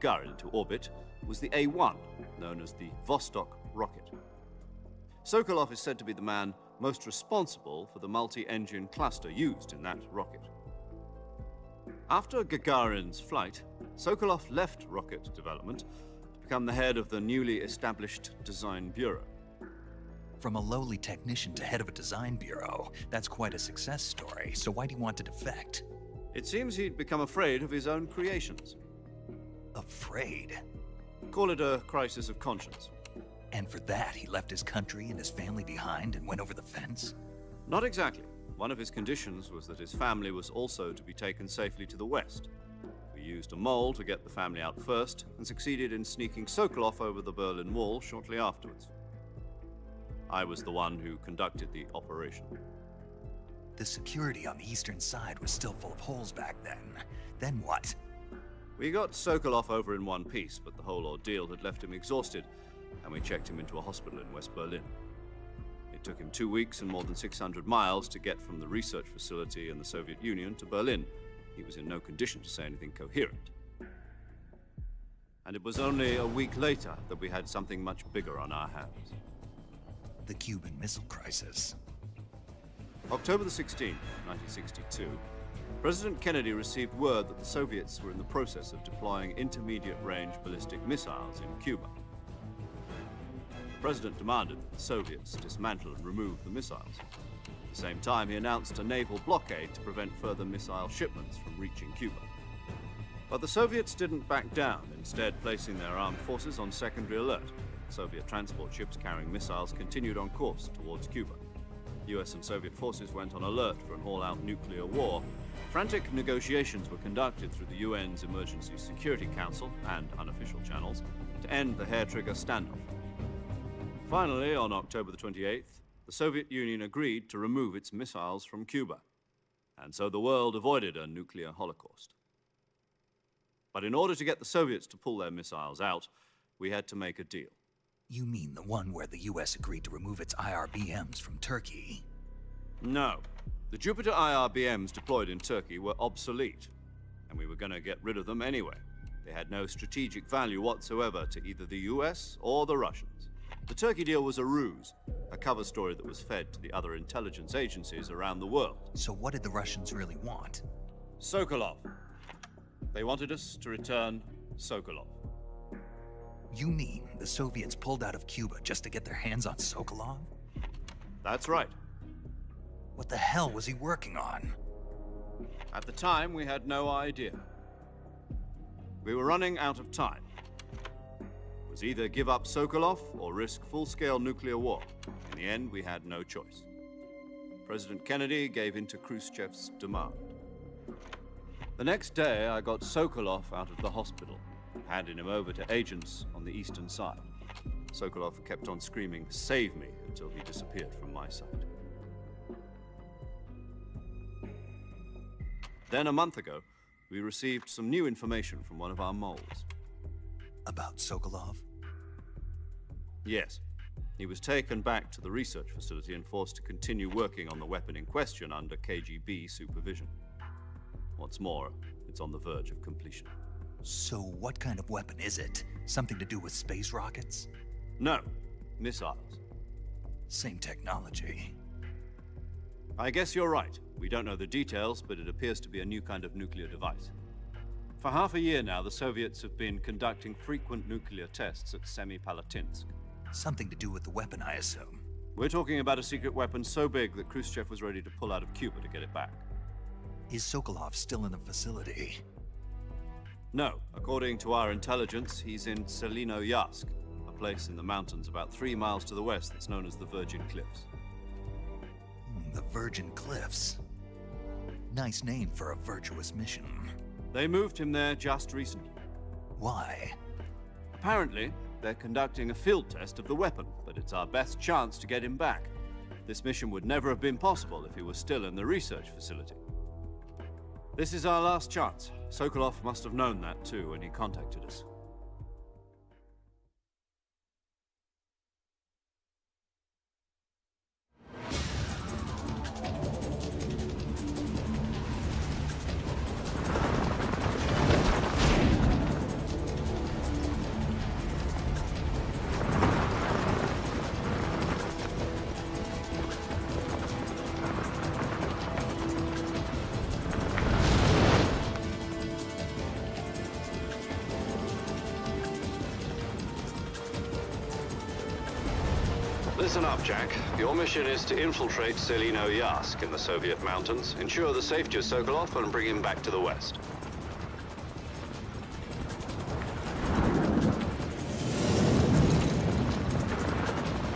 Gagarin into orbit was the A-1, known as the Vostok rocket. Sokolov is said to be the man most responsible for the multi-engine cluster used in that rocket. After Gagarin's flight, Sokolov left rocket development to become the head of the newly established Design Bureau. From a lowly technician to head of a design bureau, that's quite a success story, so why do you want to defect? It seems he'd become afraid of his own creations. Afraid? Call it a crisis of conscience. And for that, he left his country and his family behind and went over the fence? Not exactly. One of his conditions was that his family was also to be taken safely to the west. We used a mole to get the family out first and succeeded in sneaking Sokolov over the Berlin Wall shortly afterwards. I was the one who conducted the operation. The security on the eastern side was still full of holes back then. Then what? We got Sokolov over in one piece, but the whole ordeal had left him exhausted, and we checked him into a hospital in West Berlin. It took him 2 weeks and more than 600 miles to get from the research facility in the Soviet Union to Berlin. He was in no condition to say anything coherent. And it was only a week later that we had something much bigger on our hands. The Cuban Missile Crisis. October the 16th, 1962, President Kennedy received word that the Soviets were in the process of deploying intermediate-range ballistic missiles in Cuba. The President demanded that the Soviets dismantle and remove the missiles. At the same time, he announced a naval blockade to prevent further missile shipments from reaching Cuba. But the Soviets didn't back down, instead placing their armed forces on secondary alert. Soviet transport ships carrying missiles continued on course towards Cuba. US and Soviet forces went on alert for an all-out nuclear war. Frantic negotiations were conducted through the UN's Emergency Security Council and unofficial channels to end the hair-trigger standoff. Finally, on October the 28th, the Soviet Union agreed to remove its missiles from Cuba. And so the world avoided a nuclear holocaust. But in order to get the Soviets to pull their missiles out, we had to make a deal. You mean the one where the US agreed to remove its IRBMs from Turkey? No. The Jupiter IRBMs deployed in Turkey were obsolete, and we were going to get rid of them anyway. They had no strategic value whatsoever to either the US or the Russians. The Turkey deal was a ruse, a cover story that was fed to the other intelligence agencies around the world. So what did the Russians really want? Sokolov. They wanted us to return Sokolov. You mean the Soviets pulled out of Cuba just to get their hands on Sokolov? That's right. What the hell was he working on? At the time, we had no idea. We were running out of time. It was either give up Sokolov or risk full-scale nuclear war. In the end, we had no choice. President Kennedy gave in to Khrushchev's demand. The next day, I got Sokolov out of the hospital, handing him over to agents on the eastern side. Sokolov kept on screaming, "Save me," until he disappeared from my sight. Then a month ago, we received some new information from one of our moles. About Sokolov? Yes. He was taken back to the research facility and forced to continue working on the weapon in question under KGB supervision. What's more, it's on the verge of completion. So what kind of weapon is it? Something to do with space rockets? No, missiles. Same technology. I guess you're right. We don't know the details, but it appears to be a new kind of nuclear device. For half a year now, the Soviets have been conducting frequent nuclear tests at Semipalatinsk. Something to do with the weapon, I assume. We're talking about a secret weapon so big that Khrushchev was ready to pull out of Cuba to get it back. Is Sokolov still in the facility? No. According to our intelligence, he's in Selinoyarsk, a place in the mountains about 3 miles to the west that's known as the Virgin Cliffs. The Virgin Cliffs. Nice name for a virtuous mission. They moved him there just recently. Why? Apparently, they're conducting a field test of the weapon, but it's our best chance to get him back. This mission would never have been possible if he was still in the research facility. This is our last chance. Sokolov must have known that too when he contacted us. Listen up, Jack. Your mission is to infiltrate Selino Yask in the Soviet mountains, ensure the safety of Sokolov, and bring him back to the West.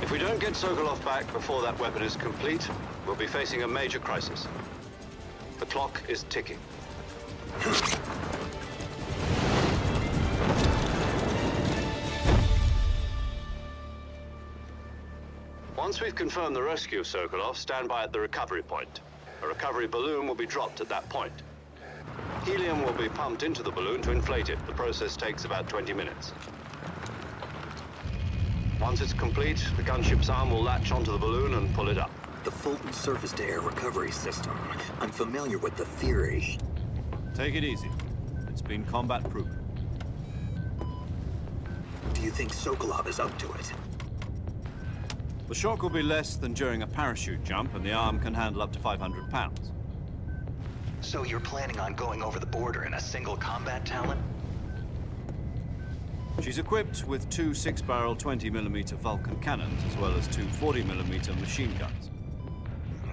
If we don't get Sokolov back before that weapon is complete, we'll be facing a major crisis. The clock is ticking. Once we've confirmed the rescue of Sokolov, stand by at the recovery point. A recovery balloon will be dropped at that point. Helium will be pumped into the balloon to inflate it. The process takes about 20 minutes. Once it's complete, the gunship's arm will latch onto the balloon and pull it up. The Fulton surface-to-air recovery system. I'm familiar with the theory. Take it easy. It's been combat-proven. Do you think Sokolov is up to it? The shock will be less than during a parachute jump, and the arm can handle up to 500 pounds. So you're planning on going over the border in a single combat Talon? She's equipped with two 6-barrel 20mm Vulcan cannons, as well as two 40mm machine guns.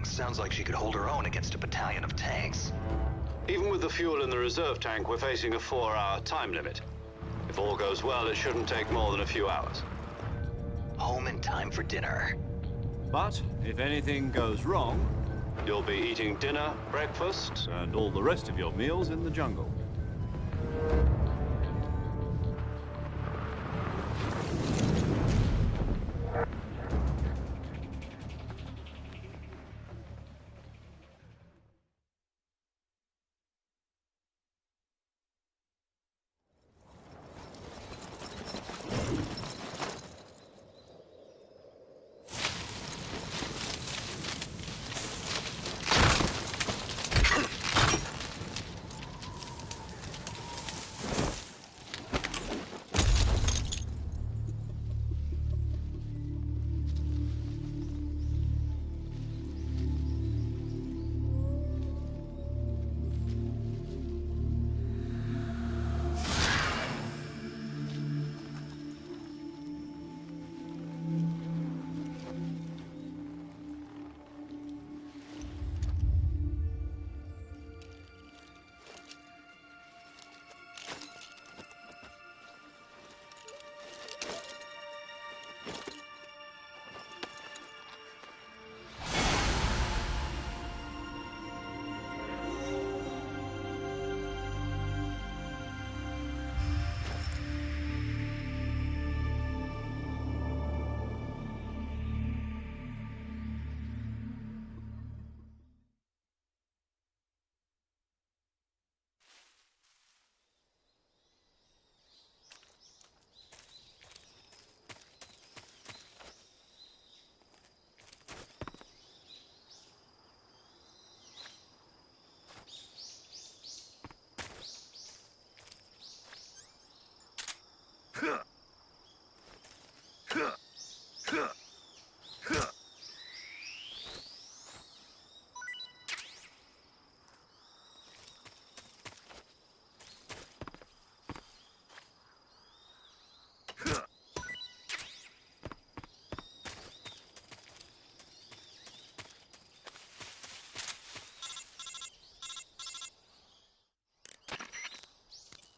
Sounds like she could hold her own against a battalion of tanks. Even with the fuel in the reserve tank, we're facing a 4-hour time limit. If all goes well, it shouldn't take more than a few hours. Home in time for dinner. But if anything goes wrong, you'll be eating dinner, breakfast, and all the rest of your meals in the jungle.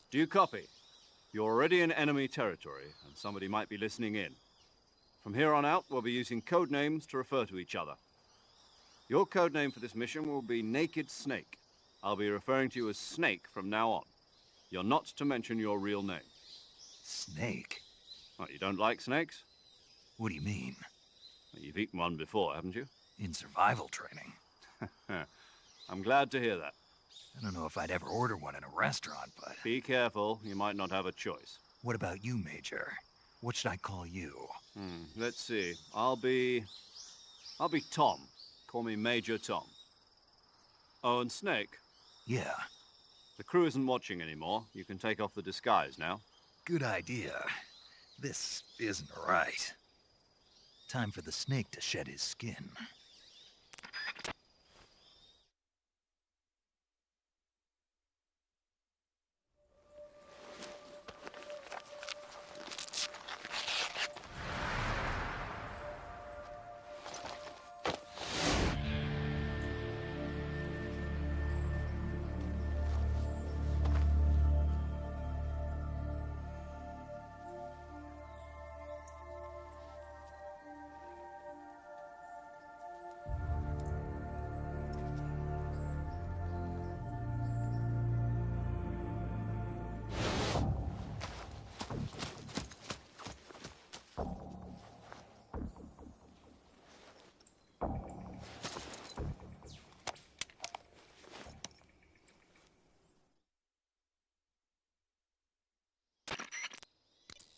Do you copy? You're already in enemy territory, and somebody might be listening in. From here on out, we'll be using code names to refer to each other. Your code name for this mission will be Naked Snake. I'll be referring to you as Snake from now on. You're not to mention your real name. Snake? What, you don't like snakes? What do you mean? Well, you've eaten one before, haven't you? In survival training. I'm glad to hear that. I don't know if I'd ever order one in a restaurant, but... Be careful, you might not have a choice. What about you, Major? What should I call you? Let's see. I'll be Tom. Call me Major Tom. Oh, and Snake? Yeah. The crew isn't watching anymore. You can take off the disguise now. Good idea. This isn't right. Time for the snake to shed his skin.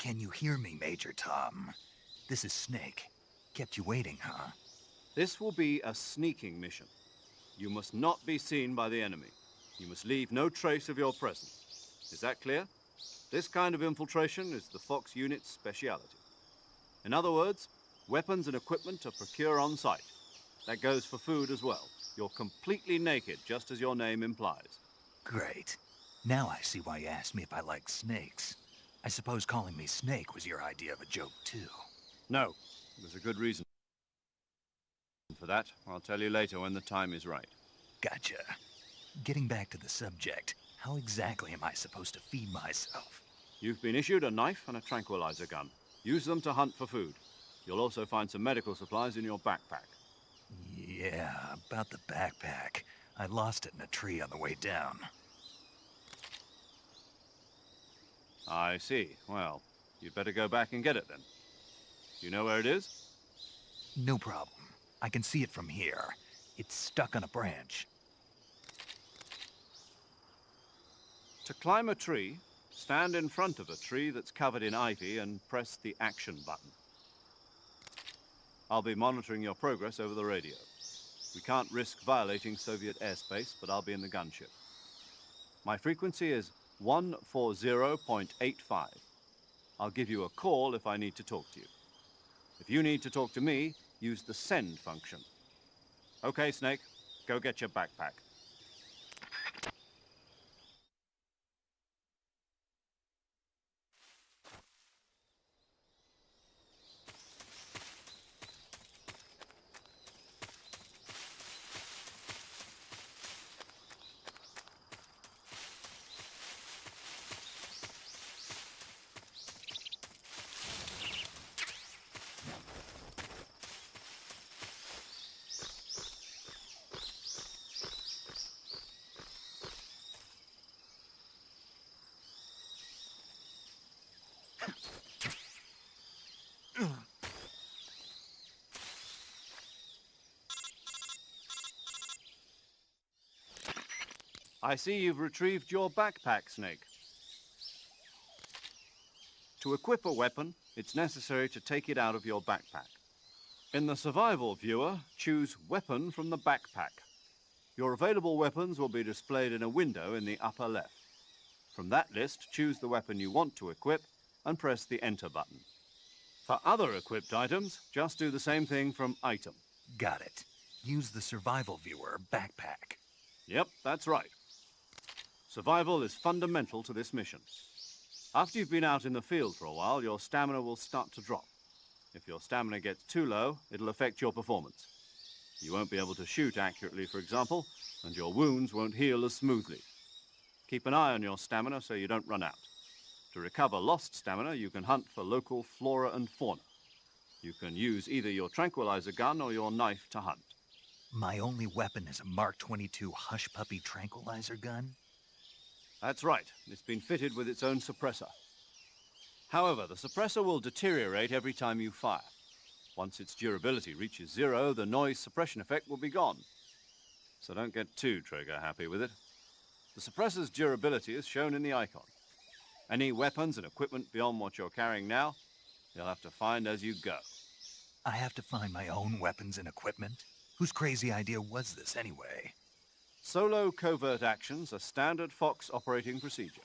Can you hear me, Major Tom? This is Snake. Kept you waiting, huh? This will be a sneaking mission. You must not be seen by the enemy. You must leave no trace of your presence. Is that clear? This kind of infiltration is the Fox unit's speciality. In other words, weapons and equipment are procured on site. That goes for food as well. You're completely naked, just as your name implies. Great. Now I see why you asked me if I like snakes. I suppose calling me Snake was your idea of a joke, too. No, there's a good reason for that. I'll tell you later when the time is right. Gotcha. Getting back to the subject, how exactly am I supposed to feed myself? You've been issued a knife and a tranquilizer gun. Use them to hunt for food. You'll also find some medical supplies in your backpack. Yeah, about the backpack. I lost it in a tree on the way down. I see. Well, you'd better go back and get it then. You know where it is? No problem. I can see it from here. It's stuck on a branch. To climb a tree, stand in front of a tree that's covered in ivy and press the action button. I'll be monitoring your progress over the radio. We can't risk violating Soviet airspace, but I'll be in the gunship. My frequency is 140.85. I'll give you a call if I need to talk to you. If you need to talk to me, use the send function. Okay, Snake, go get your backpack. I see you've retrieved your backpack, Snake. To equip a weapon, it's necessary to take it out of your backpack. In the survival viewer, choose Weapon from the backpack. Your available weapons will be displayed in a window in the upper left. From that list, choose the weapon you want to equip and press the Enter button. For other equipped items, just do the same thing from Item. Got it. Use the survival viewer backpack. Yep, that's right. Survival is fundamental to this mission. After you've been out in the field for a while, your stamina will start to drop. If your stamina gets too low, it'll affect your performance. You won't be able to shoot accurately, for example, and your wounds won't heal as smoothly. Keep an eye on your stamina so you don't run out. To recover lost stamina, you can hunt for local flora and fauna. You can use either your tranquilizer gun or your knife to hunt. My only weapon is a Mark 22 Hush Puppy tranquilizer gun? That's right. It's been fitted with its own suppressor. However, the suppressor will deteriorate every time you fire. Once its durability reaches 0, the noise suppression effect will be gone. So don't get too trigger-happy with it. The suppressor's durability is shown in the icon. Any weapons and equipment beyond what you're carrying now, you'll have to find as you go. I have to find my own weapons and equipment? Whose crazy idea was this, anyway? Solo covert actions are standard Fox operating procedure.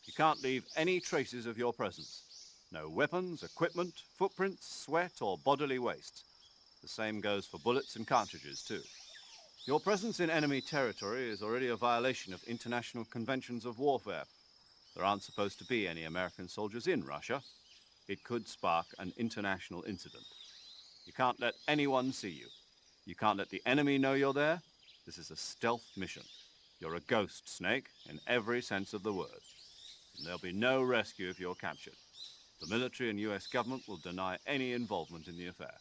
You can't leave any traces of your presence. No weapons, equipment, footprints, sweat, or bodily waste. The same goes for bullets and cartridges, too. Your presence in enemy territory is already a violation of international conventions of warfare. There aren't supposed to be any American soldiers in Russia. It could spark an international incident. You can't let anyone see you. You can't let the enemy know you're there. This is a stealth mission. You're a ghost, Snake, in every sense of the word. And there'll be no rescue if you're captured. The military and US government will deny any involvement in the affair.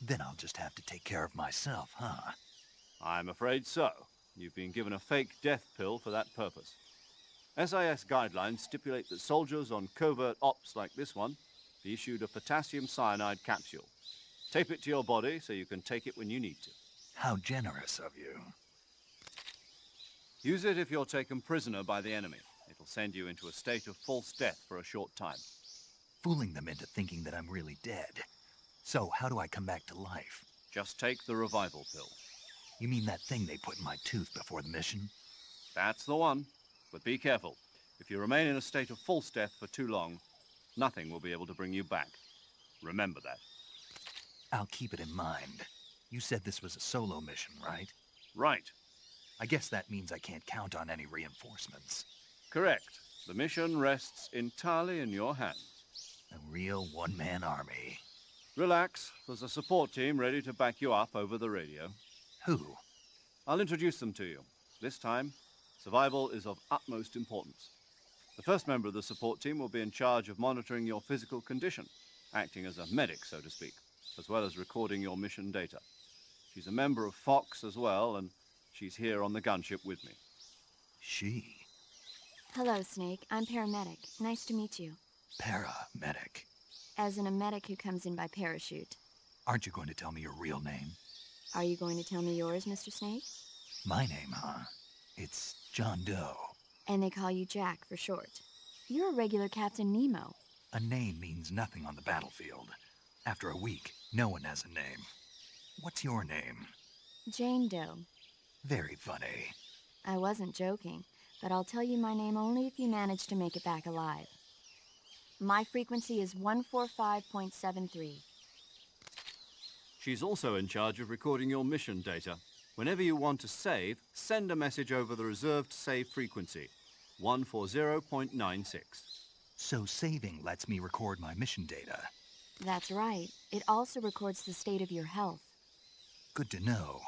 Then I'll just have to take care of myself, huh? I'm afraid so. You've been given a fake death pill for that purpose. SIS guidelines stipulate that soldiers on covert ops like this one be issued a potassium cyanide capsule. Tape it to your body so you can take it when you need to. How generous of you. Use it if you're taken prisoner by the enemy. It'll send you into a state of false death for a short time. fooling them into thinking that I'm really dead. So, how do I come back to life? Just take the revival pill. You mean that thing they put in my tooth before the mission? That's the one. But be careful. If you remain in a state of false death for too long, nothing will be able to bring you back. Remember that. I'll keep it in mind. You said this was a solo mission, right? Right. I guess that means I can't count on any reinforcements. Correct. The mission rests entirely in your hands. A real one-man army. Relax. There's a support team ready to back you up over the radio. Who? I'll introduce them to you. This time, survival is of utmost importance. The first member of the support team will be in charge of monitoring your physical condition, acting as a medic, so to speak, as well as recording your mission data. She's a member of Fox as well, and she's here on the gunship with me. She? Hello, Snake. I'm paramedic. Nice to meet you. Paramedic. As in a medic who comes in by parachute. Aren't you going to tell me your real name? Are you going to tell me yours, Mr. Snake? My name, huh? It's John Doe. And they call you Jack for short. You're a regular Captain Nemo. A name means nothing on the battlefield. After a week, no one has a name. What's your name? Jane Doe. Very funny. I wasn't joking, but I'll tell you my name only if you manage to make it back alive. My frequency is 145.73. She's also in charge of recording your mission data. Whenever you want to save, send a message over the reserved save frequency, 140.96. So saving lets me record my mission data. That's right. It also records the state of your health. Good to know.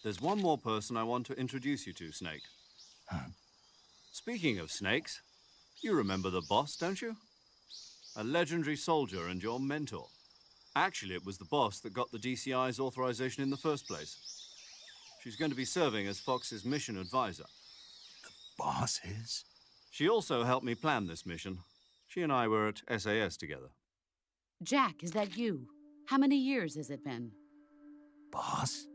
There's one more person I want to introduce you to, Snake. Huh? Speaking of snakes, you remember the boss, don't you? A legendary soldier and your mentor. Actually, it was the boss that got the DCI's authorization in the first place. She's going to be serving as Fox's mission advisor. The boss is? She also helped me plan this mission. She and I were at SAS together. Jack, is that you? How many years has it been? Boss?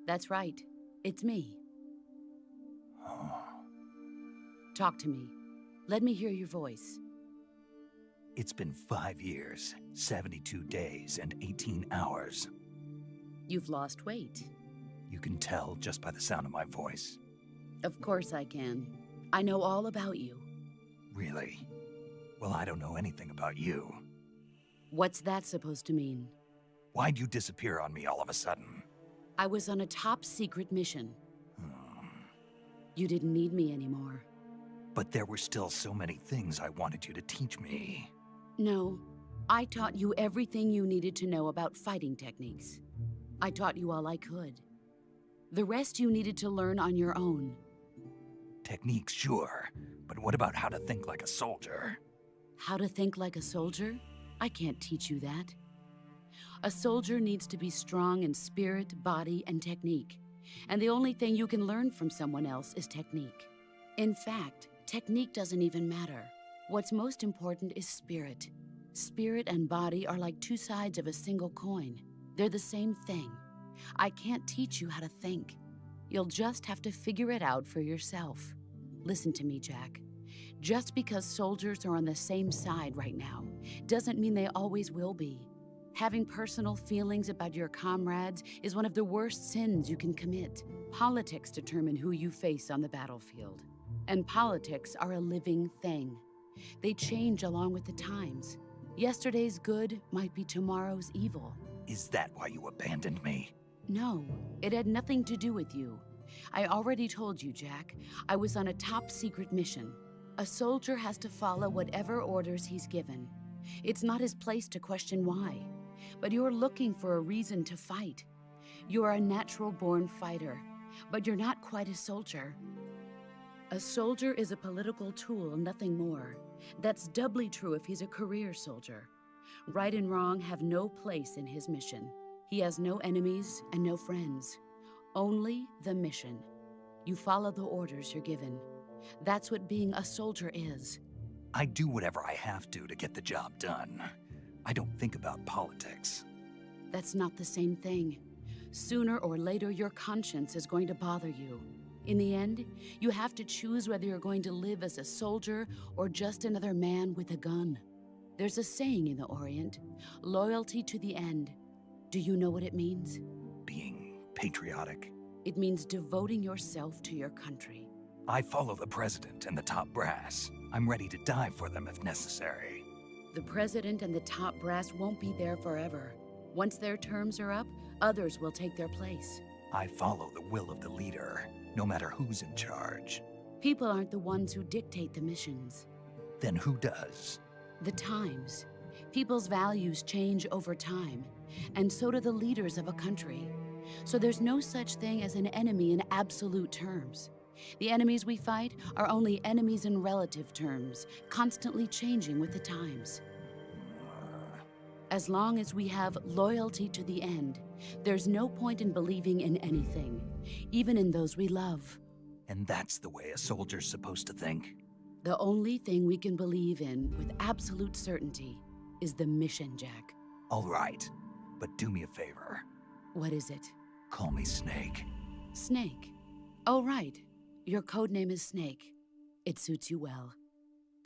That's right. It's me. Oh. Talk to me. Let me hear your voice. It's been 5 years, 72 days, and 18 hours. You've lost weight. You can tell just by the sound of my voice. Of course I can. I know all about you. Really? Well, I don't know anything about you. What's that supposed to mean? Why'd you disappear on me all of a sudden? I was on a top-secret mission. You didn't need me anymore. But there were still so many things I wanted you to teach me. No, I taught you everything you needed to know about fighting techniques. I taught you all I could. The rest you needed to learn on your own. Techniques, sure. But what about how to think like a soldier? How to think like a soldier? I can't teach you that. A soldier needs to be strong in spirit, body, and technique. And the only thing you can learn from someone else is technique. In fact, technique doesn't even matter. What's most important is spirit. Spirit and body are like two sides of a single coin. They're the same thing. I can't teach you how to think. You'll just have to figure it out for yourself. Listen to me, Jack. Just because soldiers are on the same side right now doesn't mean they always will be. Having personal feelings about your comrades is one of the worst sins you can commit. Politics determine who you face on the battlefield. And politics are a living thing. They change along with the times. Yesterday's good might be tomorrow's evil. Is that why you abandoned me? No, it had nothing to do with you. I already told you, Jack. I was on a top-secret mission. A soldier has to follow whatever orders he's given. It's not his place to question why. But you're looking for a reason to fight. You're a natural-born fighter, but you're not quite a soldier. A soldier is a political tool, nothing more. That's doubly true if he's a career soldier. Right and wrong have no place in his mission. He has no enemies and no friends. Only the mission. You follow the orders you're given. That's what being a soldier is. I do whatever I have to get the job done. I don't think about politics. That's not the same thing. Sooner or later, your conscience is going to bother you. In the end, you have to choose whether you're going to live as a soldier or just another man with a gun. There's a saying in the Orient, loyalty to the end. Do you know what it means? Being patriotic. It means devoting yourself to your country. I follow the president and the top brass. I'm ready to die for them if necessary. The president and the top brass won't be there forever. Once their terms are up, others will take their place. I follow the will of the leader, no matter who's in charge. People aren't the ones who dictate the missions. Then who does? The times. People's values change over time, and so do the leaders of a country. So there's no such thing as an enemy in absolute terms. The enemies we fight are only enemies in relative terms, constantly changing with the times. As long as we have loyalty to the end, there's no point in believing in anything, even in those we love. And that's the way a soldier's supposed to think? The only thing we can believe in with absolute certainty is the mission, Jack. All right, but do me a favor. What is it? Call me Snake. Snake. Oh, right. Your code name is Snake. It suits you well.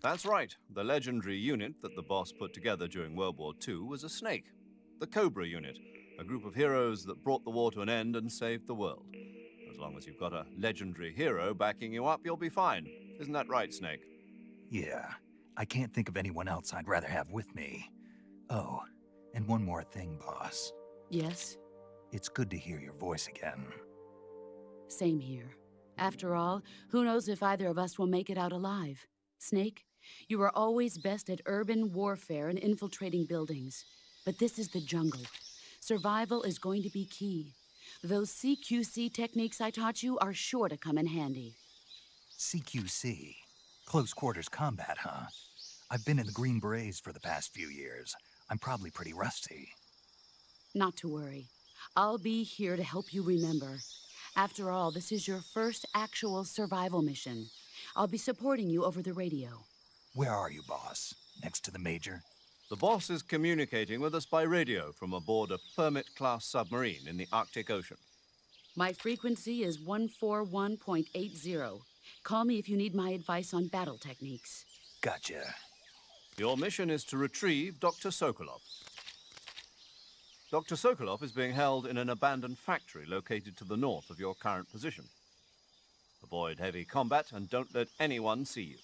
That's right. The legendary unit that the boss put together during World War II was a snake. The Cobra unit, a group of heroes that brought the war to an end and saved the world. As long as you've got a legendary hero backing you up, you'll be fine. Isn't that right, Snake? Yeah, I can't think of anyone else I'd rather have with me. Oh, and one more thing, boss. Yes? It's good to hear your voice again. Same here. After all, who knows if either of us will make it out alive? Snake, you are always best at urban warfare and infiltrating buildings. But this is the jungle. Survival is going to be key. Those CQC techniques I taught you are sure to come in handy. CQC? Close quarters combat, huh? I've been in the Green Berets for the past few years. I'm probably pretty rusty. Not to worry. I'll be here to help you remember. After all, this is your first actual survival mission. I'll be supporting you over the radio. Where are you, boss? Next to the Major? The boss is communicating with us by radio from aboard a Permit-class submarine in the Arctic Ocean. My frequency is 141.80. Call me if you need my advice on battle techniques. Gotcha. Your mission is to retrieve Dr. Sokolov. Dr. Sokolov is being held in an abandoned factory located to the north of your current position. Avoid heavy combat and don't let anyone see you.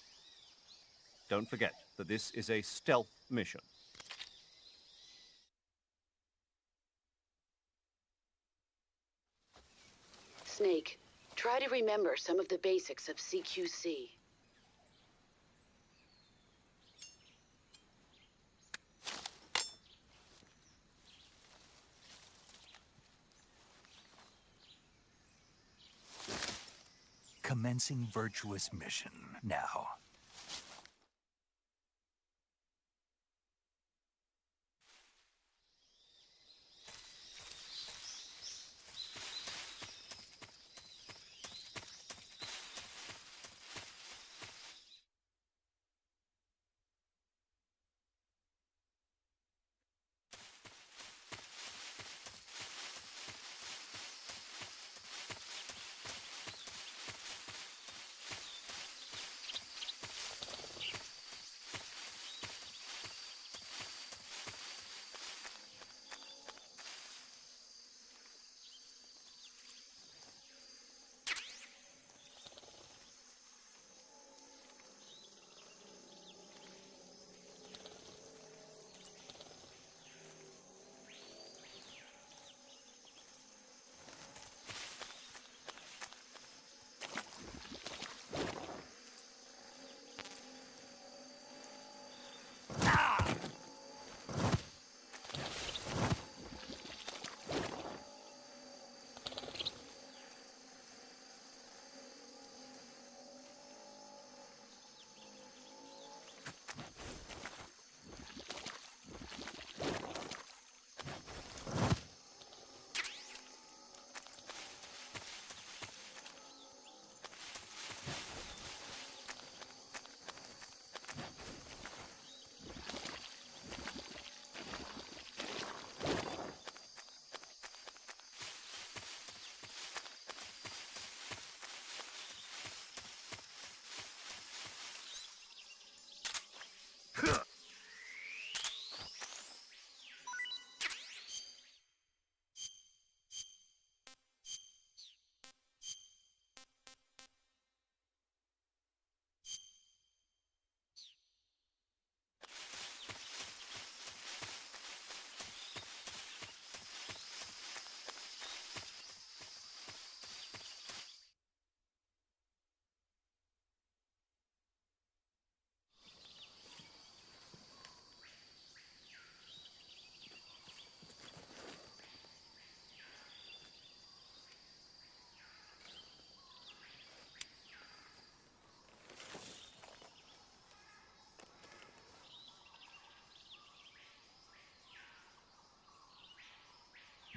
Don't forget that this is a stealth mission. Snake, try to remember some of the basics of CQC. Commencing virtuous mission now.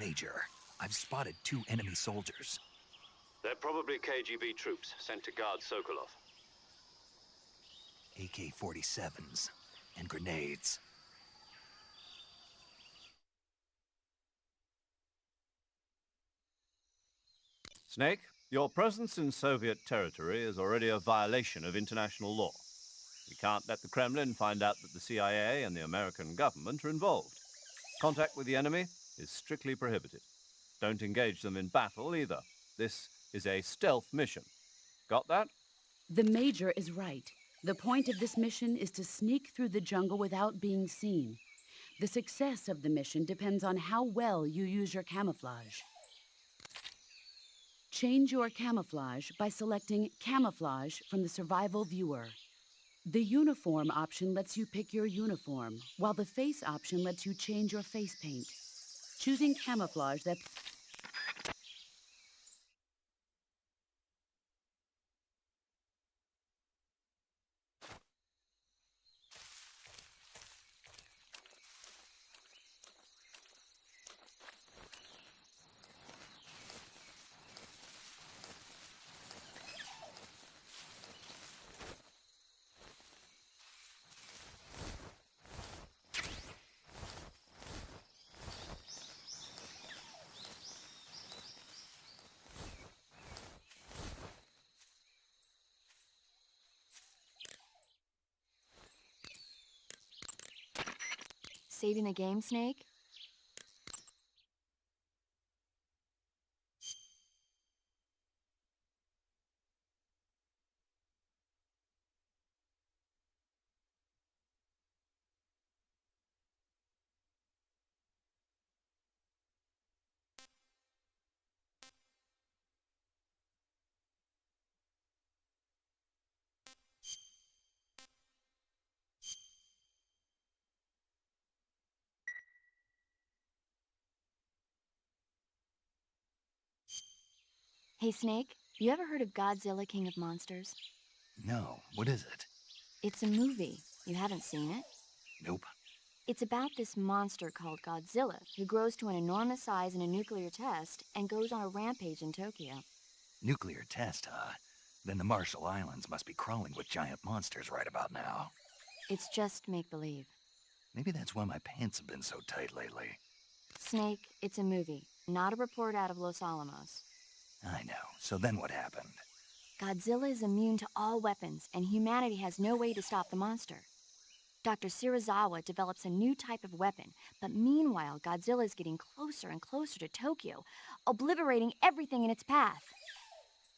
Major, I've spotted 2 enemy soldiers. They're probably KGB troops sent to guard Sokolov. AK-47s and grenades. Snake, your presence in Soviet territory is already a violation of international law. We can't let the Kremlin find out that the CIA and the American government are involved. Contact with the enemy is strictly prohibited. Don't engage them in battle either. This is a stealth mission. Got that? The Major is right. The point of this mission is to sneak through the jungle without being seen. The success of the mission depends on how well you use your camouflage. Change your camouflage by selecting Camouflage from the Survival Viewer. The Uniform option lets you pick your uniform, while the Face option lets you change your face paint. Choosing camouflage that... Saving the game, Snake? Hey, Snake, you ever heard of Godzilla, King of Monsters? No, what is it? It's a movie. You haven't seen it? Nope. It's about this monster called Godzilla, who grows to an enormous size in a nuclear test and goes on a rampage in Tokyo. Nuclear test, huh? Then the Marshall Islands must be crawling with giant monsters right about now. It's just make-believe. Maybe that's why my pants have been so tight lately. Snake, it's a movie, not a report out of Los Alamos. I know. So then what happened? Godzilla is immune to all weapons, and humanity has no way to stop the monster. Dr. Shirazawa develops a new type of weapon, but meanwhile, Godzilla is getting closer and closer to Tokyo, obliterating everything in its path.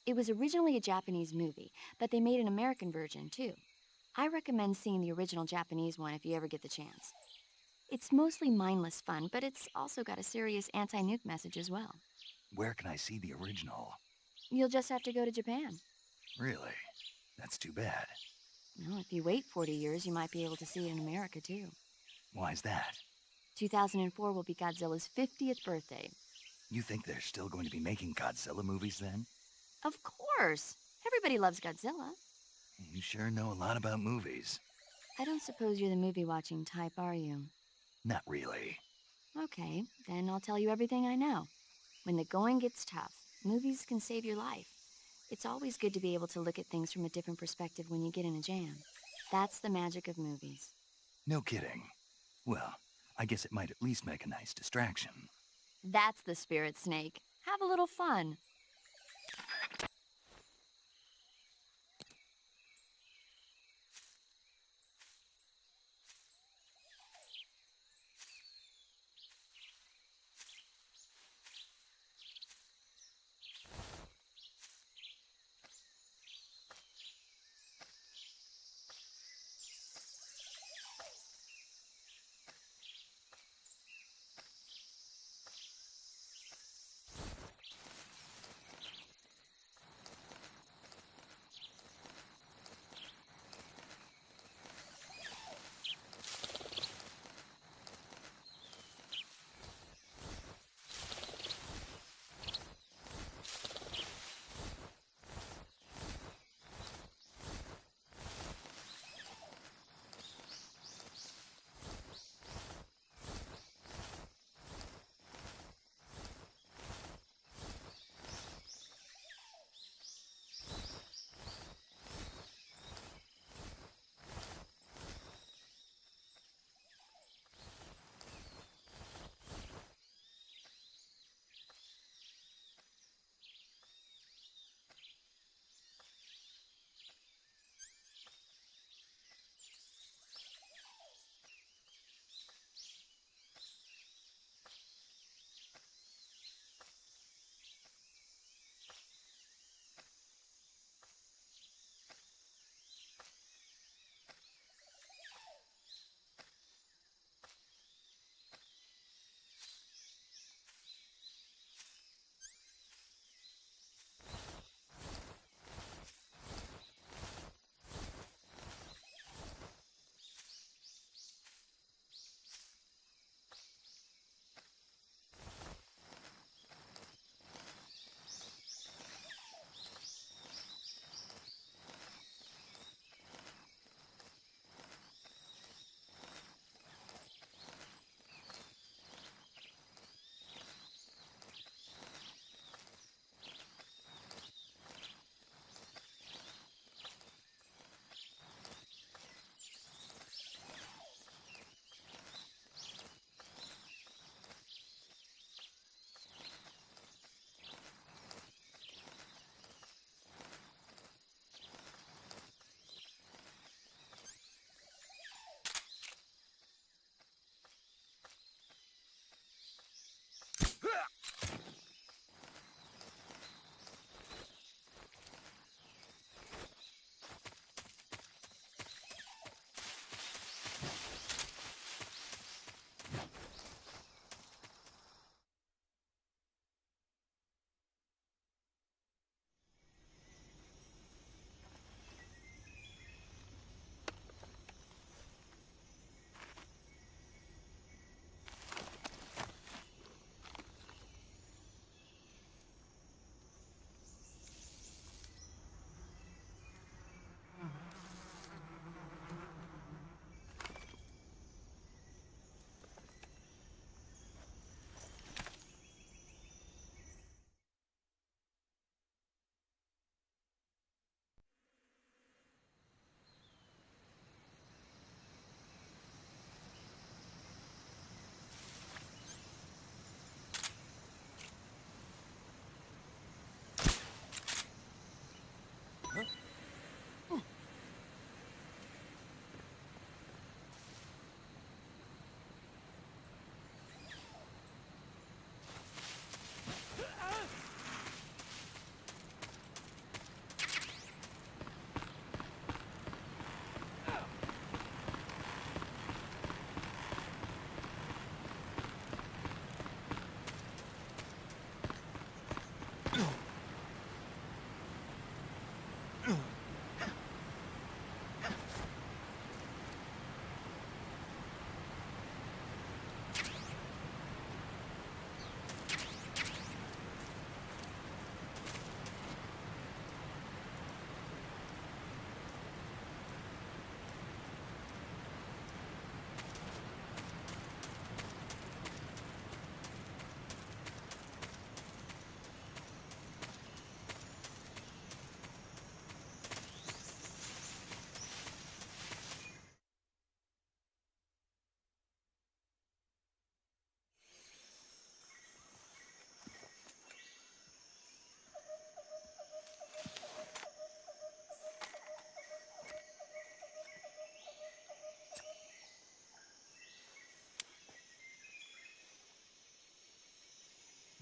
It was originally a Japanese movie, but they made an American version, too. I recommend seeing the original Japanese one if you ever get the chance. It's mostly mindless fun, but it's also got a serious anti-nuke message as well. Where can I see the original? You'll just have to go to Japan. Really? That's too bad. Well, if you wait 40 years, you might be able to see it in America, too. Why's that? 2004 will be Godzilla's 50th birthday. You think they're still going to be making Godzilla movies then? Of course! Everybody loves Godzilla. You sure know a lot about movies. I don't suppose you're the movie-watching type, are you? Not really. Okay, then I'll tell you everything I know. When the going gets tough, movies can save your life. It's always good to be able to look at things from a different perspective when you get in a jam. That's the magic of movies. No kidding. Well, I guess it might at least make a nice distraction. That's the spirit, Snake. Have a little fun.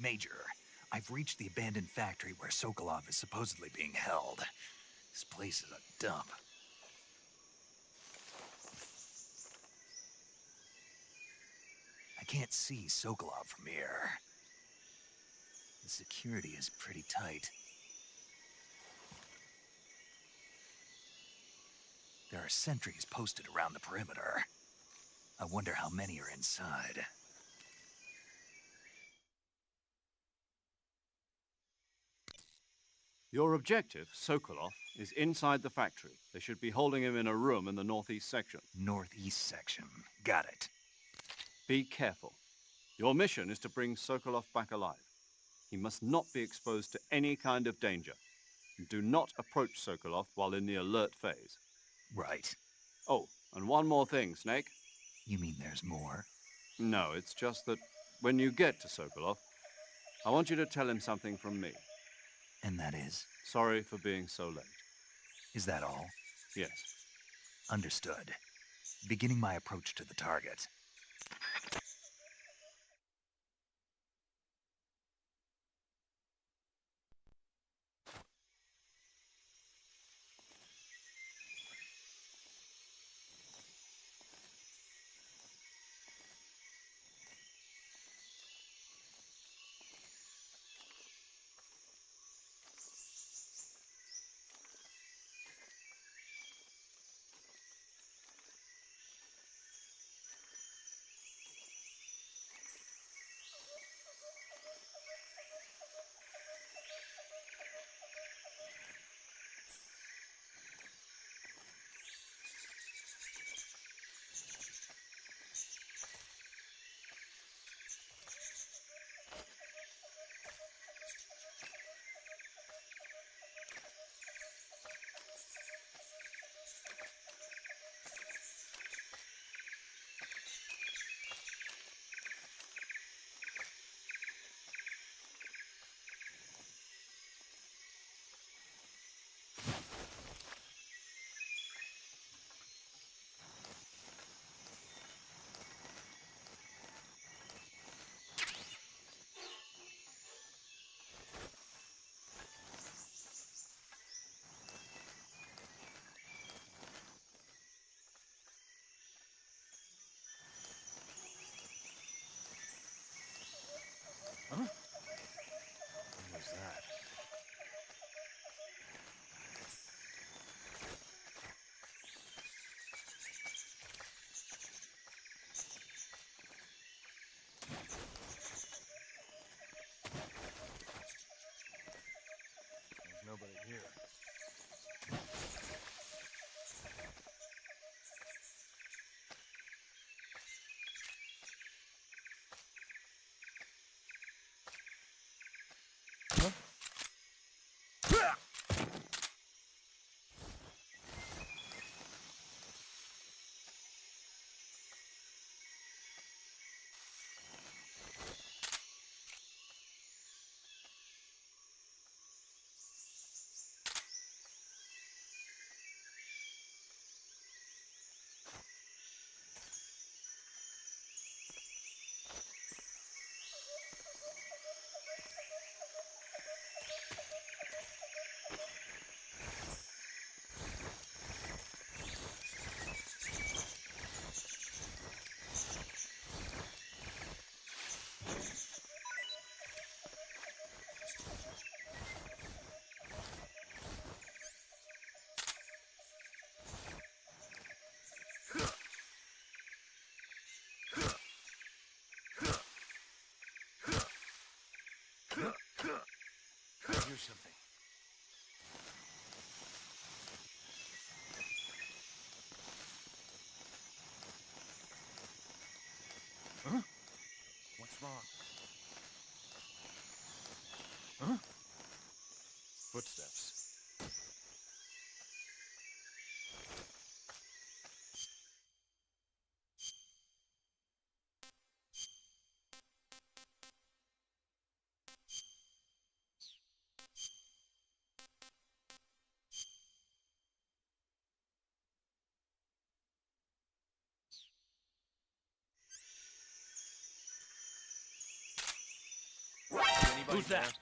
Major, I've reached the abandoned factory where Sokolov is supposedly being held. This place is a dump. I can't see Sokolov from here. The security is pretty tight. There are sentries posted around the perimeter. I wonder how many are inside. Your objective, Sokolov, is inside the factory. They should be holding him in a room in the northeast section. Northeast section. Got it. Be careful. Your mission is to bring Sokolov back alive. He must not be exposed to any kind of danger. Do not approach Sokolov while in the alert phase. Right. Oh, and one more thing, Snake. You mean there's more? No, it's just that when you get to Sokolov, I want you to tell him something from me. And that is? Sorry for being so late. Is that all? Yes. Understood. Beginning my approach to the target. Huh? What was that? There's nobody here. Here's something. Huh? What's wrong? Huh? Footsteps. Who's that?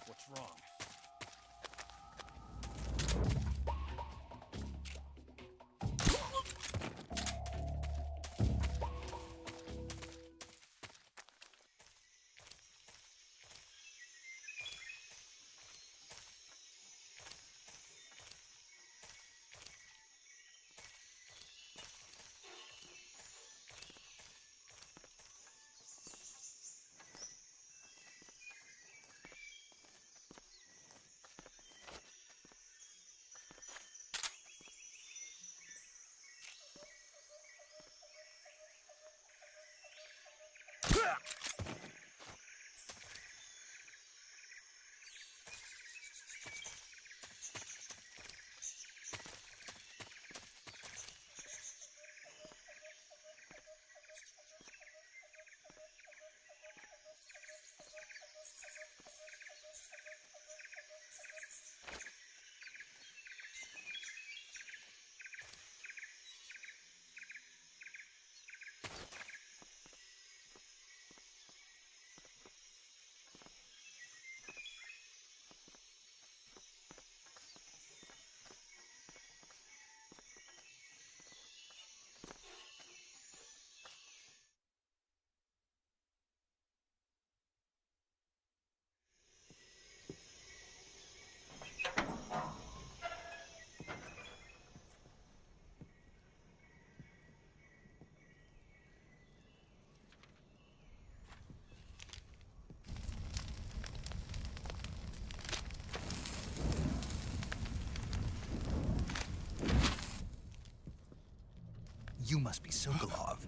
What's wrong? You must be Sokolov.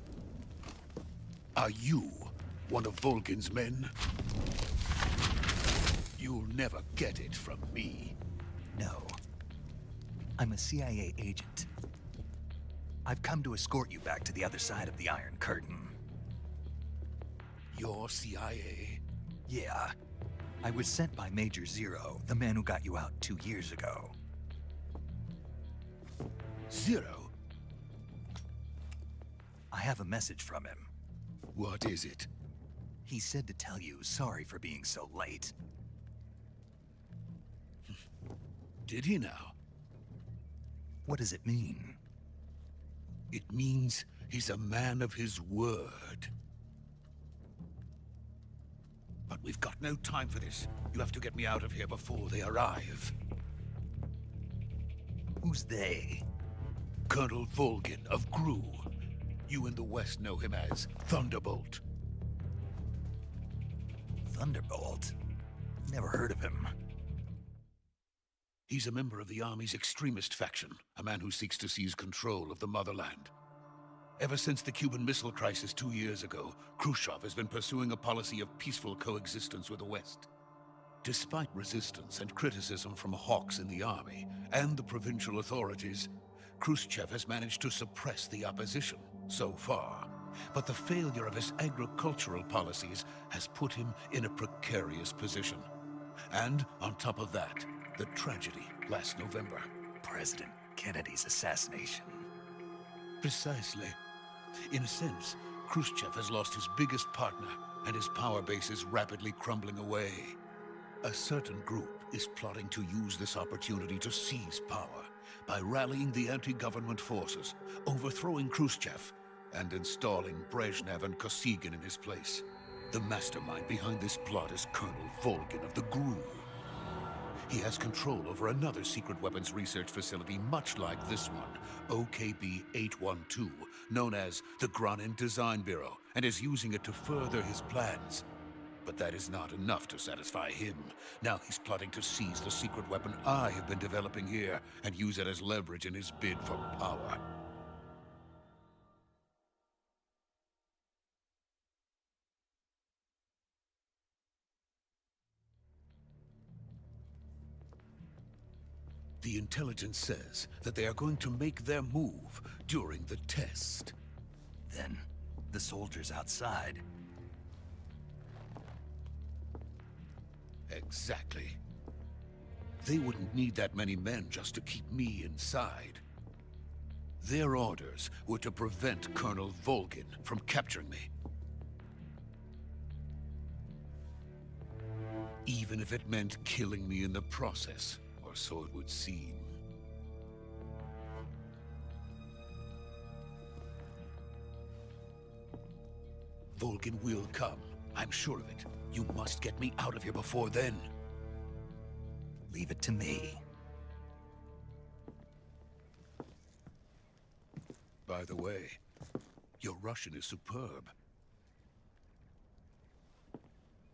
Are you one of Volgin's men? You'll never get it from me. No. I'm a CIA agent. I've come to escort you back to the other side of the Iron Curtain. You're CIA? Yeah. I was sent by Major Zero, the man who got you out 2 years ago. Zero? I have a message from him. What is it? He said to tell you sorry for being so late. Did he now? What does it mean? It means he's a man of his word. But we've got no time for this. You have to get me out of here before they arrive. Who's they? Colonel Volgin of Gru. You in the West know him as Thunderbolt. Thunderbolt? Never heard of him. He's a member of the Army's extremist faction, a man who seeks to seize control of the motherland. Ever since the Cuban Missile Crisis 2 years ago, Khrushchev has been pursuing a policy of peaceful coexistence with the West. Despite resistance and criticism from hawks in the army and the provincial authorities, Khrushchev has managed to suppress the opposition so far. But the failure of his agricultural policies has put him in a precarious position. And on top of that, the tragedy last November. President Kennedy's assassination. Precisely. In a sense, Khrushchev has lost his biggest partner, and his power base is rapidly crumbling away. A certain group is plotting to use this opportunity to seize power by rallying the anti-government forces, overthrowing Khrushchev, and installing Brezhnev and Kosygin in his place. The mastermind behind this plot is Colonel Volgin of the GRU. He has control over another secret weapons research facility much like this one, OKB-812, known as the Granin Design Bureau, and is using it to further his plans. But that is not enough to satisfy him. Now he's plotting to seize the secret weapon I have been developing here and use it as leverage in his bid for power. The intelligence says that they are going to make their move during the test. Then, the soldiers outside. Exactly. They wouldn't need that many men just to keep me inside. Their orders were to prevent Colonel Volgin from capturing me. Even if it meant killing me in the process. Or so it would seem. Volgin will come. I'm sure of it. You must get me out of here before then. Leave it to me. By the way, your Russian is superb.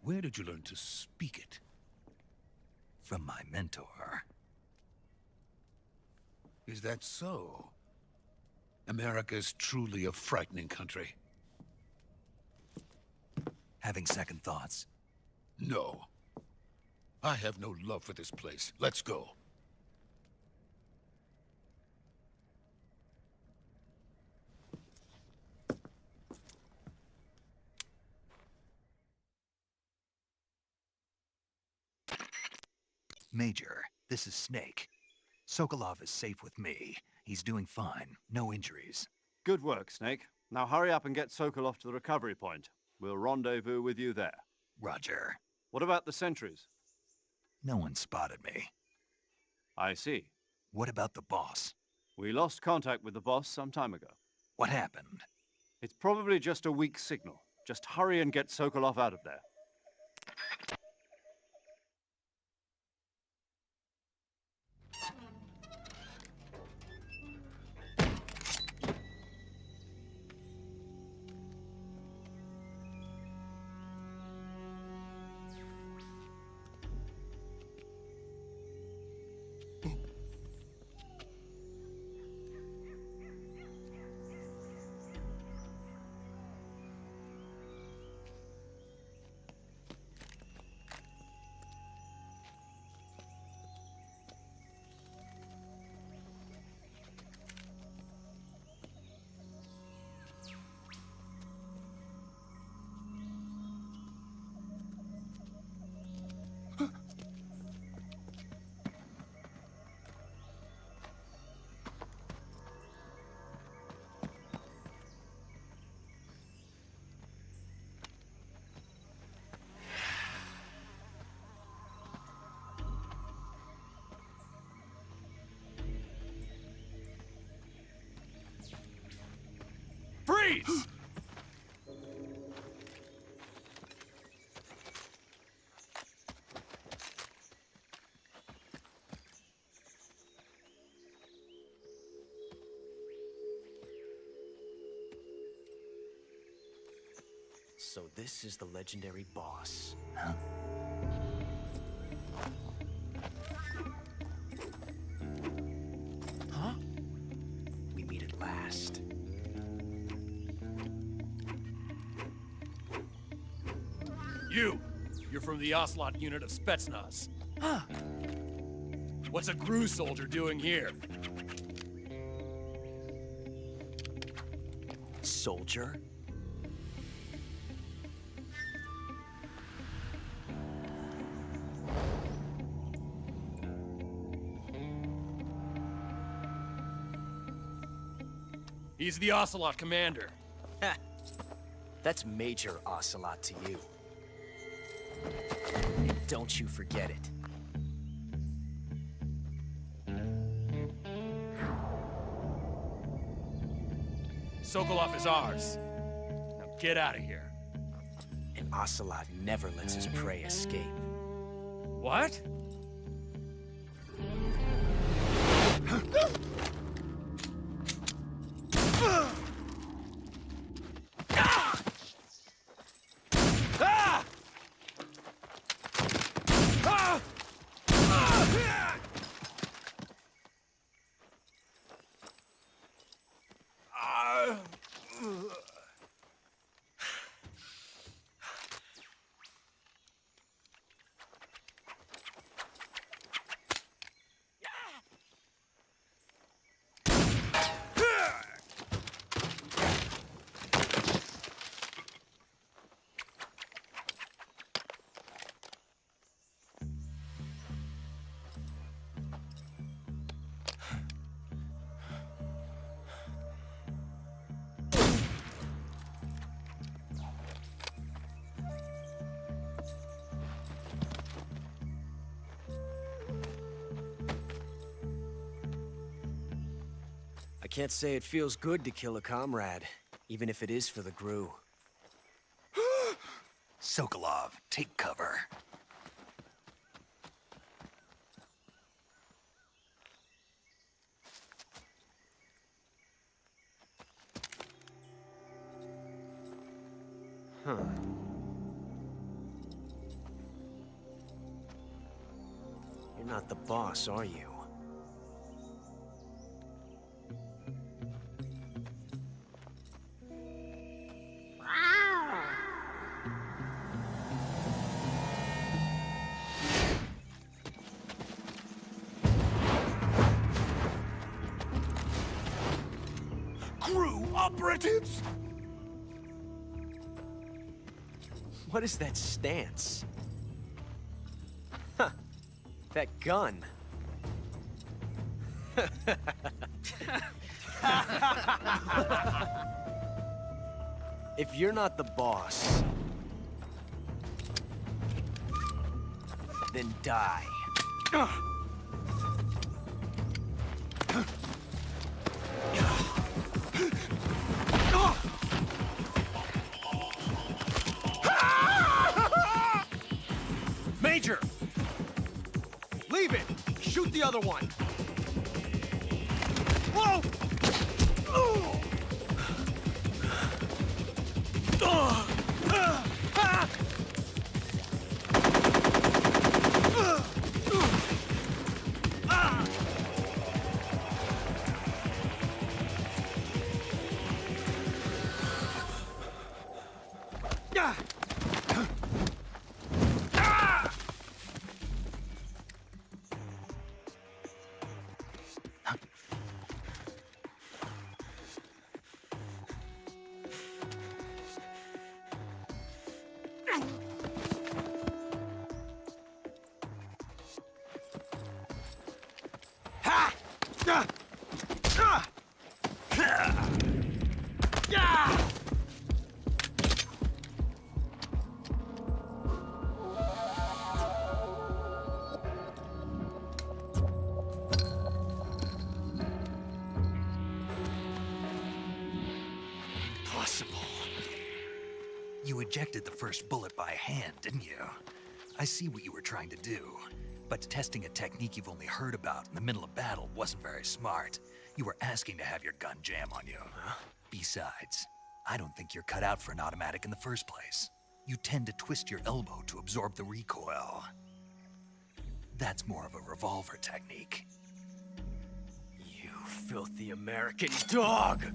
Where did you learn to speak it? From my mentor. Is that so? America's truly a frightening country. Having second thoughts? No. I have no love for this place. Let's go. Major, this is Snake. Sokolov is safe with me. He's doing fine. No injuries. Good work, Snake. Now hurry up and get Sokolov to the recovery point. We'll rendezvous with you there. Roger. What about the sentries? No one spotted me. I see. What about the boss? We lost contact with the boss some time ago. What happened? It's probably just a weak signal. Just hurry and get Sokolov out of there. Freeze! So this is the legendary boss. Huh? Huh? We meet at last. You're from the Ocelot unit of Spetsnaz. Huh? What's a GRU soldier doing here? Soldier? He's the Ocelot commander. Ha! That's Major Ocelot to you. And don't you forget it. Sokolov is ours. Now get out of here. And Ocelot never lets his prey escape. What? I can't say it feels good to kill a comrade, even if it is for the GRU. Sokolov, take cover. Huh. You're not the boss, are you? GRU operatives? What is that stance? Huh. That gun. If you're not the boss, then die. Major! Leave it! Shoot the other one! Whoa! impossible. You ejected the first bullet by hand, didn't you? I see what you were trying to do, but testing a technique you've only heard about in the middle of battle wasn't very smart. You were asking to have your gun jam on you. Huh? Besides, I don't think you're cut out for an automatic in the first place. You tend to twist your elbow to absorb the recoil. That's more of a revolver technique. You filthy American dog!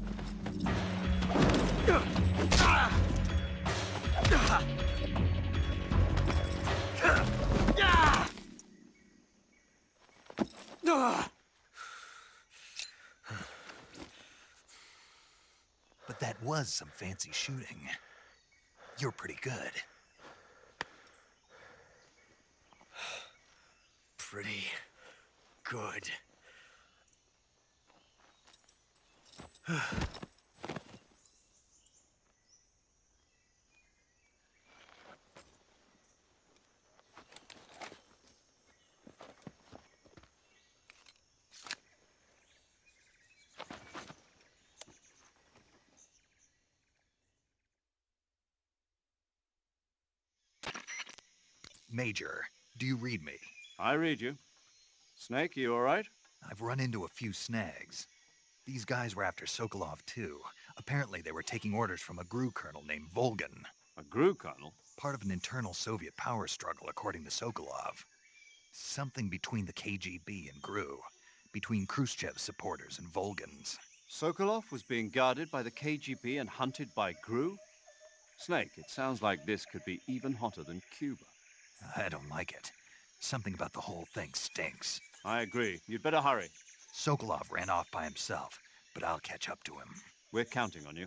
But that was some fancy shooting. You're pretty good. Pretty good. Major, do you read me? I read you. Snake, you all right? I've run into a few snags. These guys were after Sokolov, too. Apparently, they were taking orders from a GRU colonel named Volgan. A GRU colonel? Part of an internal Soviet power struggle, according to Sokolov. Something between the KGB and GRU. Between Khrushchev's supporters and Volgan's. Sokolov was being guarded by the KGB and hunted by GRU? Snake, it sounds like this could be even hotter than Cuba. I don't like it. Something about the whole thing stinks. I agree. You'd better hurry. Sokolov ran off by himself, but I'll catch up to him. We're counting on you.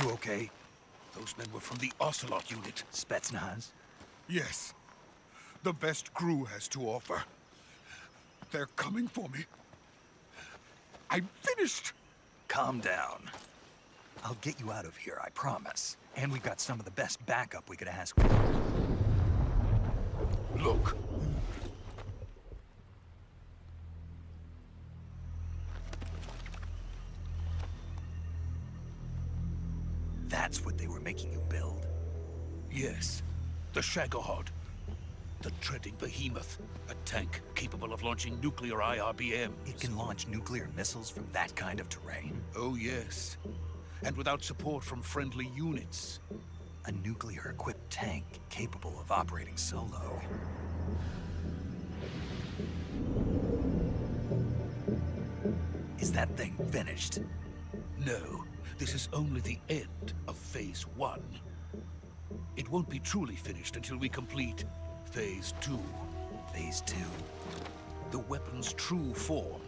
You okay? Those men were from the Ocelot unit. Spetsnaz? Yes. The best GRU has to offer. They're coming for me. I'm finished! Calm down. I'll get you out of here, I promise. And we've got some of the best backup we could ask for. Look. That's what they were making you build? Yes. The Shagohod. The treading behemoth. A tank capable of launching nuclear IRBMs. It can launch nuclear missiles from that kind of terrain? Oh, yes. And without support from friendly units. A nuclear-equipped tank capable of operating solo. Is that thing finished? No. This is only the end of Phase 1. It won't be truly finished until we complete Phase 2. Phase 2? The weapon's true form.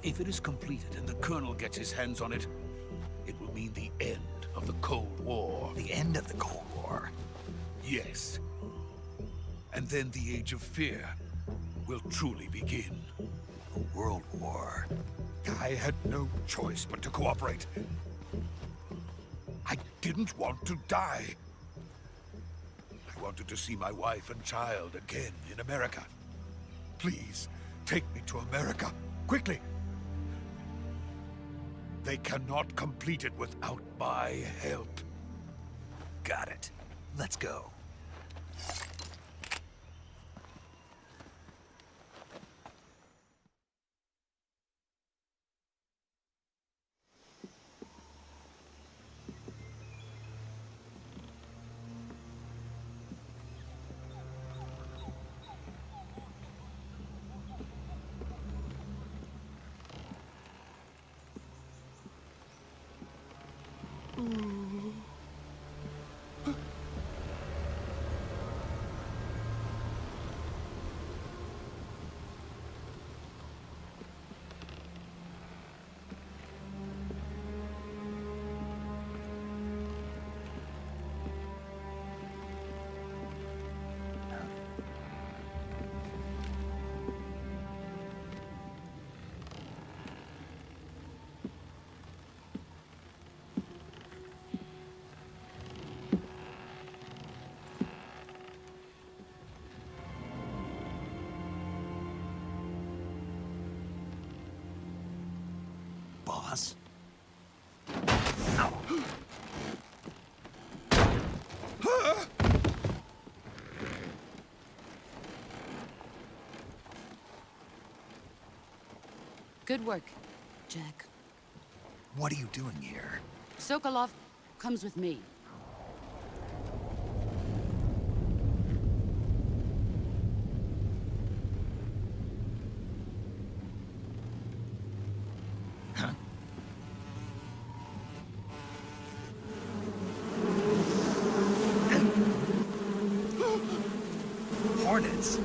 If it is completed and the Colonel gets his hands on it, it will mean the end of the Cold War. The end of the Cold War? Yes. And then the Age of Fear will truly begin. A world war. I had no choice but to cooperate. I didn't want to die. I wanted to see my wife and child again in America. Please, take me to America, quickly. They cannot complete it without my help. Got it. Let's go. Boss? Good work, Jack. What are you doing here? Sokolov comes with me. Hornets?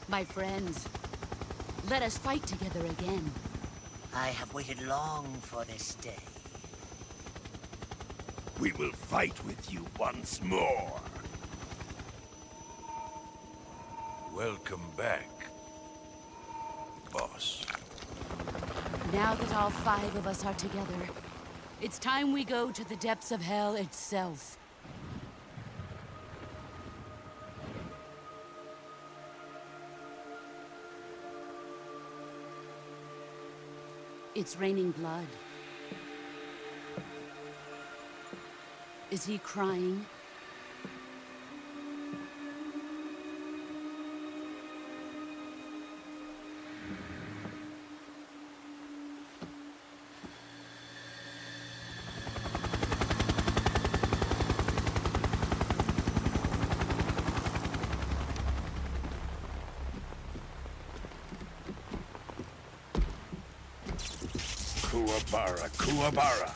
My friends, let us fight together again. I have waited long for this day. We will fight with you once more. Welcome back, boss. Now that all 5 of us are together, it's time we go to the depths of hell itself. It's raining blood. Is he crying? Kuwabara, Kuwabara.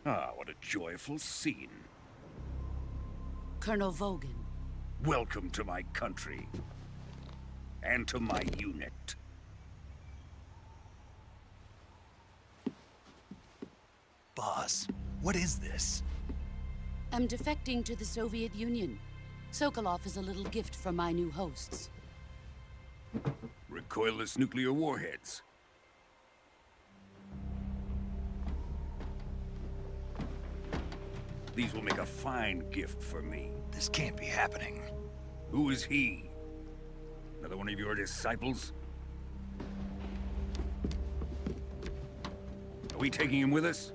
Ah, what a joyful scene. Colonel Vogan. Welcome to my country. And to my unit. Boss, what is this? I'm defecting to the Soviet Union. Sokolov is a little gift from my new hosts. Recoilless nuclear warheads. These will make a fine gift for me. This can't be happening. Who is he? Another one of your disciples? Are we taking him with us?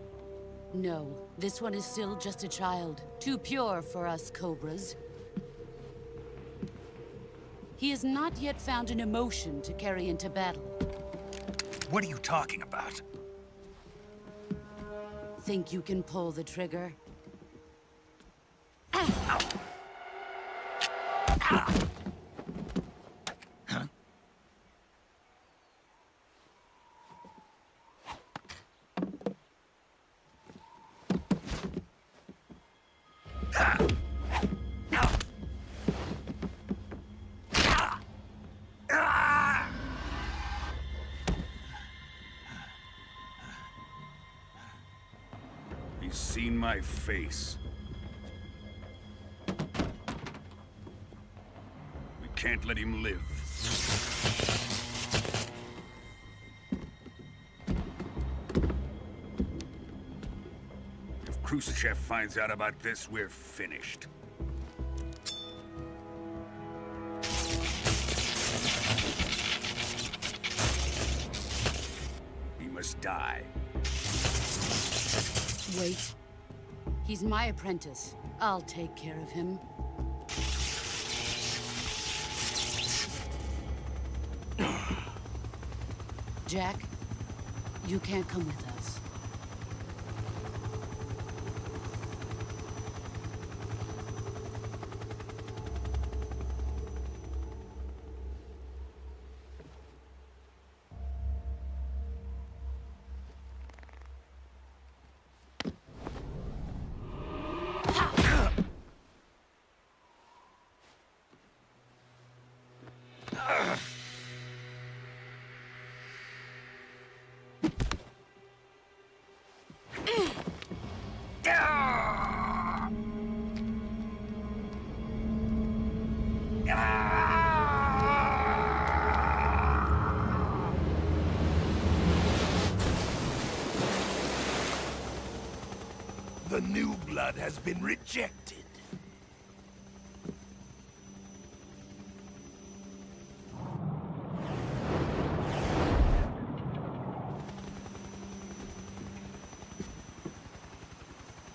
No, this one is still just a child. Too pure for us Cobras. He has not yet found an emotion to carry into battle. What are you talking about? Think you can pull the trigger? He's seen my face. can't let him live. If Khrushchev finds out about this, we're finished. He must die. Wait. He's my apprentice. I'll take care of him. Jack, you can't come with us. The new blood has been rejected.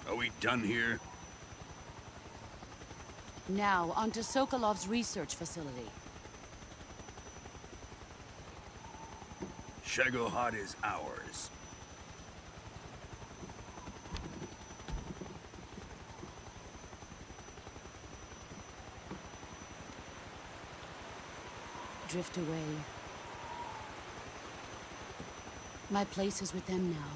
Are we done here? Now, on to Sokolov's research facility. Shagohod is ours. Drift away. My place is with them now.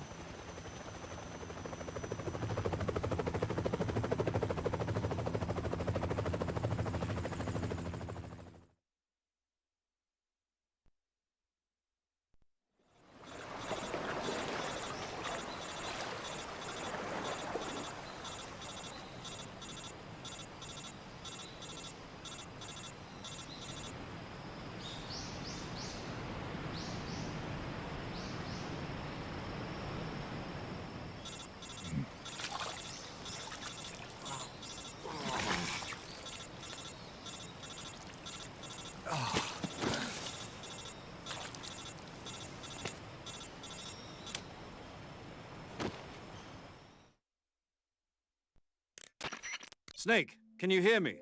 Snake, can you hear me?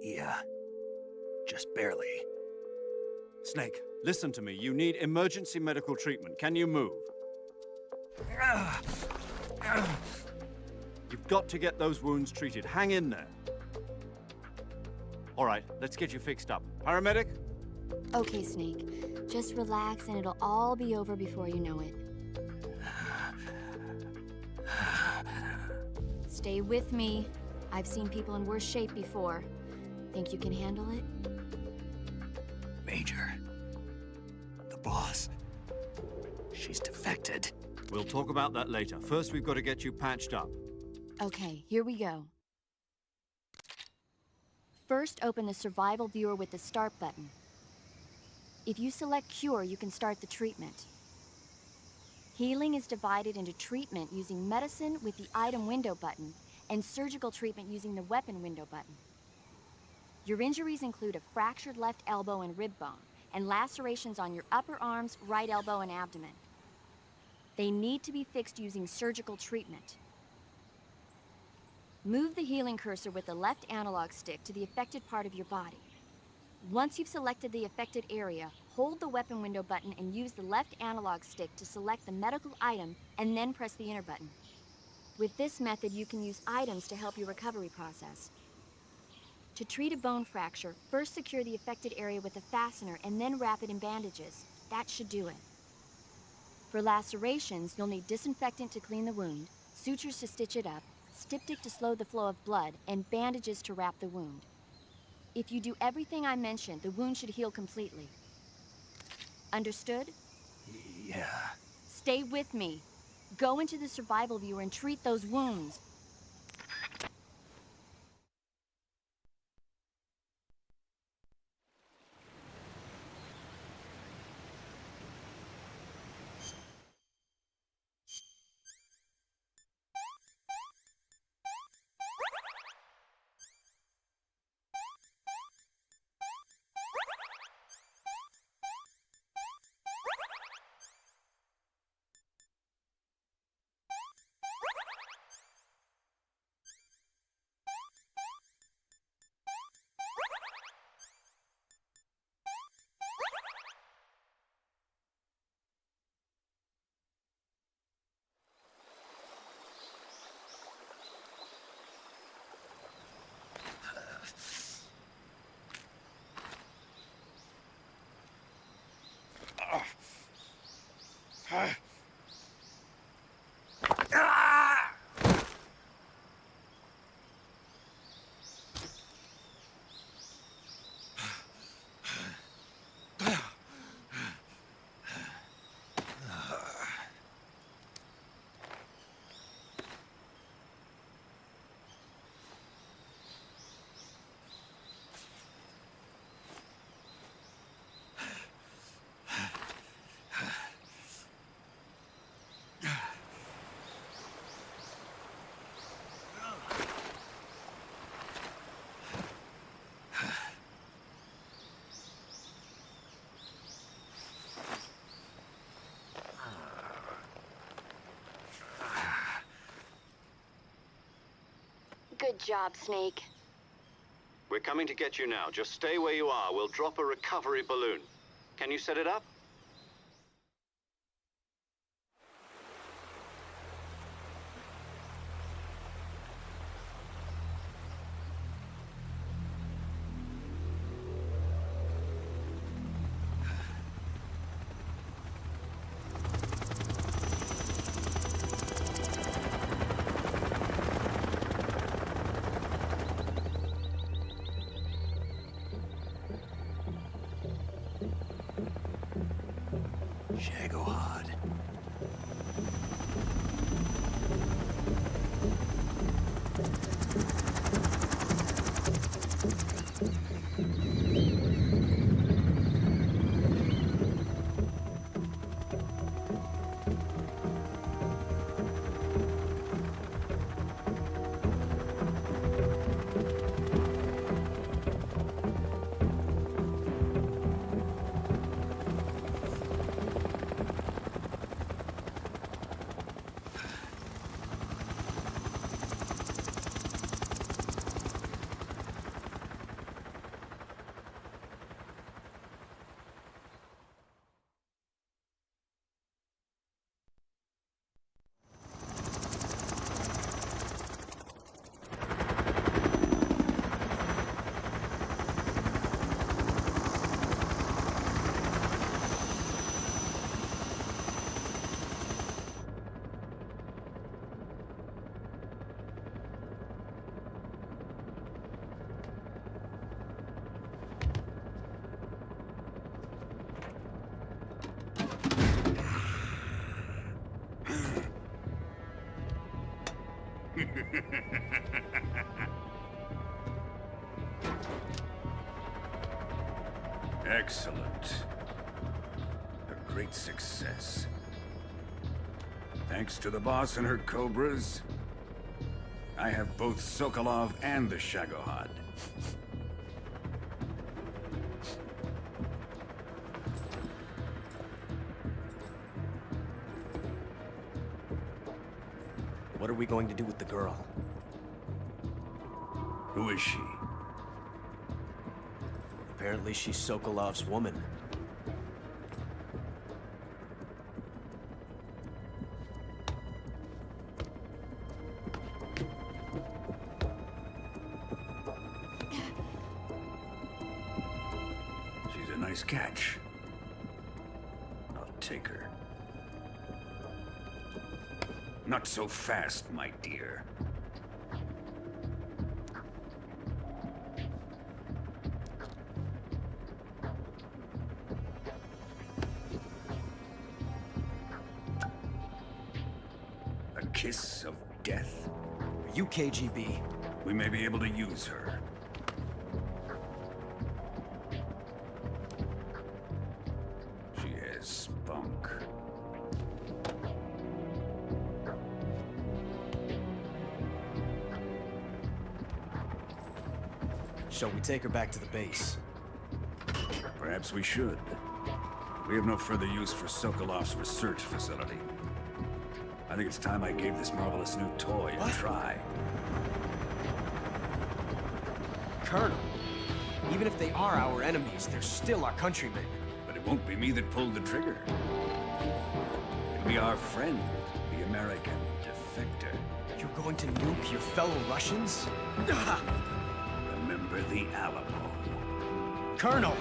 Yeah. Just barely. Snake, listen to me. You need emergency medical treatment. Can you move? You've got to get those wounds treated. Hang in there. All right, let's get you fixed up. Paramedic? Okay, Snake. Just relax and it'll all be over before you know it. Stay with me. I've seen people in worse shape before. Think you can handle it? Major. The boss. She's defected. We'll talk about that later. First, we've got to get you patched up. Okay, here we go. First, open the survival viewer with the start button. If you select cure, you can start the treatment. Healing is divided into treatment using medicine with the item window button and surgical treatment using the weapon window button. Your injuries include a fractured left elbow and rib bone and lacerations on your upper arms, right elbow, and abdomen. They need to be fixed using surgical treatment. Move the healing cursor with the left analog stick to the affected part of your body. Once you've selected the affected area, hold the weapon window button and use the left analog stick to select the medical item and then press the enter button. With this method, you can use items to help your recovery process. To treat a bone fracture, first secure the affected area with a fastener and then wrap it in bandages. That should do it. For lacerations, you'll need disinfectant to clean the wound, sutures to stitch it up, styptic to slow the flow of blood, and bandages to wrap the wound. If you do everything I mentioned, the wound should heal completely. Understood? Yeah. Stay with me. Go into the survival viewer and treat those wounds. Good job, Snake. We're coming to get you now. Just stay where you are. We'll drop a recovery balloon. Can you set it up? Shagohod. Excellent. A great success. Thanks to the boss and her cobras, I have both Sokolov and the Shagohod. What are we going to do with the girl? Who is she? Apparently she's Sokolov's woman. She's a nice catch. I'll take her. Not so fast, my dear. A kiss of death. Are you KGB? We may be able to use her. She has spunk. Shall we take her back to the base? Perhaps we should. We have no further use for Sokolov's research facility. I think it's time I gave this marvelous new toy a try. Colonel, even if they are our enemies, they're still our countrymen. But it won't be me that pulled the trigger. It'll be our friend, the American defector. You're going to nuke your fellow Russians? Remember the Alamo. Colonel!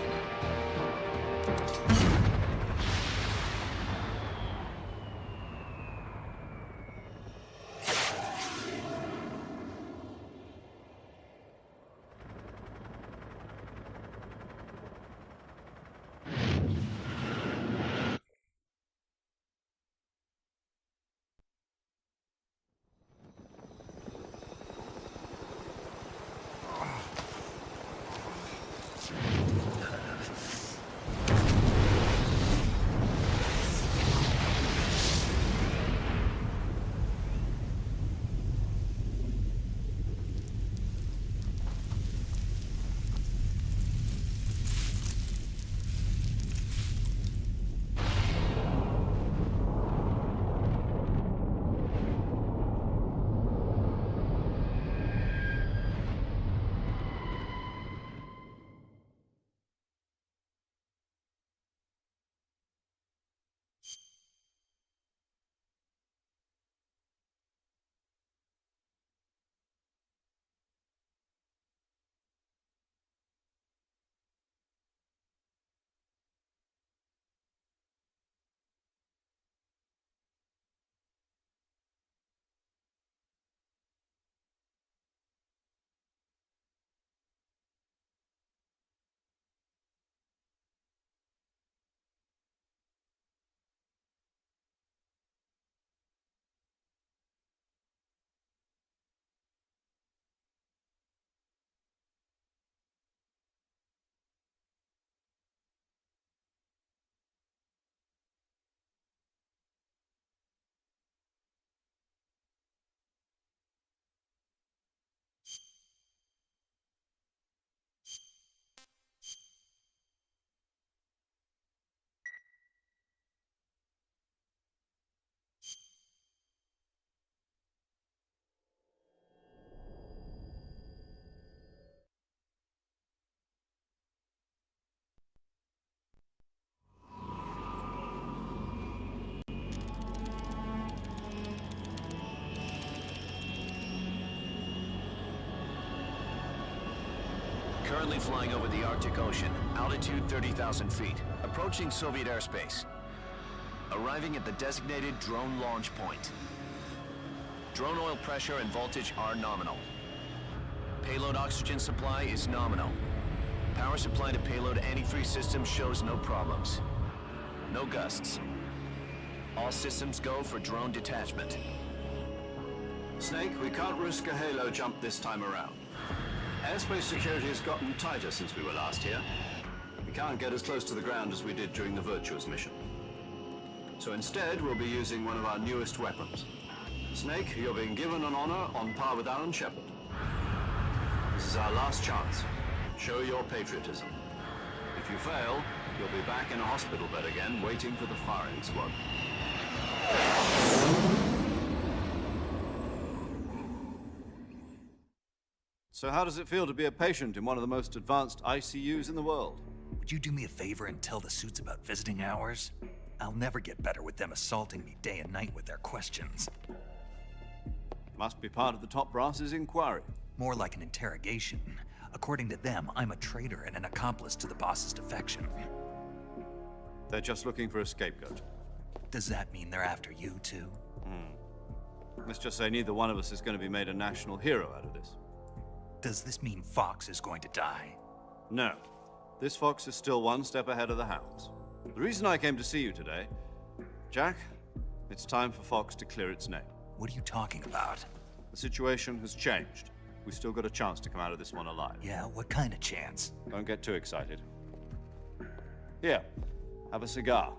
Currently flying over the Arctic Ocean, altitude 30,000 feet, approaching Soviet airspace. Arriving at the designated drone launch point. Drone oil pressure and voltage are nominal. Payload oxygen supply is nominal. Power supply to payload antifreeze system shows no problems. No gusts. All systems go for drone detachment. Snake, we can't risk a halo jump this time around. Airspace security has gotten tighter since we were last here. We can't get as close to the ground as we did during the Virtuous mission. So instead, we'll be using one of our newest weapons. Snake, you're being given an honor on par with Alan Shepard. This is our last chance. Show your patriotism. If you fail, you'll be back in a hospital bed again, waiting for the firing squad. So how does it feel to be a patient in one of the most advanced ICUs in the world? Would you do me a favor and tell the suits about visiting hours? I'll never get better with them assaulting me day and night with their questions. Must be part of the top brass's inquiry. More like an interrogation. According to them, I'm a traitor and an accomplice to the boss's defection. They're just looking for a scapegoat. Does that mean they're after you, too? Let's just say neither one of us is going to be made a national hero out of this. Does this mean Fox is going to die? No. This fox is still one step ahead of the hounds. The reason I came to see you today, Jack, it's time for Fox to clear its name. What are you talking about? The situation has changed. We've still got a chance to come out of this one alive. Yeah, what kind of chance? Don't get too excited. Here, have a cigar.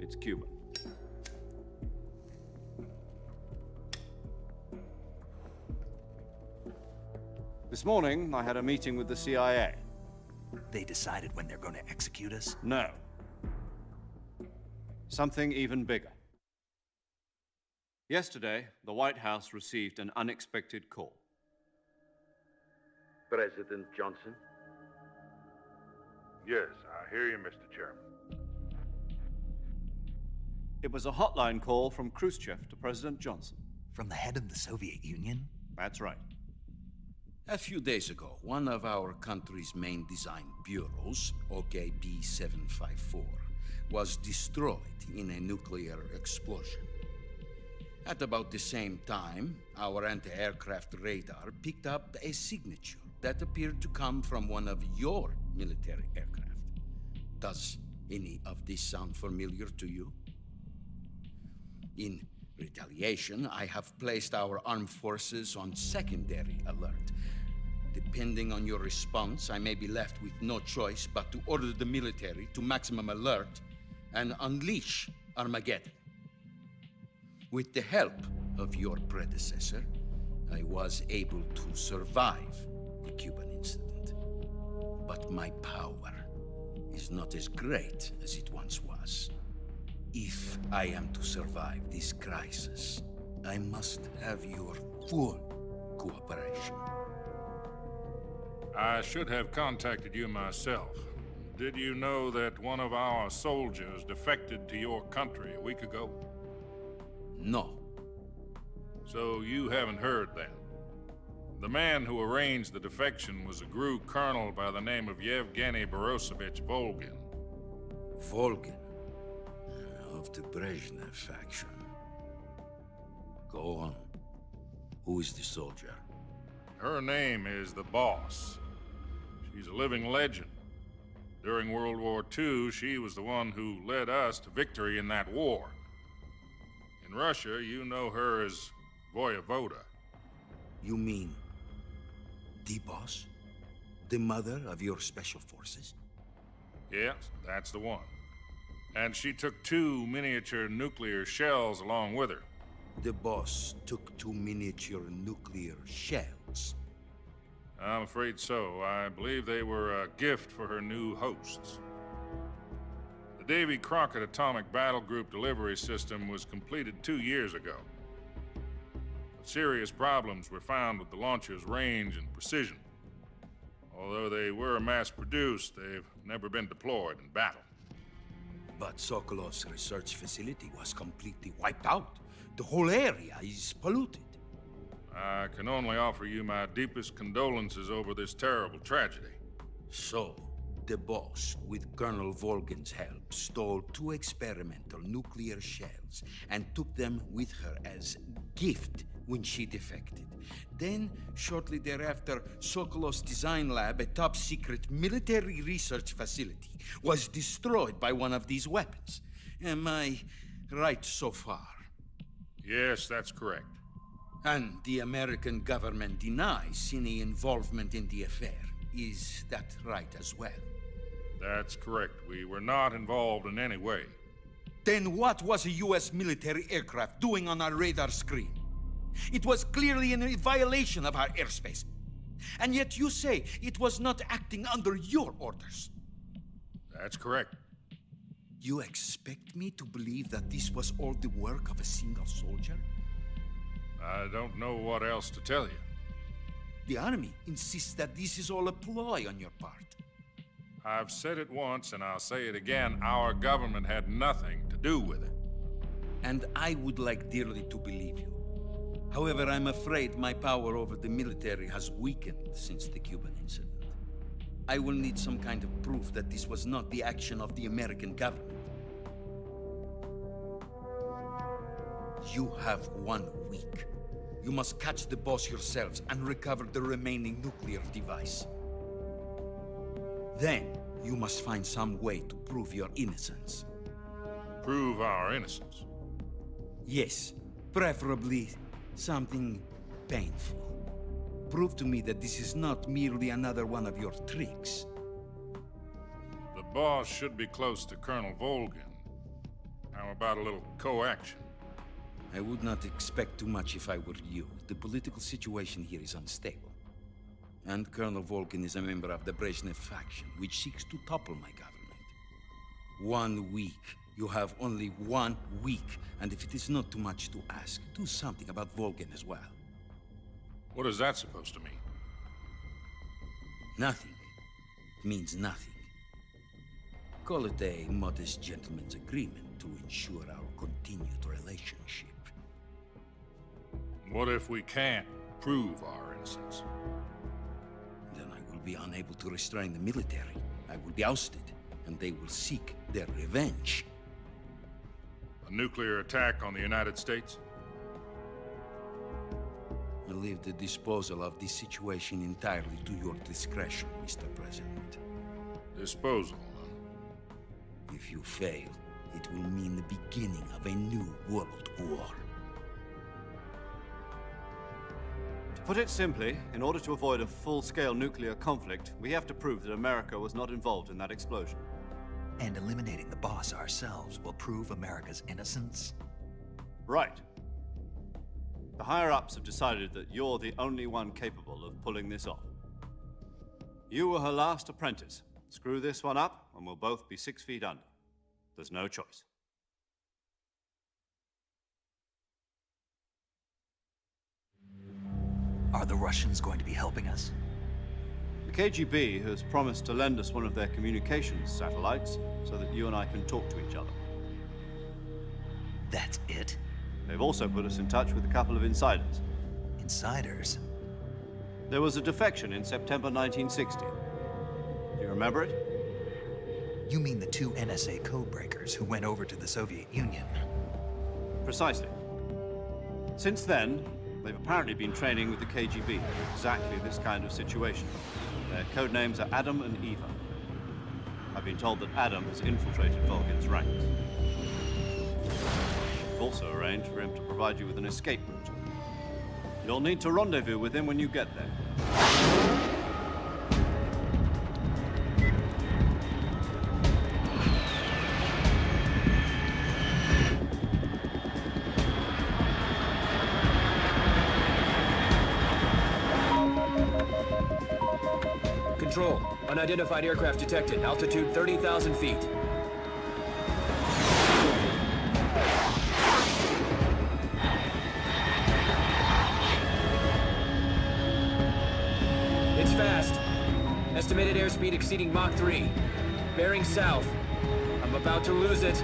It's Cuban. This morning, I had a meeting with the CIA. They decided when they're going to execute us? No. Something even bigger. Yesterday, the White House received an unexpected call. President Johnson? Yes, I hear you, Mr. Chairman. It was a hotline call from Khrushchev to President Johnson. From the head of the Soviet Union? That's right. A few days ago, one of our country's main design bureaus, OKB 754, was destroyed in a nuclear explosion. At about the same time, our anti-aircraft radar picked up a signature that appeared to come from one of your military aircraft. Does any of this sound familiar to you? In retaliation, I have placed our armed forces on secondary alert. Depending on your response, I may be left with no choice but to order the military to maximum alert and unleash Armageddon. With the help of your predecessor, I was able to survive the Cuban incident. But my power is not as great as it once was. If I am to survive this crisis, I must have your full cooperation. I should have contacted you myself. Did you know that one of our soldiers defected to your country a week ago? No. So you haven't heard then. The man who arranged the defection was a GRU colonel by the name of Yevgeny Borosovich Volgin. Volgin? Of the Brezhnev faction. Go on. Who is the soldier? Her name is the Boss. She's a living legend. During World War II, she was the one who led us to victory in that war. In Russia, you know her as Voyevoda. You mean the Boss? The mother of your special forces? Yes, that's the one. And she took 2 miniature nuclear shells along with her. The Boss took 2 miniature nuclear shells? I'm afraid so. I believe they were a gift for her new hosts. The Davy Crockett Atomic Battle Group delivery system was completed 2 years ago. But serious problems were found with the launcher's range and precision. Although they were mass-produced, they've never been deployed in battle. But Sokolov's research facility was completely wiped out. The whole area is polluted. I can only offer you my deepest condolences over this terrible tragedy. So, the boss, with Colonel Volgin's help, stole 2 experimental nuclear shells and took them with her as gift when she defected. Then, shortly thereafter, Sokolov's design lab, a top-secret military research facility, was destroyed by one of these weapons. Am I right so far? Yes, that's correct. And the American government denies any involvement in the affair. Is that right as well? That's correct. We were not involved in any way. Then what was a U.S. military aircraft doing on our radar screen? It was clearly in a violation of our airspace. And yet you say it was not acting under your orders. That's correct. You expect me to believe that this was all the work of a single soldier? I don't know what else to tell you. The army insists that this is all a ploy on your part. I've said it once, and I'll say it again. Our government had nothing to do with it. And I would like dearly to believe you. However, I'm afraid my power over the military has weakened since the Cuban incident. I will need some kind of proof that this was not the action of the American government. You have 1 week. You must catch the boss yourselves and recover the remaining nuclear device. Then, you must find some way to prove your innocence. Prove our innocence? Yes, preferably something painful. Prove to me that this is not merely another one of your tricks. The boss should be close to Colonel Volgin. How about a little co-action? I would not expect too much if I were you. The political situation here is unstable. And Colonel Volgin is a member of the Brezhnev faction, which seeks to topple my government. 1 week. You have only 1 week. And if it is not too much to ask, do something about Volgin as well. What is that supposed to mean? Nothing. It means nothing. Call it a modest gentleman's agreement to ensure our continued relationship. What if we can't prove our innocence? Then I will be unable to restrain the military. I will be ousted, and they will seek their revenge. A nuclear attack on the United States? I leave the disposal of this situation entirely to your discretion, Mr. President. Disposal? If you fail, it will mean the beginning of a new world war. To put it simply, in order to avoid a full-scale nuclear conflict, we have to prove that America was not involved in that explosion. And eliminating the boss ourselves will prove America's innocence? Right. The higher-ups have decided that you're the only one capable of pulling this off. You were her last apprentice. Screw this one up, and we'll both be 6 feet under. There's no choice. Are the Russians going to be helping us? The KGB has promised to lend us one of their communications satellites so that you and I can talk to each other. That's it? They've also put us in touch with a couple of insiders. Insiders? There was a defection in September 1960. Do you remember it? You mean the 2 NSA codebreakers who went over to the Soviet Union? Precisely. Since then, they've apparently been training with the KGB for exactly this kind of situation. Their code names are Adam and Eva. I've been told that Adam has infiltrated Volgin's ranks. We've also arranged for him to provide you with an escape route. You'll need to rendezvous with him when you get there. Control. Unidentified aircraft detected. Altitude 30,000 feet. It's fast. Estimated airspeed exceeding Mach 3. Bearing south. I'm about to lose it.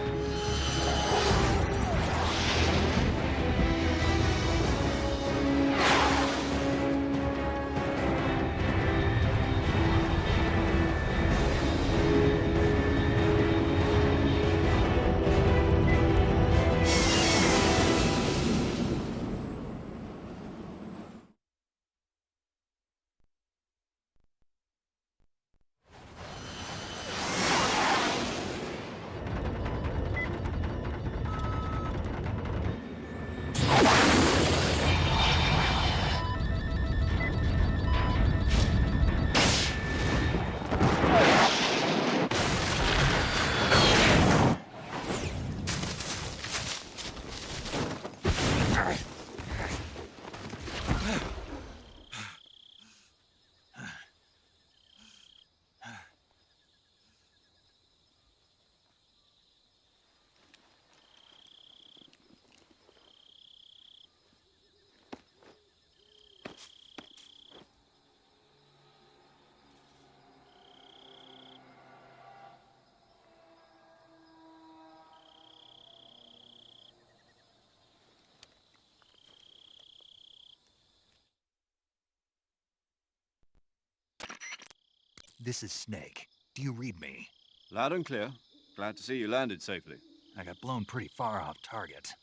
This is Snake. Do you read me? Loud and clear. Glad to see you landed safely. I got blown pretty far off target.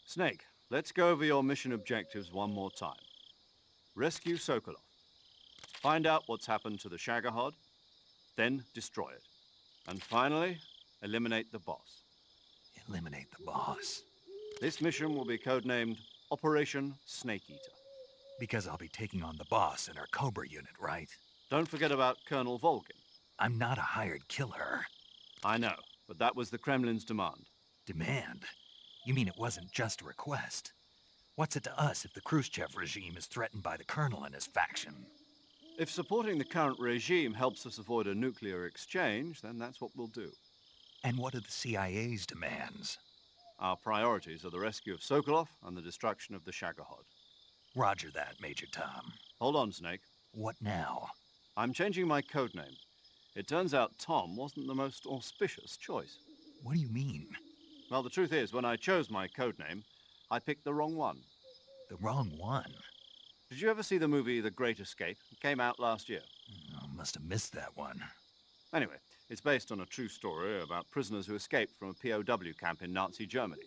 Snake, let's go over your mission objectives one more time. Rescue Sokolov. Find out what's happened to the Shagohod, then destroy it. And finally, eliminate the boss. Eliminate the boss? This mission will be codenamed Operation Snake Eater. Because I'll be taking on the boss in our Cobra unit, right? Don't forget about Colonel Volgin. I'm not a hired killer. I know, but that was the Kremlin's demand. Demand? You mean it wasn't just a request? What's it to us if the Khrushchev regime is threatened by the Colonel and his faction? If supporting the current regime helps us avoid a nuclear exchange, then that's what we'll do. And what are the CIA's demands? Our priorities are the rescue of Sokolov and the destruction of the Shagohod. Roger that, Major Tom. Hold on, Snake. What now? I'm changing my codename. It turns out Tom wasn't the most auspicious choice. What do you mean? Well, the truth is, when I chose my codename, I picked the wrong one. The wrong one? Did you ever see the movie The Great Escape? It came out last year. I must have missed that one. Anyway, it's based on a true story about prisoners who escaped from a POW camp in Nazi Germany.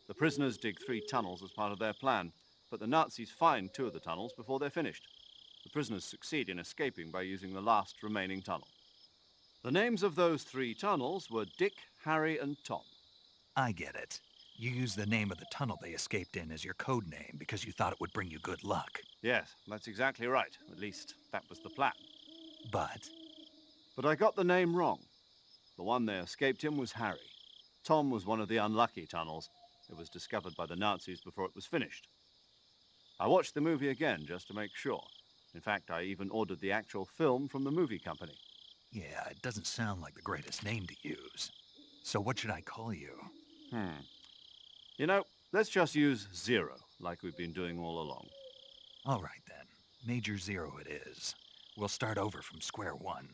The prisoners dig 3 tunnels as part of their plan, but the Nazis find 2 of the tunnels before they're finished. The prisoners succeed in escaping by using the last remaining tunnel. The names of those 3 tunnels were Dick, Harry, and Tom. I get it. You used the name of the tunnel they escaped in as your code name because you thought it would bring you good luck. Yes, that's exactly right. At least, that was the plan. But I got the name wrong. The one they escaped in was Harry. Tom was one of the unlucky tunnels. It was discovered by the Nazis before it was finished. I watched the movie again just to make sure. In fact, I even ordered the actual film from the movie company. yeah, it doesn't sound like the greatest name to use. So what should I call you? You know, let's just use Zero, like we've been doing all along. All right, then. Major Zero it is. We'll start over from square one.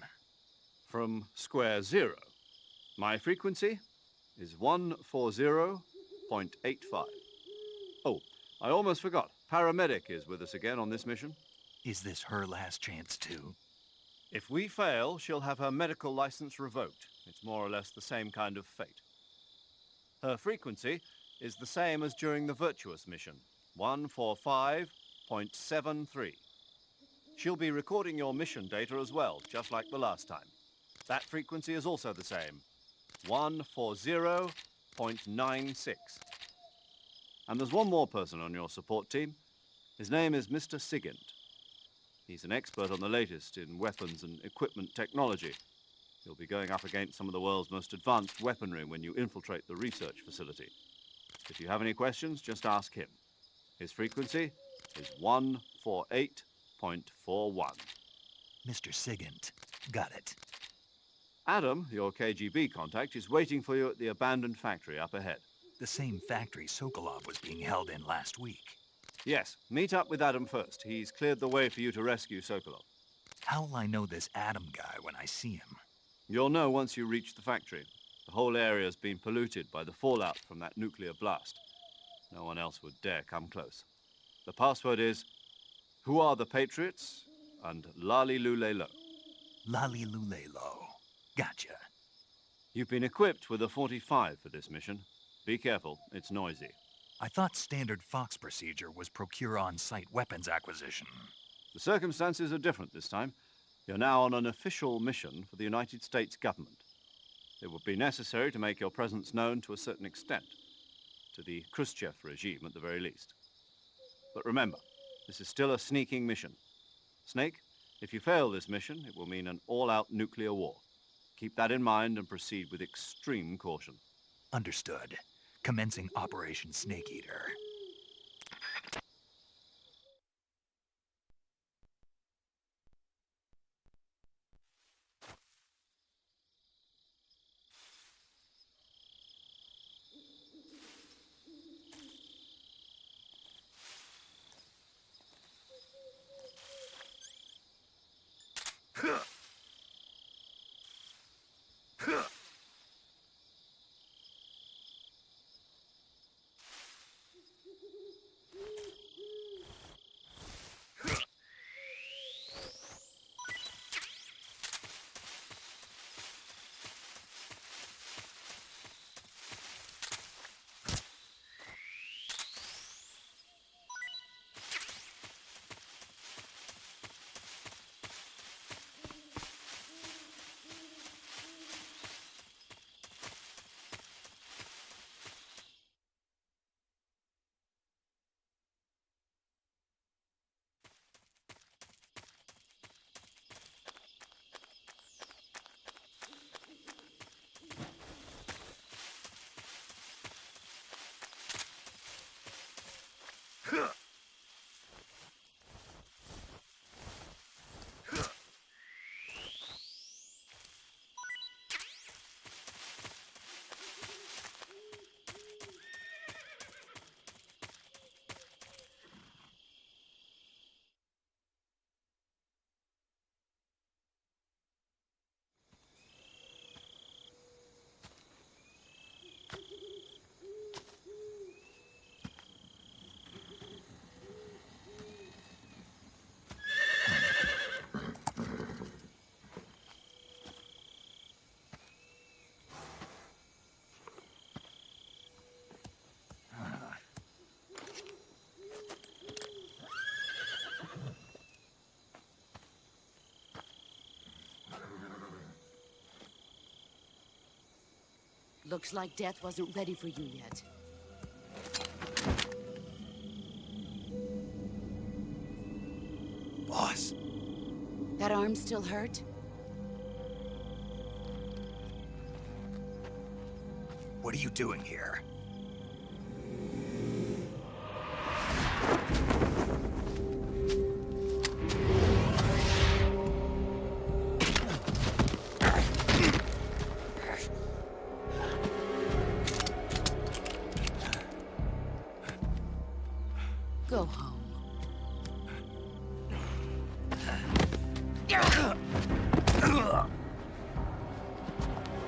From square 0. My frequency is 140.85. Oh, I almost forgot. Paramedic is with us again on this mission. Is this her last chance, too? If we fail, she'll have her medical license revoked. It's more or less the same kind of fate. Her frequency is the same as during the Virtuous mission, 145.73. She'll be recording your mission data as well, just like the last time. That frequency is also the same, 140.96. And there's one more person on your support team. His name is Mr. Sigint. He's an expert on the latest in weapons and equipment technology. You'll be going up against some of the world's most advanced weaponry when you infiltrate the research facility. If you have any questions, just ask him. His frequency is 148.41. Mr. Sigint. Got it. Adam, your KGB contact, is waiting for you at the abandoned factory up ahead. The same factory Sokolov was being held in last week. Yes, meet up with Adam first. He's cleared the way for you to rescue Sokolov. How will I know this Adam guy when I see him? You'll know once you reach the factory. The whole area's been polluted by the fallout from that nuclear blast. No one else would dare come close. The password is, "Who are the Patriots?" and Lali Lule Lo. Lali Lule Lo. Gotcha. You've been equipped with a 45 for this mission. Be careful, it's noisy. I thought standard Fox procedure was procure on-site weapons acquisition. The circumstances are different this time. You're now on an official mission for the United States government. It would be necessary to make your presence known to a certain extent, to the Khrushchev regime at the very least. But remember, this is still a sneaking mission. Snake, if you fail this mission, it will mean an all-out nuclear war. Keep that in mind and proceed with extreme caution. Understood. Commencing Operation Snake Eater. Looks like death wasn't ready for you yet. Boss. That arm still hurt? What are you doing here? Go home.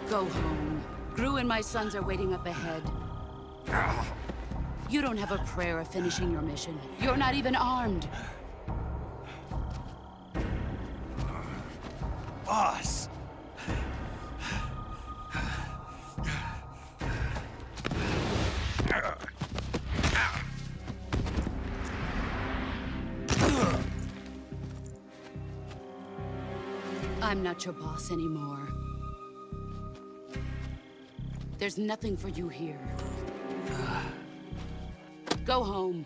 Go home. Gru and my sons are waiting up ahead. You don't have a prayer of finishing your mission. You're not even armed. Boss! I'm not your boss anymore. There's nothing for you here. Go home.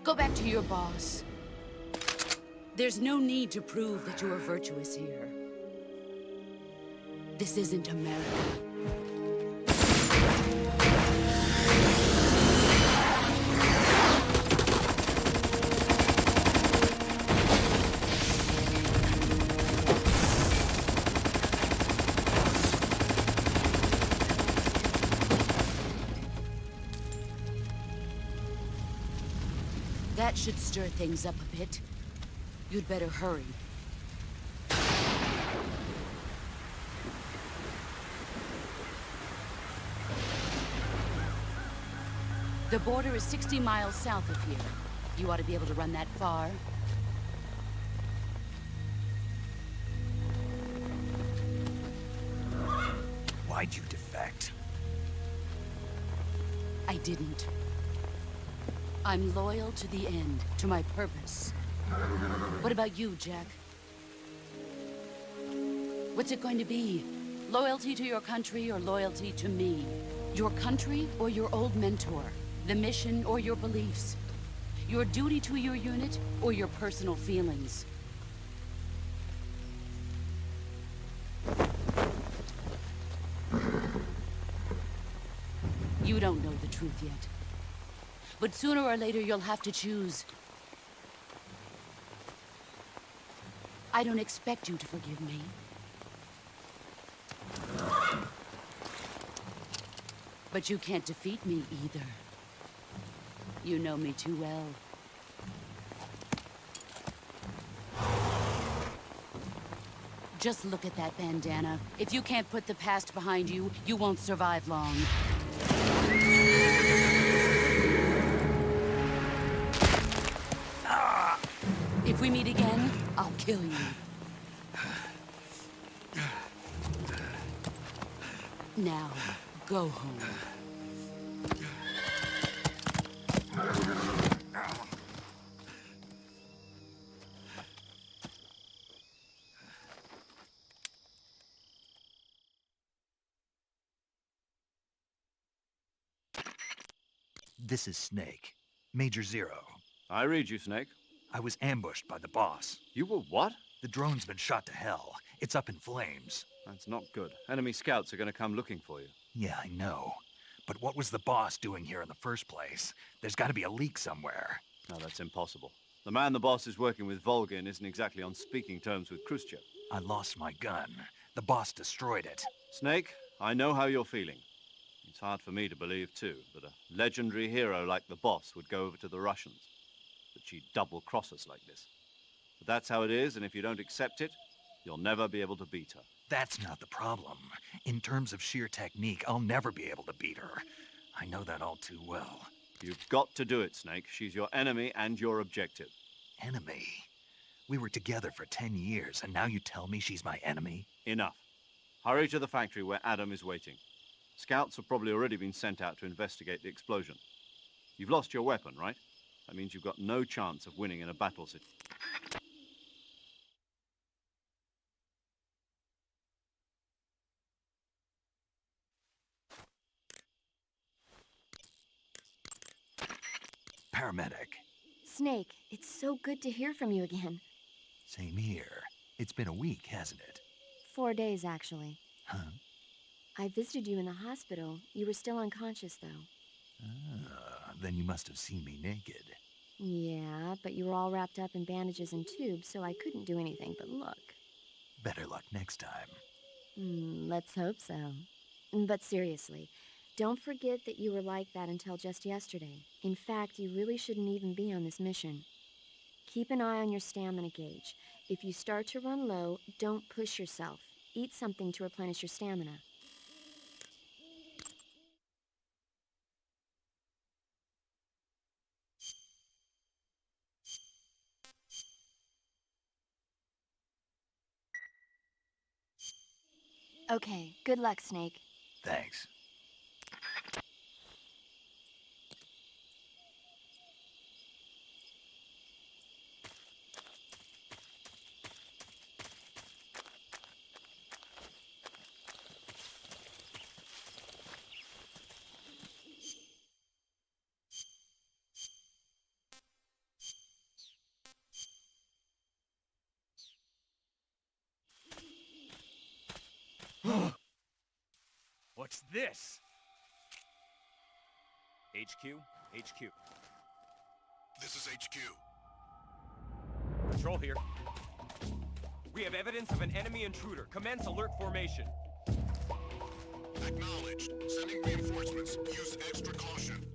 Go back to your boss. There's no need to prove that you are virtuous here. This isn't America. That should stir things up a bit. You'd better hurry. The border is 60 miles south of here. You ought to be able to run that far. Why'd you defect? I didn't. I'm loyal to the end, to my purpose. What about you, Jack? What's it going to be? Loyalty to your country or loyalty to me? Your country or your old mentor? The mission or your beliefs? Your duty to your unit or your personal feelings? You don't know the truth yet. But sooner or later, you'll have to choose. I don't expect you to forgive me. But you can't defeat me either. You know me too well. Just look at that bandana. If you can't put the past behind you, you won't survive long. If we meet again, I'll kill you. Now, go home. This is Snake. Major Zero. I read you, Snake. I was ambushed by the boss. You were what? The drone's been shot to hell. It's up in flames. That's not good. Enemy scouts are going to come looking for you. Yeah, I know. But what was the boss doing here in the first place? There's got to be a leak somewhere. No, that's impossible. The man the boss is working with, Volgin, isn't exactly on speaking terms with Khrushchev. I lost my gun. The boss destroyed it. Snake, I know how you're feeling. It's hard for me to believe, too, that a legendary hero like the boss would go over to the Russians. That she'd double-cross us like this. But that's how it is, and if you don't accept it, you'll never be able to beat her. That's not the problem. In terms of sheer technique, I'll never be able to beat her. I know that all too well. You've got to do it, Snake. She's your enemy and your objective. Enemy? We were together for 10 years, and now you tell me she's my enemy? Enough. Hurry to the factory where Adam is waiting. Scouts have probably already been sent out to investigate the explosion. You've lost your weapon, right? That means you've got no chance of winning in a battle situation. Snake, it's so good to hear from you again. Same here. It's been a week, hasn't it? 4 days, actually. Huh? I visited you in the hospital. You were still unconscious, though. Then you must have seen me naked. Yeah, but you were all wrapped up in bandages and tubes, so I couldn't do anything but look. Better luck next time. Let's hope so. But seriously, don't forget that you were like that until just yesterday. In fact, you really shouldn't even be on this mission. Keep an eye on your stamina gauge. If you start to run low, don't push yourself. Eat something to replenish your stamina. Okay, good luck, Snake. Thanks. What's this? HQ? HQ. This is HQ. Patrol here. We have evidence of an enemy intruder. Commence alert formation. Acknowledged. Sending reinforcements. Use extra caution.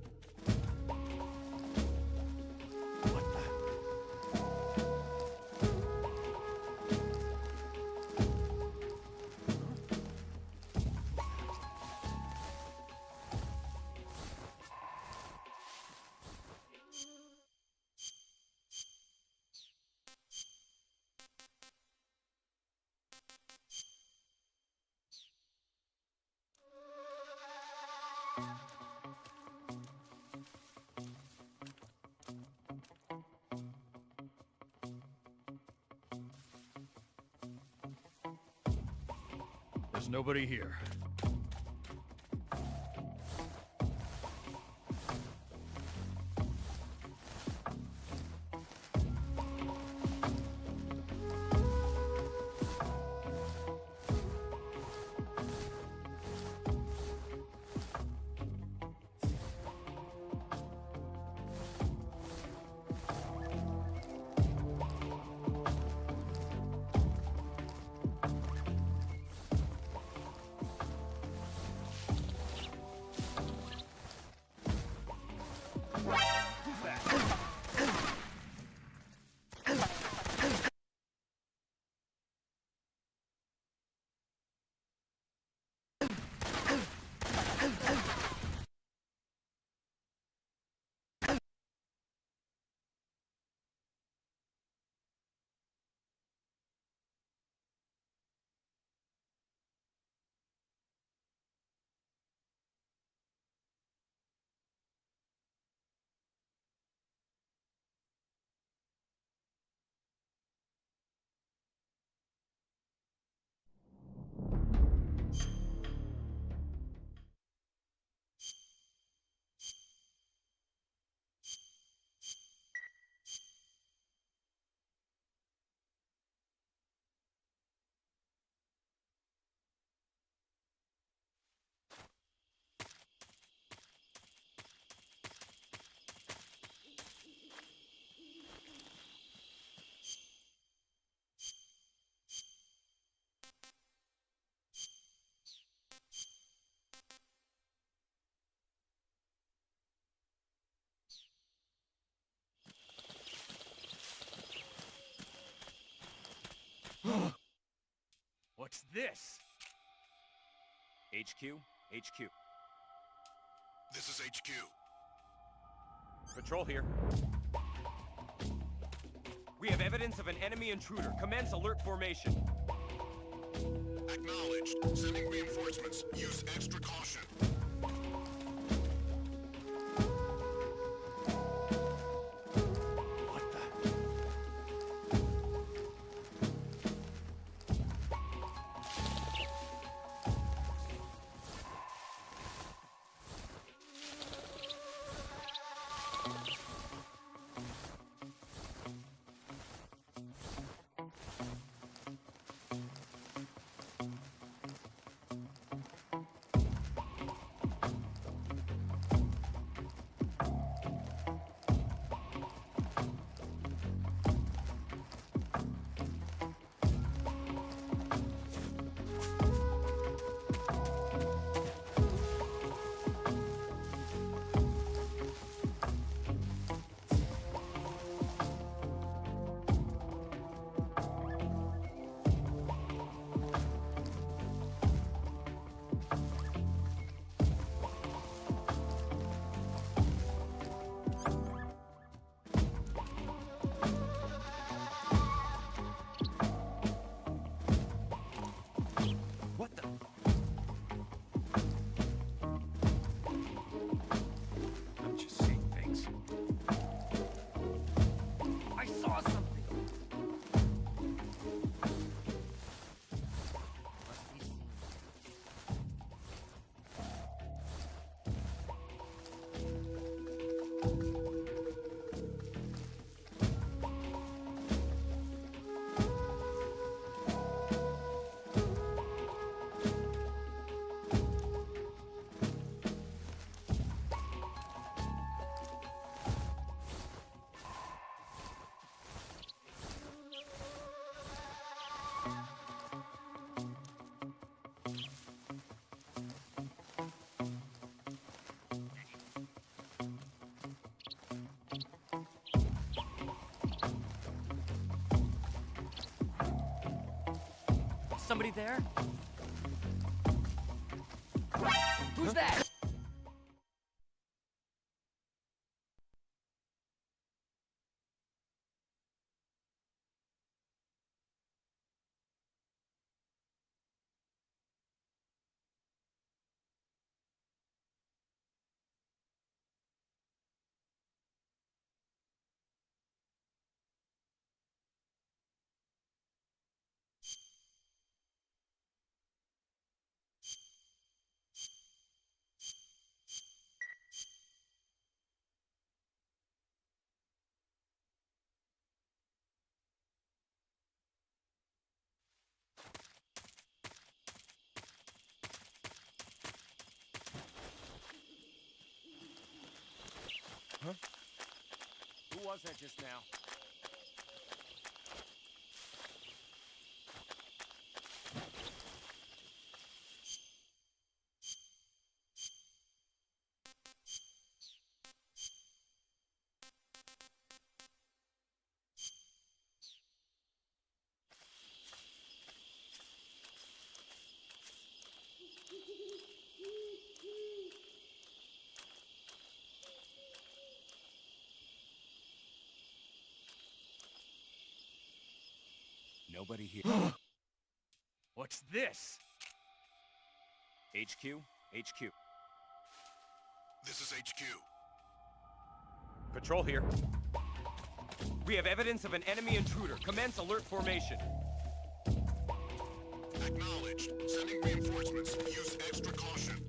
There's nobody here. What's this? HQ? HQ. This is HQ. Patrol here. We have evidence of an enemy intruder. Commence alert formation. Acknowledged. Sending reinforcements. Use extra caution. Somebody there? Who's that? Huh? Who was that just now? Nobody here. What's this? HQ? HQ. This is HQ. Patrol here. We have evidence of an enemy intruder. Commence alert formation. Acknowledged. Sending reinforcements. Use extra caution.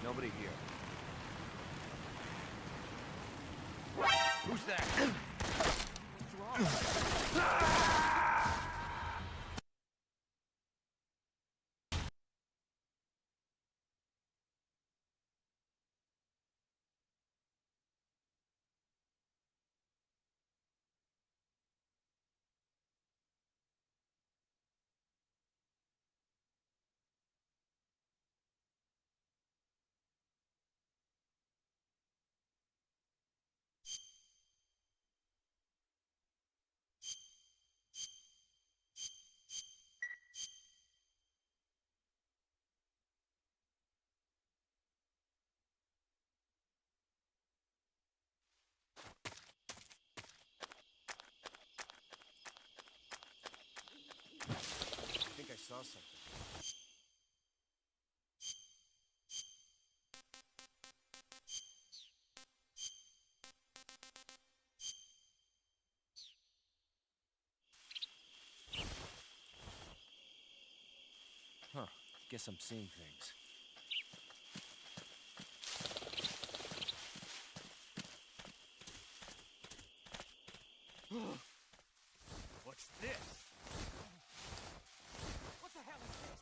Nobody here. Who's that? I think I saw something. Huh. Guess I'm seeing things. What's this? What the hell is this?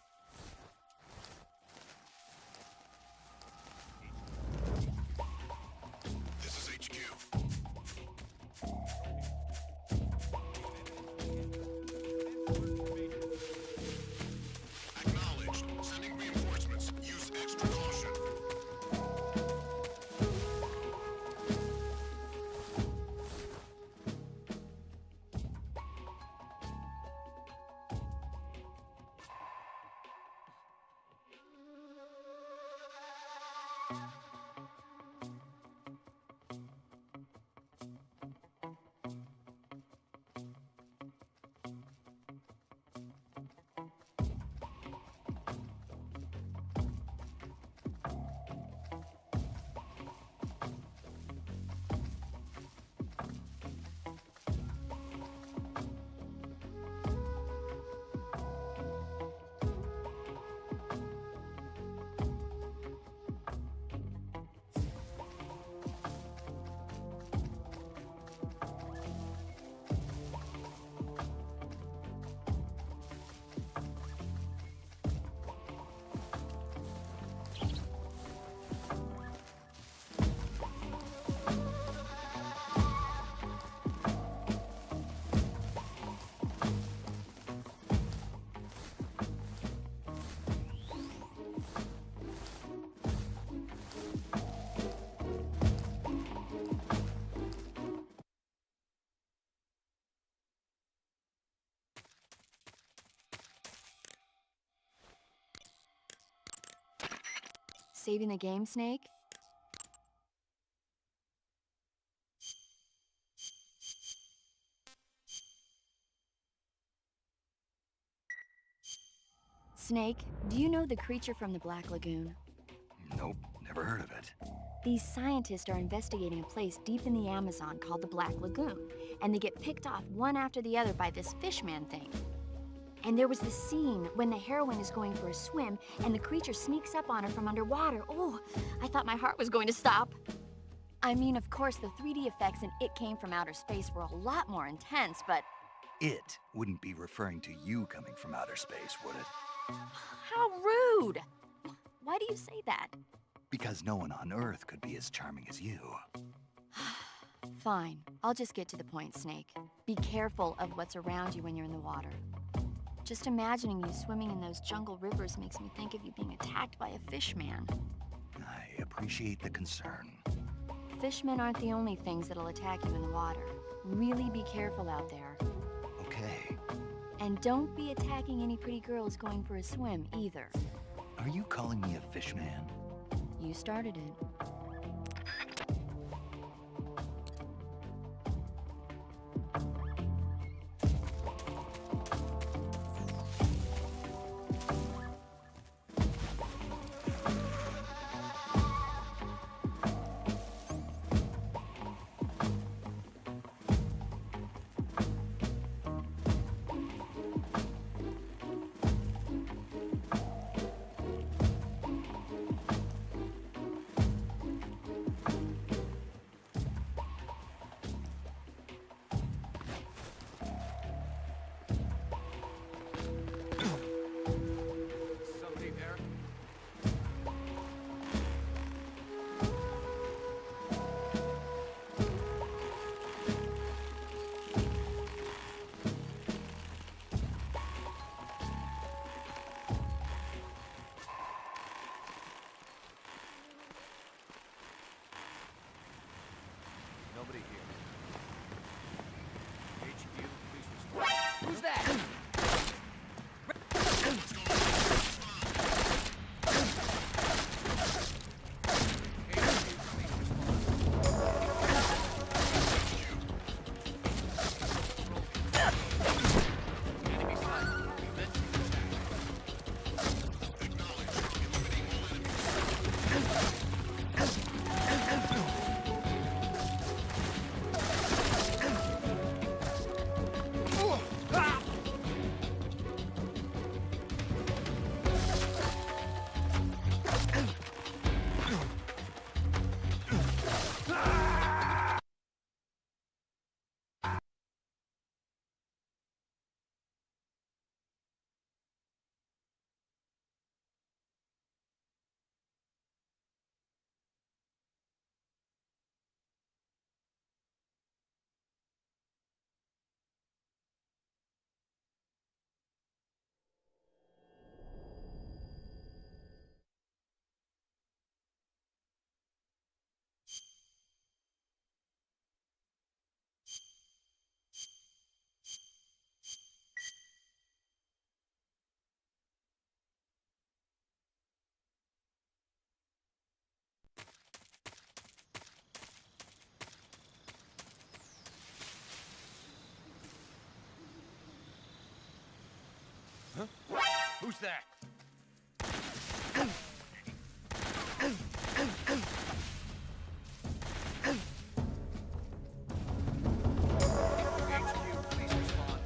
This is HQ. Acknowledged. Sending reinforcements. Use extra caution. Saving the game, Snake? Snake, do you know the creature from the Black Lagoon? Nope, never heard of it. These scientists are investigating a place deep in the Amazon called the Black Lagoon, and they get picked off one after the other by this fishman thing. And there was this scene when the heroine is going for a swim and the creature sneaks up on her from underwater. Oh, I thought my heart was going to stop. I mean, of course, the 3D effects in It Came from Outer Space were a lot more intense, but... It wouldn't be referring to you coming from outer space, would it? How rude! Why do you say that? Because no one on Earth could be as charming as you. Fine. I'll just get to the point, Snake. Be careful of what's around you when you're in the water. Just imagining you swimming in those jungle rivers makes me think of you being attacked by a fishman. I appreciate the concern. Fishmen aren't the only things that'll attack you in the water. Really be careful out there. Okay. And don't be attacking any pretty girls going for a swim, either. Are you calling me a fishman? You started it. Who's that? HQ, please respond.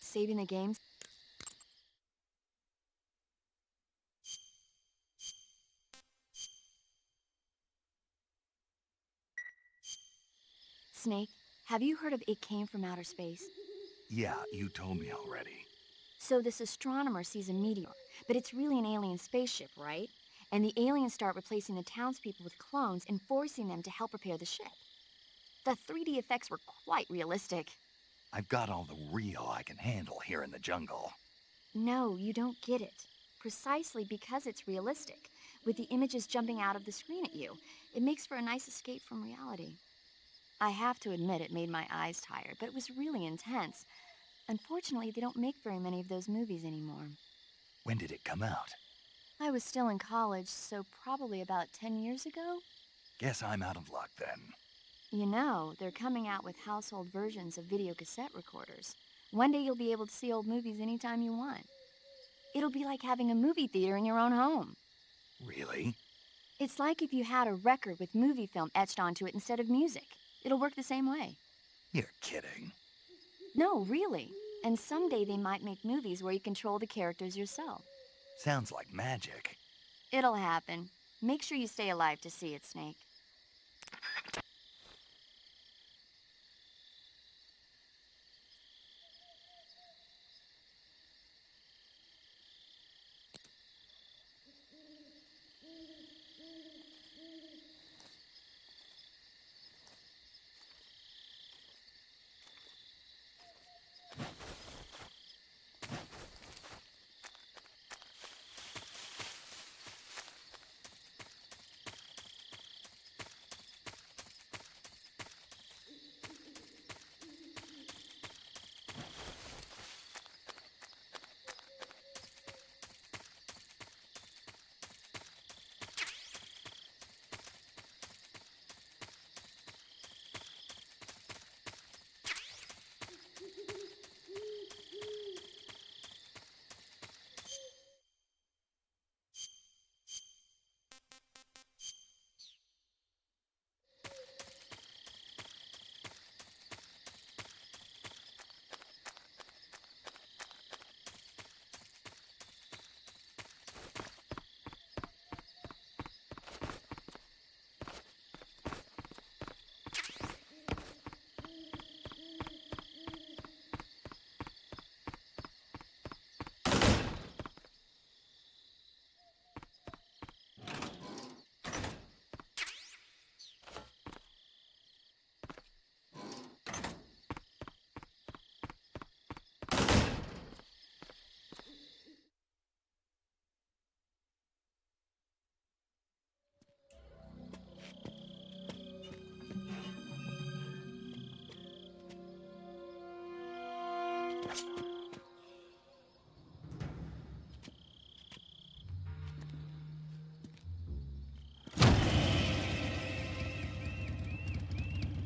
Saving the games? Snake, have you heard of It Came from Outer Space? Yeah, you told me already. So this astronomer sees a meteor, but it's really an alien spaceship, right? And the aliens start replacing the townspeople with clones and forcing them to help repair the ship. The 3D effects were quite realistic. I've got all the real I can handle here in the jungle. No, you don't get it. Precisely because it's realistic, with the images jumping out of the screen at you, it makes for a nice escape from reality. I have to admit it made my eyes tired, but it was really intense. Unfortunately, they don't make very many of those movies anymore. When did it come out? I was still in college, so probably about 10 years ago? Guess I'm out of luck then. You know, they're coming out with household versions of video cassette recorders. One day you'll be able to see old movies anytime you want. It'll be like having a movie theater in your own home. Really? It's like if you had a record with movie film etched onto it instead of music. It'll work the same way. You're kidding. No, really. And someday they might make movies where you control the characters yourself. Sounds like magic. It'll happen. Make sure you stay alive to see it, Snake.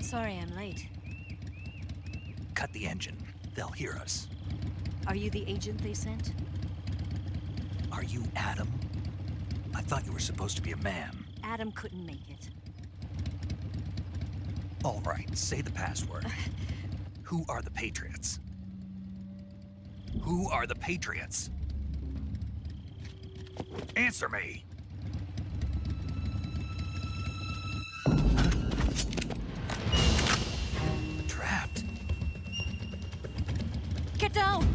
Sorry I'm late. Cut the engine. They'll hear us. Are you the agent they sent? Are you Adam? I thought you were supposed to be a man. Adam couldn't make it. All right, say the password. Who are the Patriots? Who are the Patriots? Answer me! Trapped. Get down!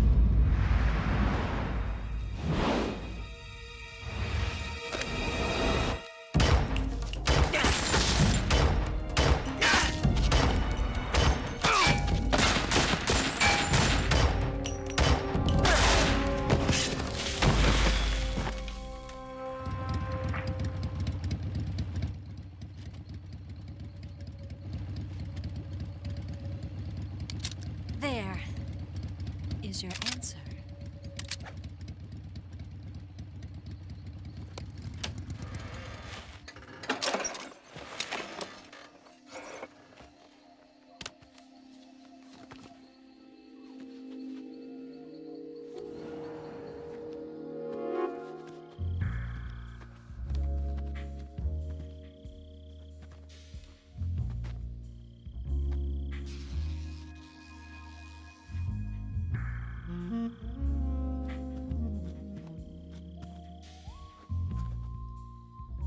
There is your answer.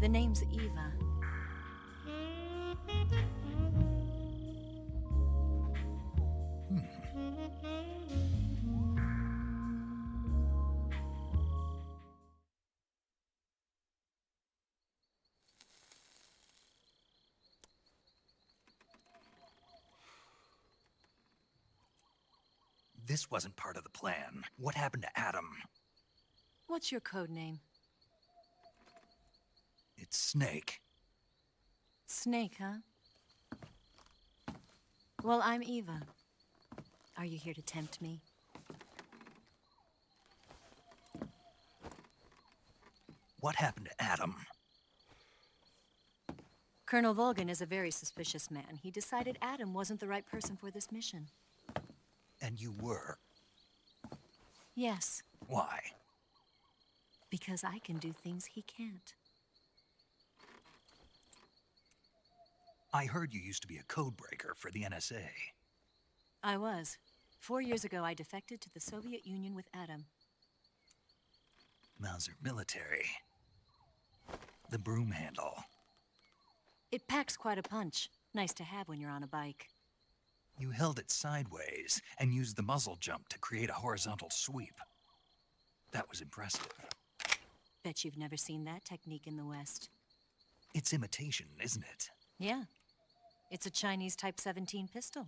The name's Eva. This wasn't part of the plan. What happened to Adam? What's your code name? It's Snake. Snake, huh? Well, I'm Eva. Are you here to tempt me? What happened to Adam? Colonel Volgin is a very suspicious man. He decided Adam wasn't the right person for this mission. And you were? Yes. Why? Because I can do things he can't. I heard you used to be a codebreaker for the NSA. I was. 4 years ago, I defected to the Soviet Union with Adam. Mauser military. The broom handle. It packs quite a punch. Nice to have when you're on a bike. You held it sideways and used the muzzle jump to create a horizontal sweep. That was impressive. Bet you've never seen that technique in the West. It's imitation, isn't it? Yeah. It's a Chinese Type 17 pistol.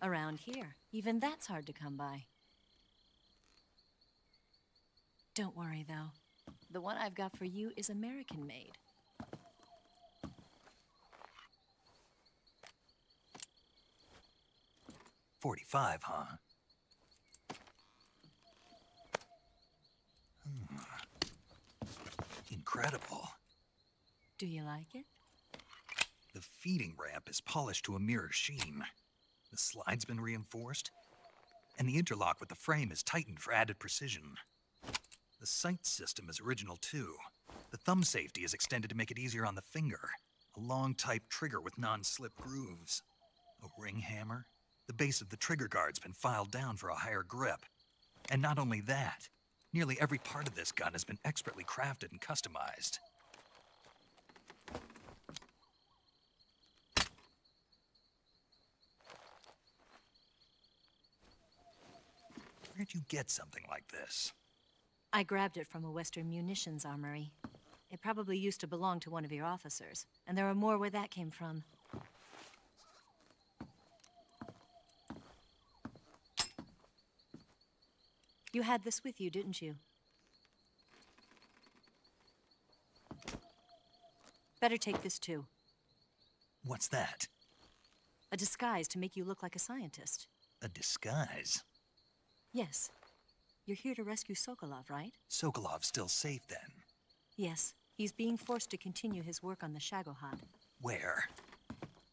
Around here, even that's hard to come by. Don't worry, though. The one I've got for you is American-made. .45, huh? Incredible. Do you like it? The feeding ramp is polished to a mirror sheen. The slide's been reinforced, and the interlock with the frame is tightened for added precision. The sight system is original too. The thumb safety is extended to make it easier on the finger. A long type trigger with non-slip grooves. A ring hammer. The base of the trigger guard's been filed down for a higher grip. And not only that, nearly every part of this gun has been expertly crafted and customized. Where'd you get something like this? I grabbed it from a Western munitions armory. It probably used to belong to one of your officers, and there are more where that came from. You had this with you, didn't you? Better take this too. What's that? A disguise to make you look like a scientist. A disguise? Yes. You're here to rescue Sokolov, right? Sokolov's still safe then? Yes. He's being forced to continue his work on the Shagohod. Where?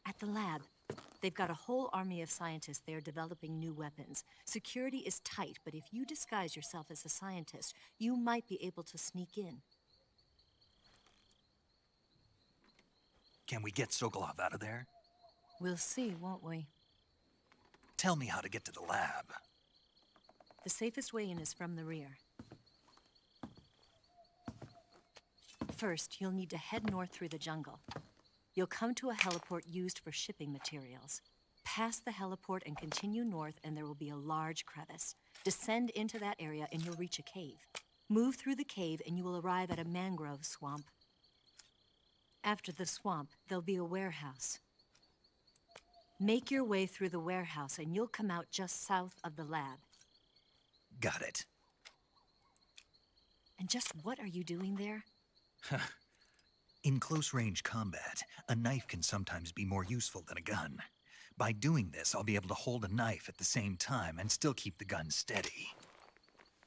At the lab. They've got a whole army of scientists there developing new weapons. Security is tight, but if you disguise yourself as a scientist, you might be able to sneak in. Can we get Sokolov out of there? We'll see, won't we? Tell me how to get to the lab. The safest way in is from the rear. First, you'll need to head north through the jungle. You'll come to a heliport used for shipping materials. Pass the heliport and continue north, and there will be a large crevice. Descend into that area and you'll reach a cave. Move through the cave and you will arrive at a mangrove swamp. After the swamp, there'll be a warehouse. Make your way through the warehouse and you'll come out just south of the lab. Got it. And just what are you doing there? In close-range combat, a knife can sometimes be more useful than a gun. By doing this, I'll be able to hold a knife at the same time and still keep the gun steady.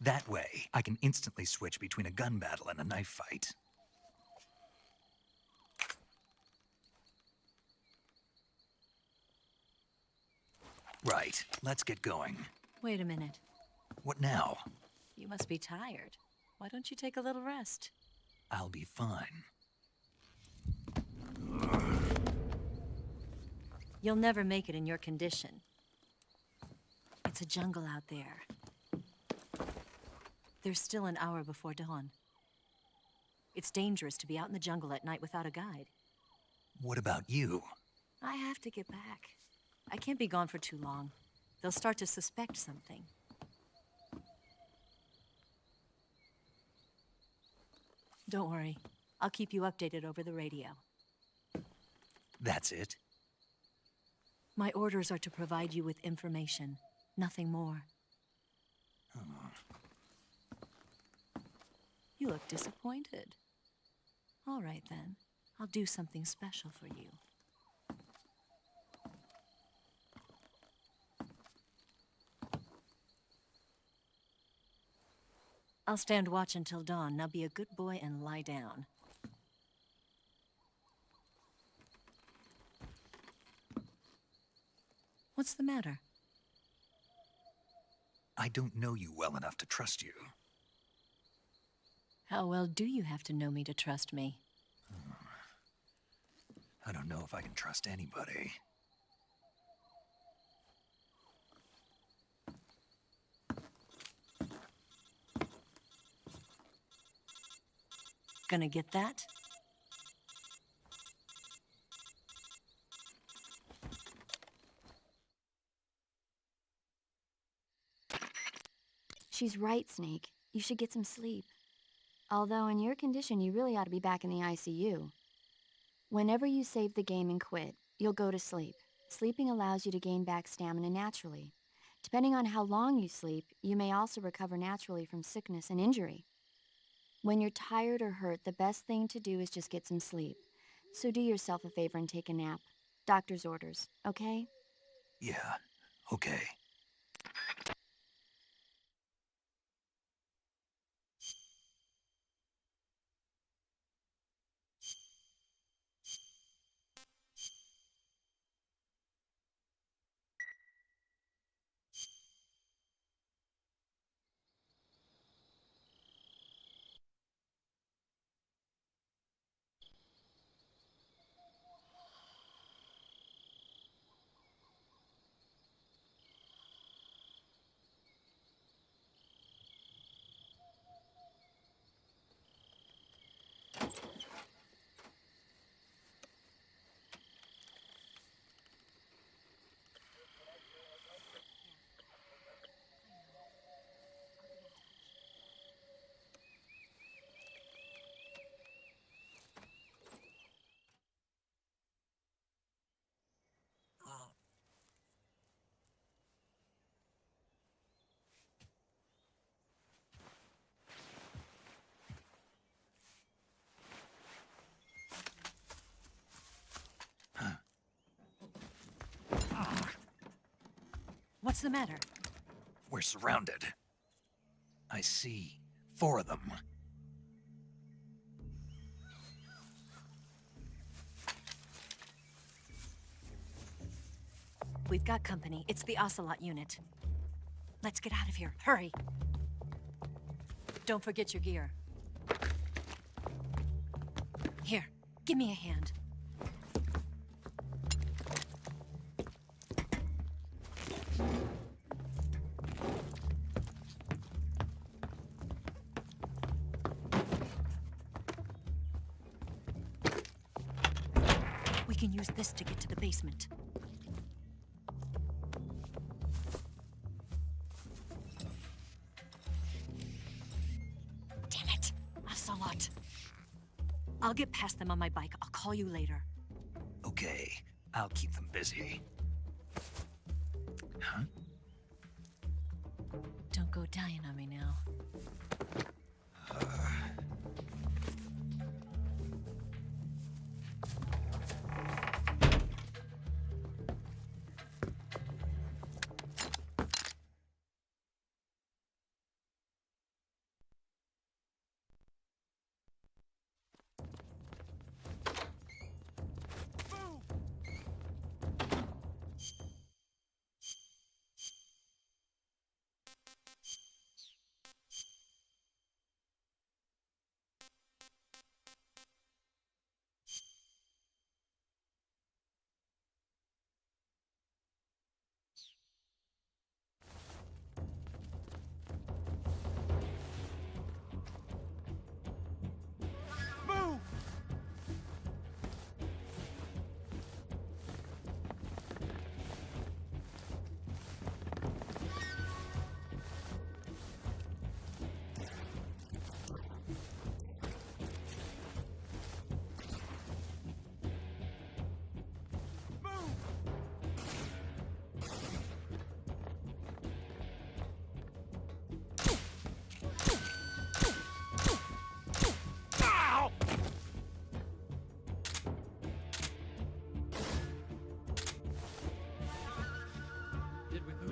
That way, I can instantly switch between a gun battle and a knife fight. Right, let's get going. Wait a minute. What now? You must be tired. Why don't you take a little rest? I'll be fine. You'll never make it in your condition. It's a jungle out there. There's still an hour before dawn. It's dangerous to be out in the jungle at night without a guide. What about you? I have to get back. I can't be gone for too long. They'll start to suspect something. Don't worry. I'll keep you updated over the radio. That's it? My orders are to provide you with information. Nothing more. You look disappointed. All right, then. I'll do something special for you. I'll stand watch until dawn. Now be a good boy and lie down. What's the matter? I don't know you well enough to trust you. How well do you have to know me to trust me? I don't know if I can trust anybody. Gonna get that? She's right, Snake. You should get some sleep. Although in your condition, you really ought to be back in the ICU. Whenever you save the game and quit, you'll go to sleep. Sleeping allows you to gain back stamina naturally. Depending on how long you sleep, you may also recover naturally from sickness and injury. When you're tired or hurt, the best thing to do is just get some sleep. So do yourself a favor and take a nap. Doctor's orders, okay? Yeah, okay. What's the matter? We're surrounded. I see 4 of them. We've got company. It's the Ocelot unit. Let's get out of here. Hurry! Don't forget your gear. Here, give me a hand. We can use this to get to the basement. Damn it! Ocelot. I'll get past them on my bike. I'll call you later. Okay, I'll keep them busy. Huh? Don't go dying on me now.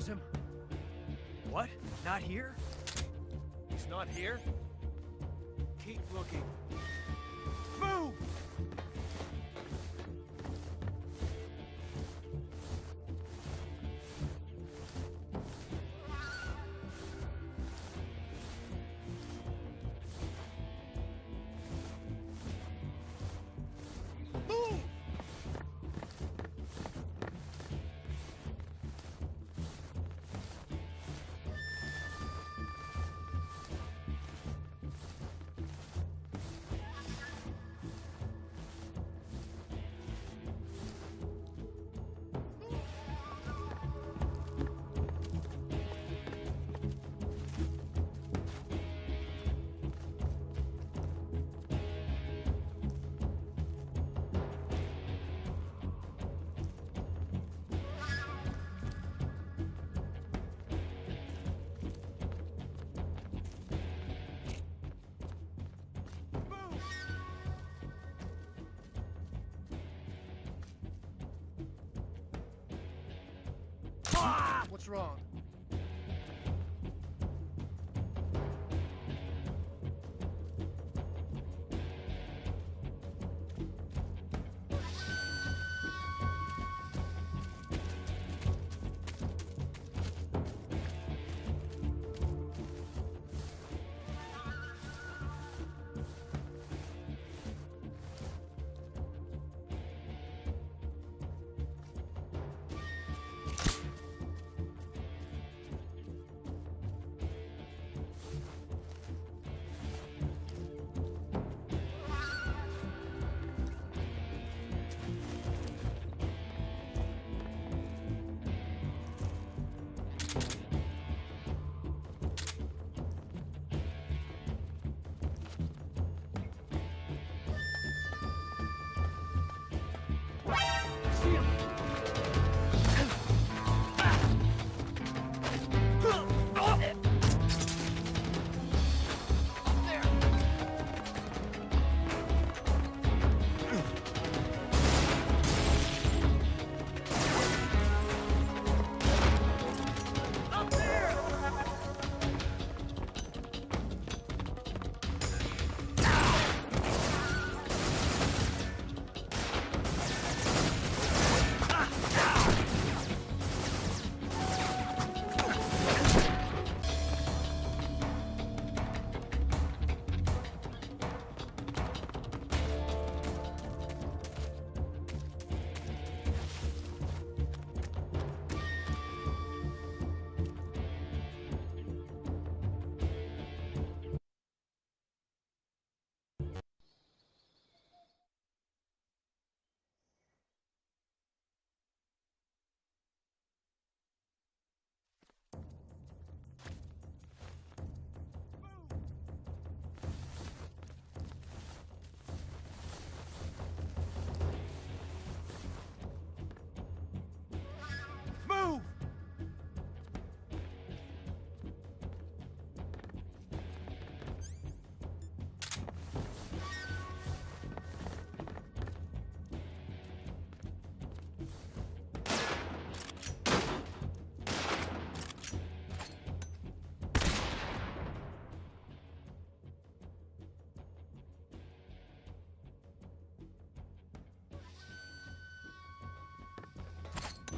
Him? What? Not here? He's not here? Keep looking. Move! What's wrong? Move!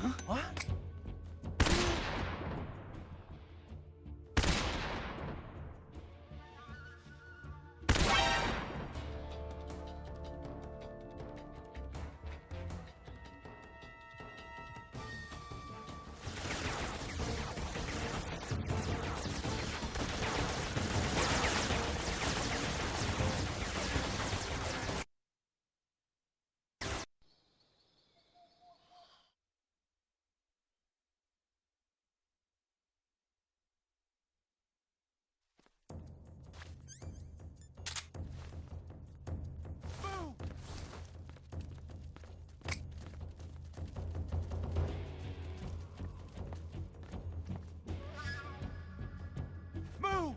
Huh? What? Move!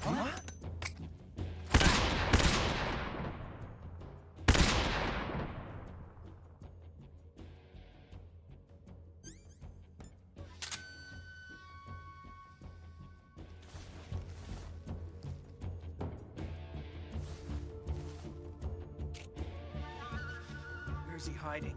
Huh? Where's he hiding?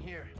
here.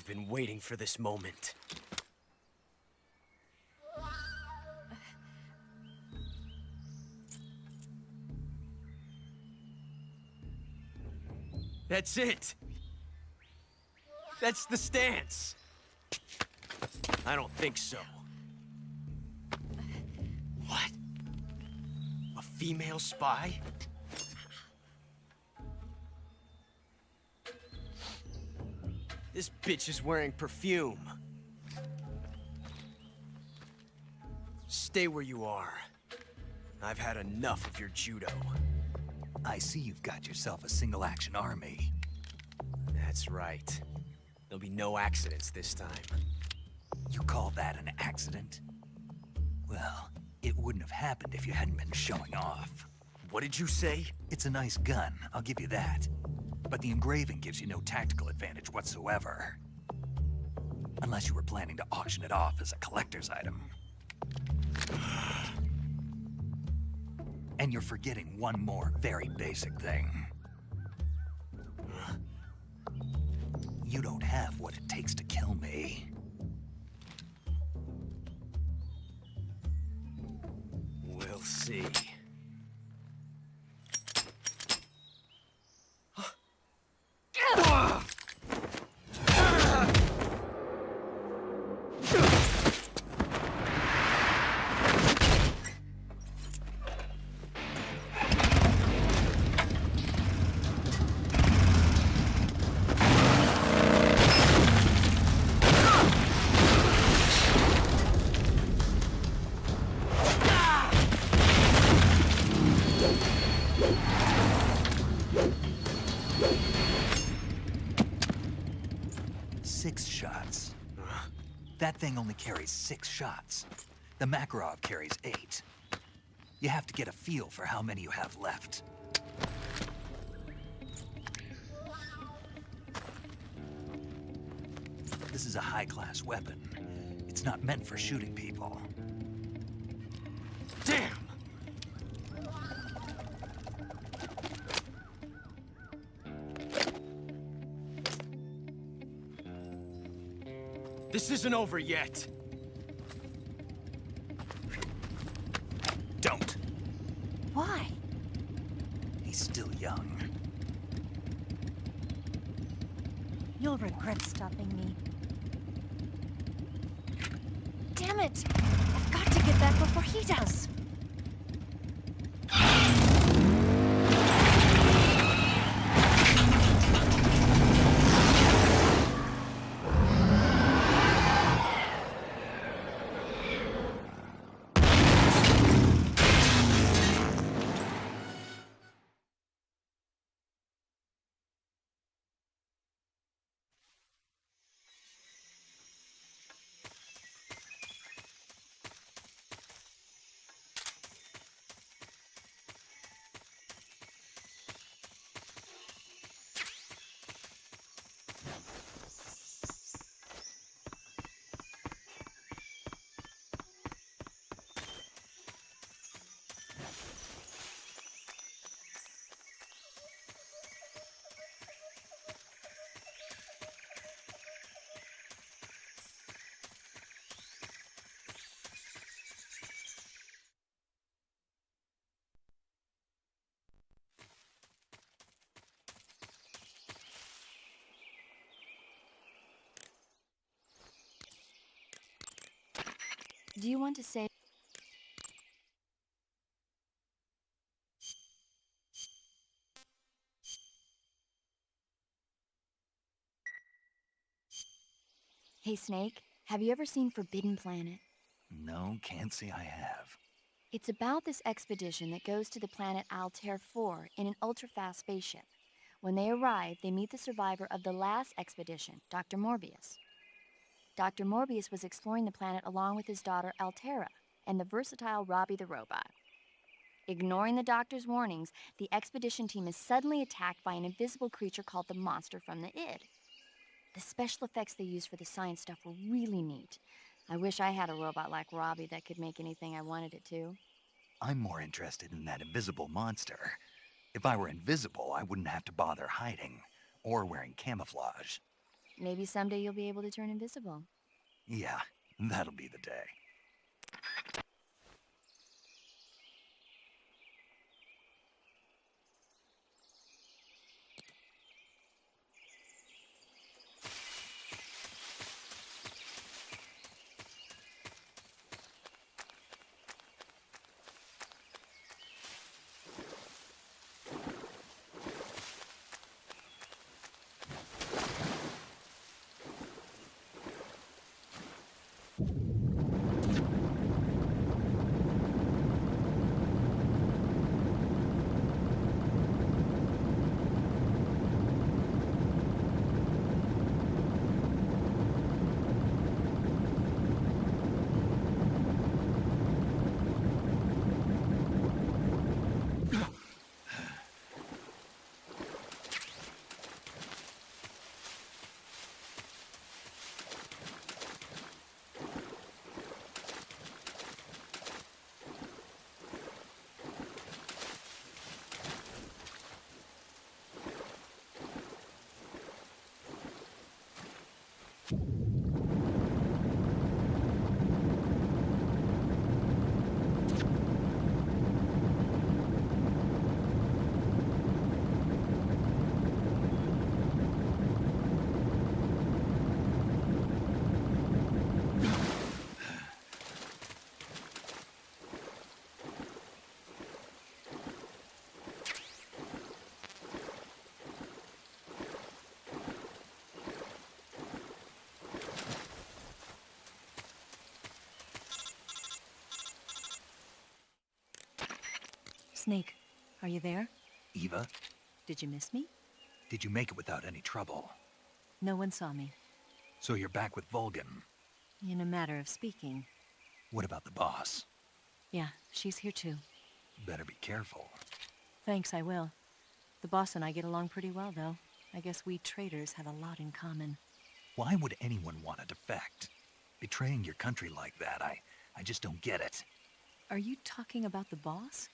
I've been waiting for this moment. That's it! That's the stance. I don't think so. What? A female spy? This bitch is wearing perfume. Stay where you are. I've had enough of your judo. I see you've got yourself a single-action army. That's right. There'll be no accidents this time. You call that an accident? Well, it wouldn't have happened if you hadn't been showing off. What did you say? It's a nice gun, I'll give you that. But the engraving gives you no tactical advantage whatsoever. Unless you were planning to auction it off as a collector's item. And you're forgetting one more very basic thing. You don't have what it takes to kill me. We'll see. That thing only carries 6 shots. The Makarov carries 8. You have to get a feel for how many you have left. This is a high-class weapon. It's not meant for shooting people. Damn! This isn't over yet. Don't. Why? He's still young. You'll regret stopping me. Damn it! I've got to get back before he does. Do you want to say... Hey, Snake, have you ever seen Forbidden Planet? No, can't say I have. It's about this expedition that goes to the planet Altair 4 in an ultra-fast spaceship. When they arrive, they meet the survivor of the last expedition, Dr. Morbius. Dr. Morbius was exploring the planet along with his daughter Altera and the versatile Robbie the robot. Ignoring the doctor's warnings, the expedition team is suddenly attacked by an invisible creature called the Monster from the Id. The special effects they used for the science stuff were really neat. I wish I had a robot like Robbie that could make anything I wanted it to. I'm more interested in that invisible monster. If I were invisible, I wouldn't have to bother hiding or wearing camouflage. Maybe someday you'll be able to turn invisible. Yeah, that'll be the day. Snake, are you there? Eva, Did you miss me? did you make it without any trouble? No one saw me. So you're back with Vulcan. In a matter of speaking. What about the boss? Yeah, she's here too. Better be careful. Thanks, I will. The boss and I get along pretty well, though. I guess we traitors have a lot in common. Why would anyone want to defect? Betraying your country like that, I just don't get it. Are you talking about the boss?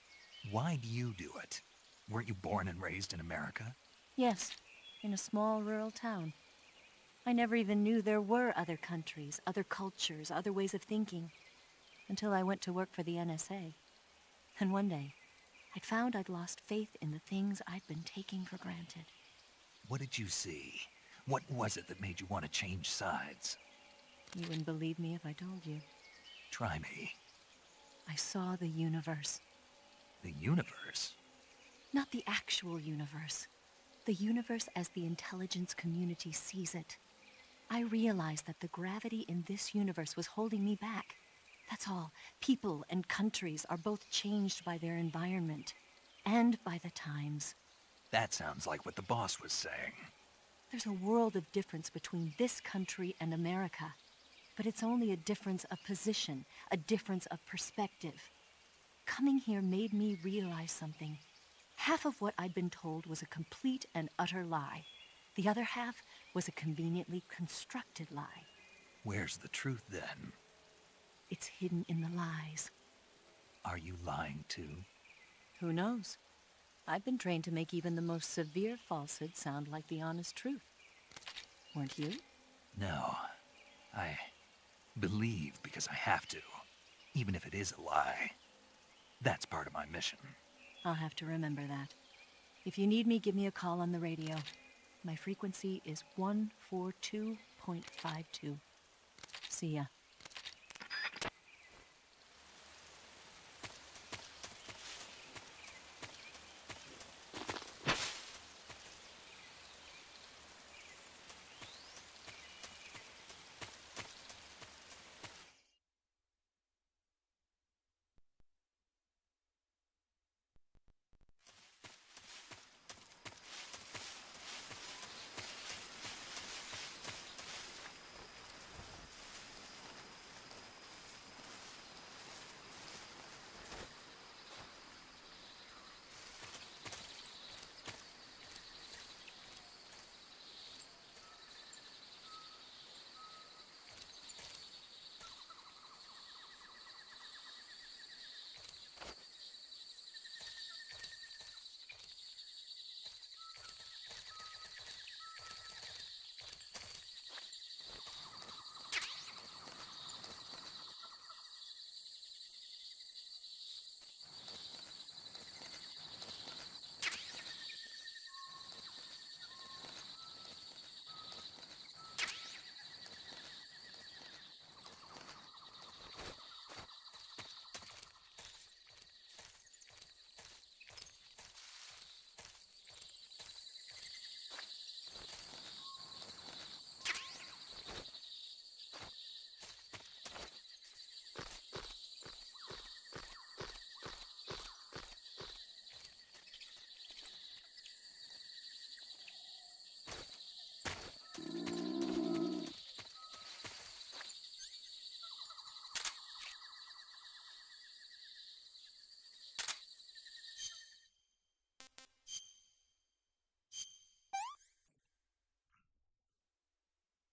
Why do you do it? Weren't you born and raised in America? Yes, in a small rural town. I never even knew there were other countries, other cultures, other ways of thinking, until I went to work for the NSA. And one day, I'd found I'd lost faith in the things I'd been taking for granted. What did you see? What was it that made you want to change sides? You wouldn't believe me if I told you. Try me. I saw the universe. The universe? Not the actual universe. The universe as the intelligence community sees it. I realized that the gravity in this universe was holding me back. That's all. People and countries are both changed by their environment. And by the times. That sounds like what the boss was saying. There's a world of difference between this country and America. But it's only a difference of position, a difference of perspective. Coming here made me realize something. Half of what I'd been told was a complete and utter lie. The other half was a conveniently constructed lie. Where's the truth, then? It's hidden in the lies. Are you lying, too? Who knows? I've been trained to make even the most severe falsehood sound like the honest truth. Weren't you? No. I believe because I have to, even if it is a lie. That's part of my mission. I'll have to remember that. If you need me, give me a call on the radio. My frequency is 142.52. See ya.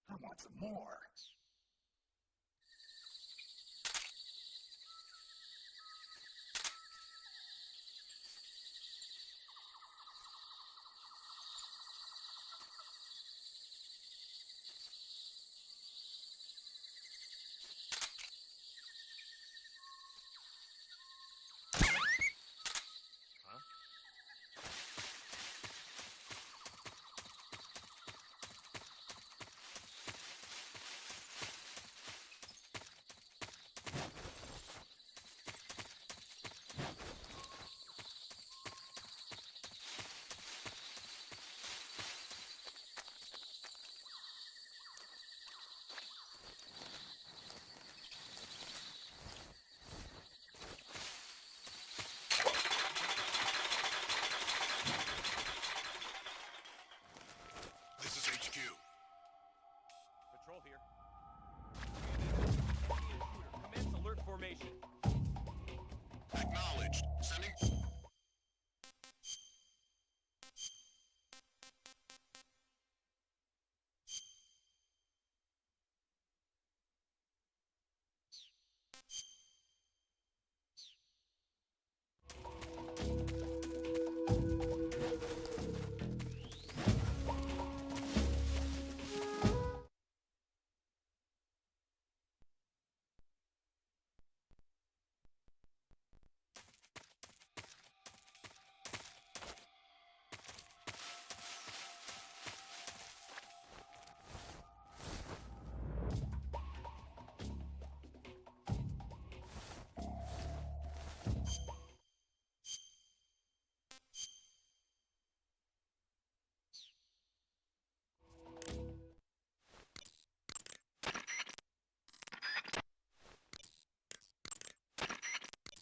I want some more.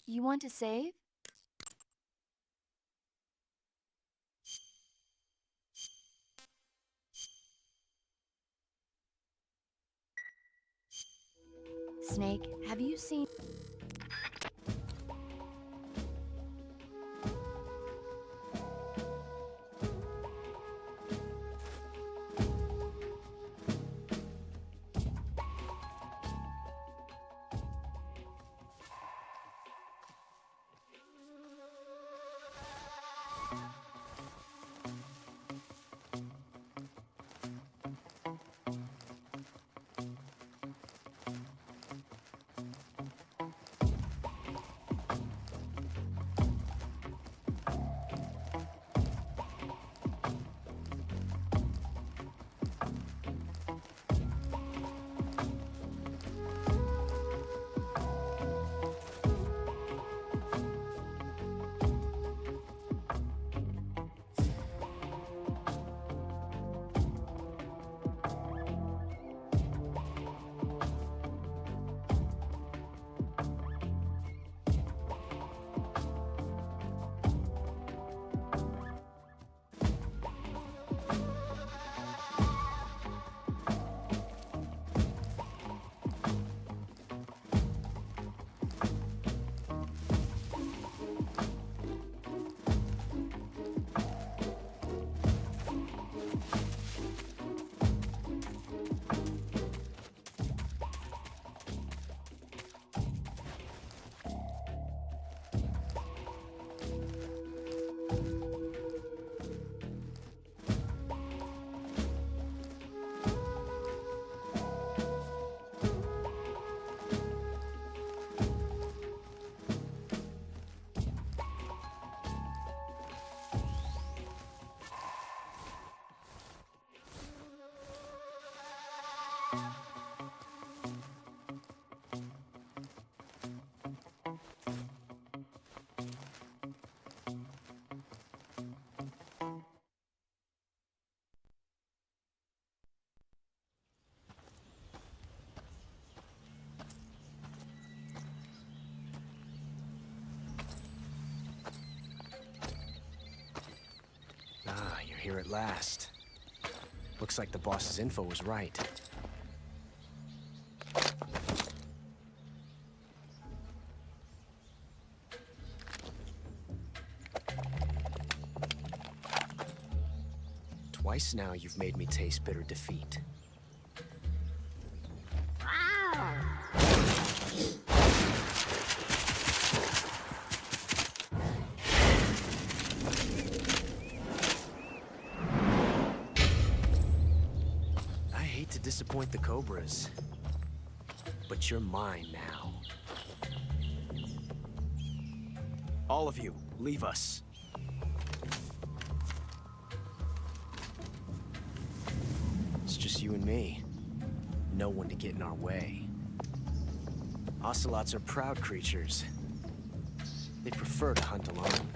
You want to save? Snake, have you seen... Ah, you're here at last. Looks like the boss's info was right. Twice now you've made me taste bitter defeat. I hate to disappoint the Cobras, but you're mine now. All of you, leave us. It's just you and me. No one to get in our way. Ocelots are proud creatures. They prefer to hunt alone.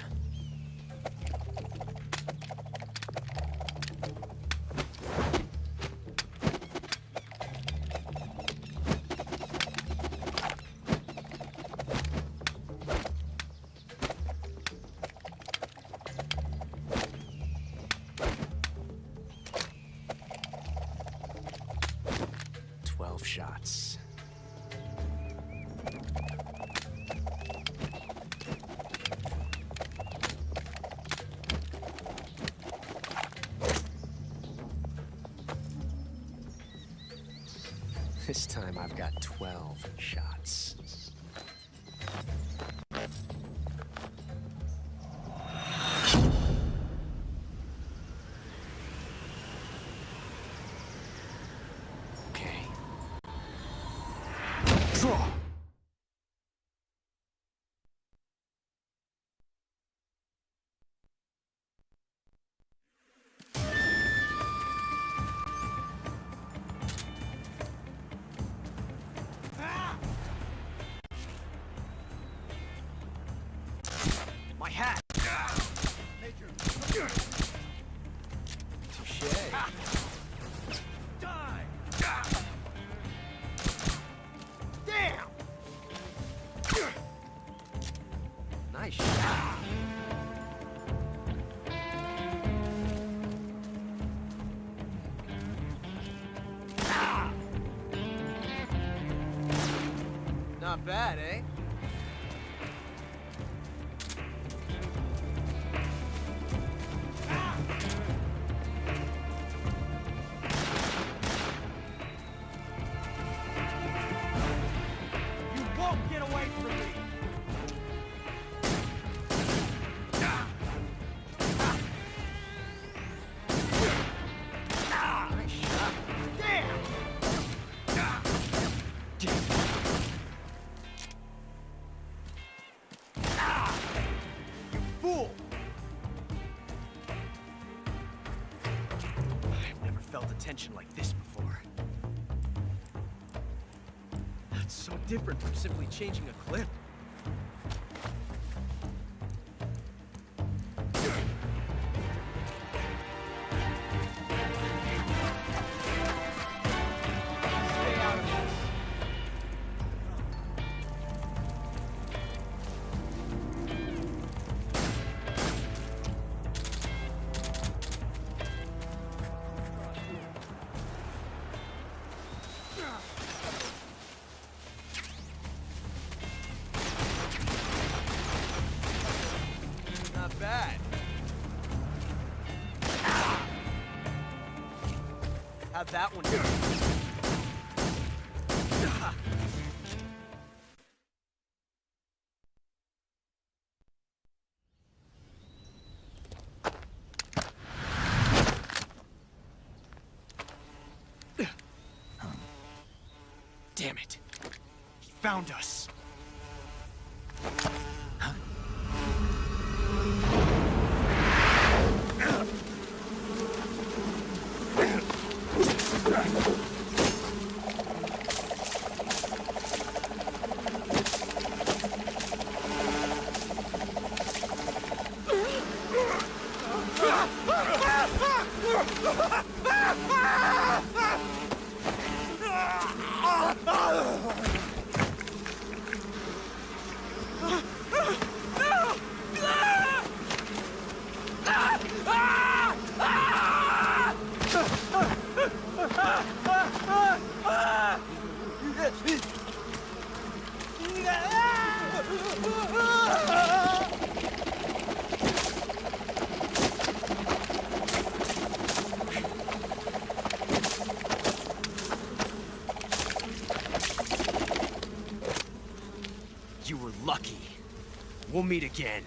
Shots. This time I've got 12 shots. Draw! My hat! Touché. Die! Damn! shot. Not bad, eh? You won't get away from me! Nice shot. Damn! Fool! I've never felt a tension like this before. It's so different from simply changing a clip. Stay out of this. Not bad. Have that one. Damn it. He found us. You were lucky. We'll meet again.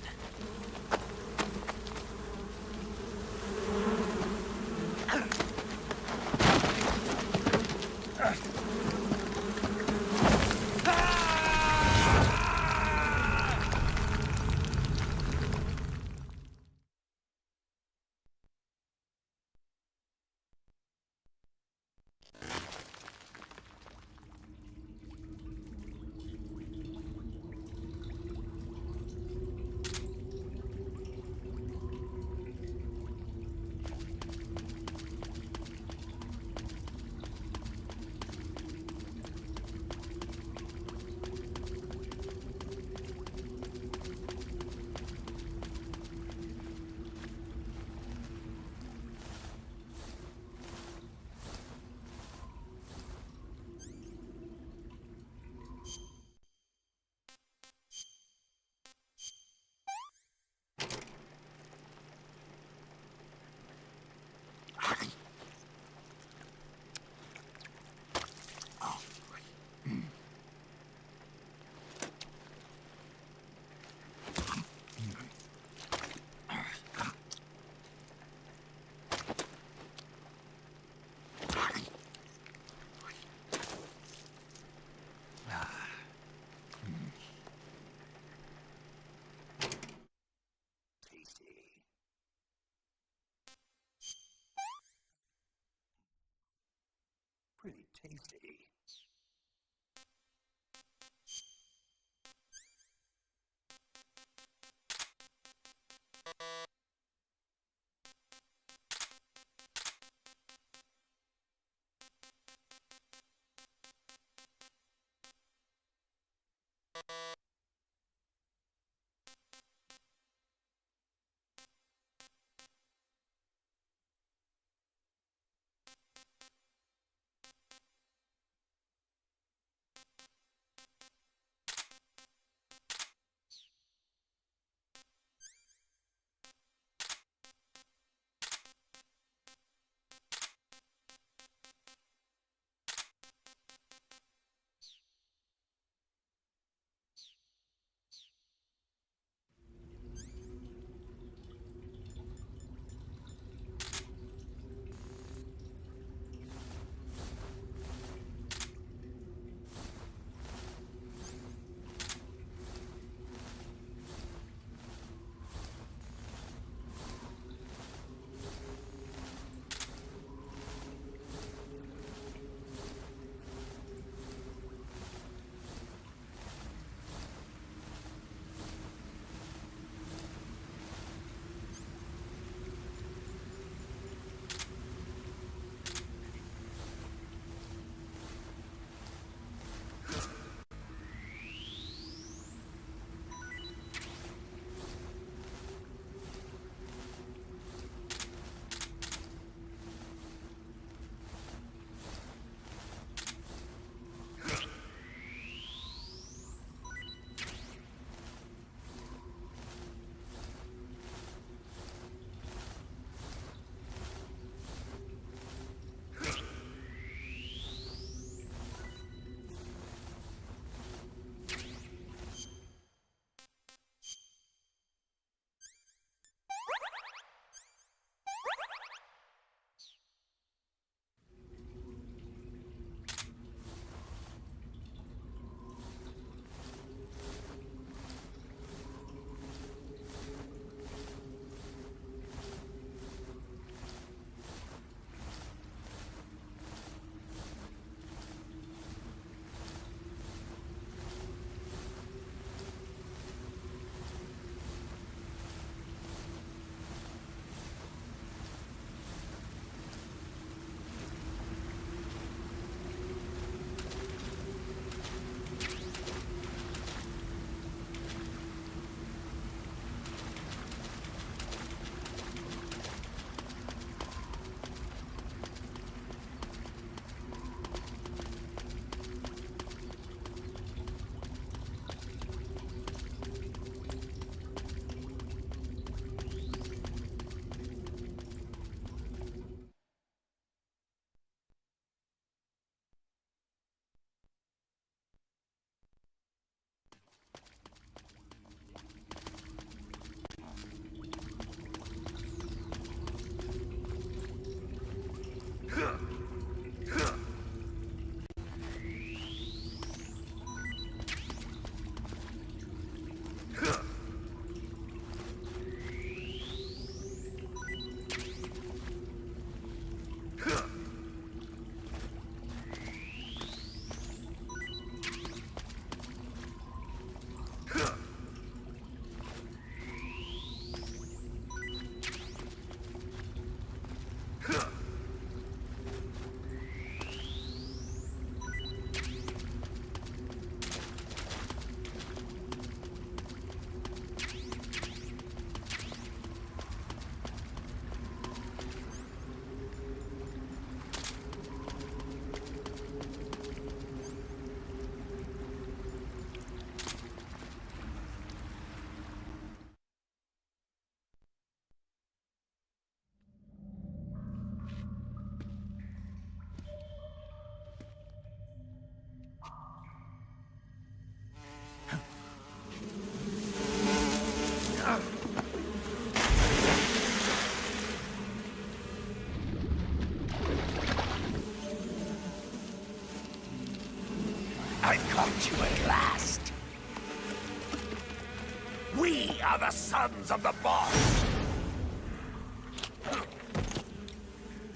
We are the sons of the boss!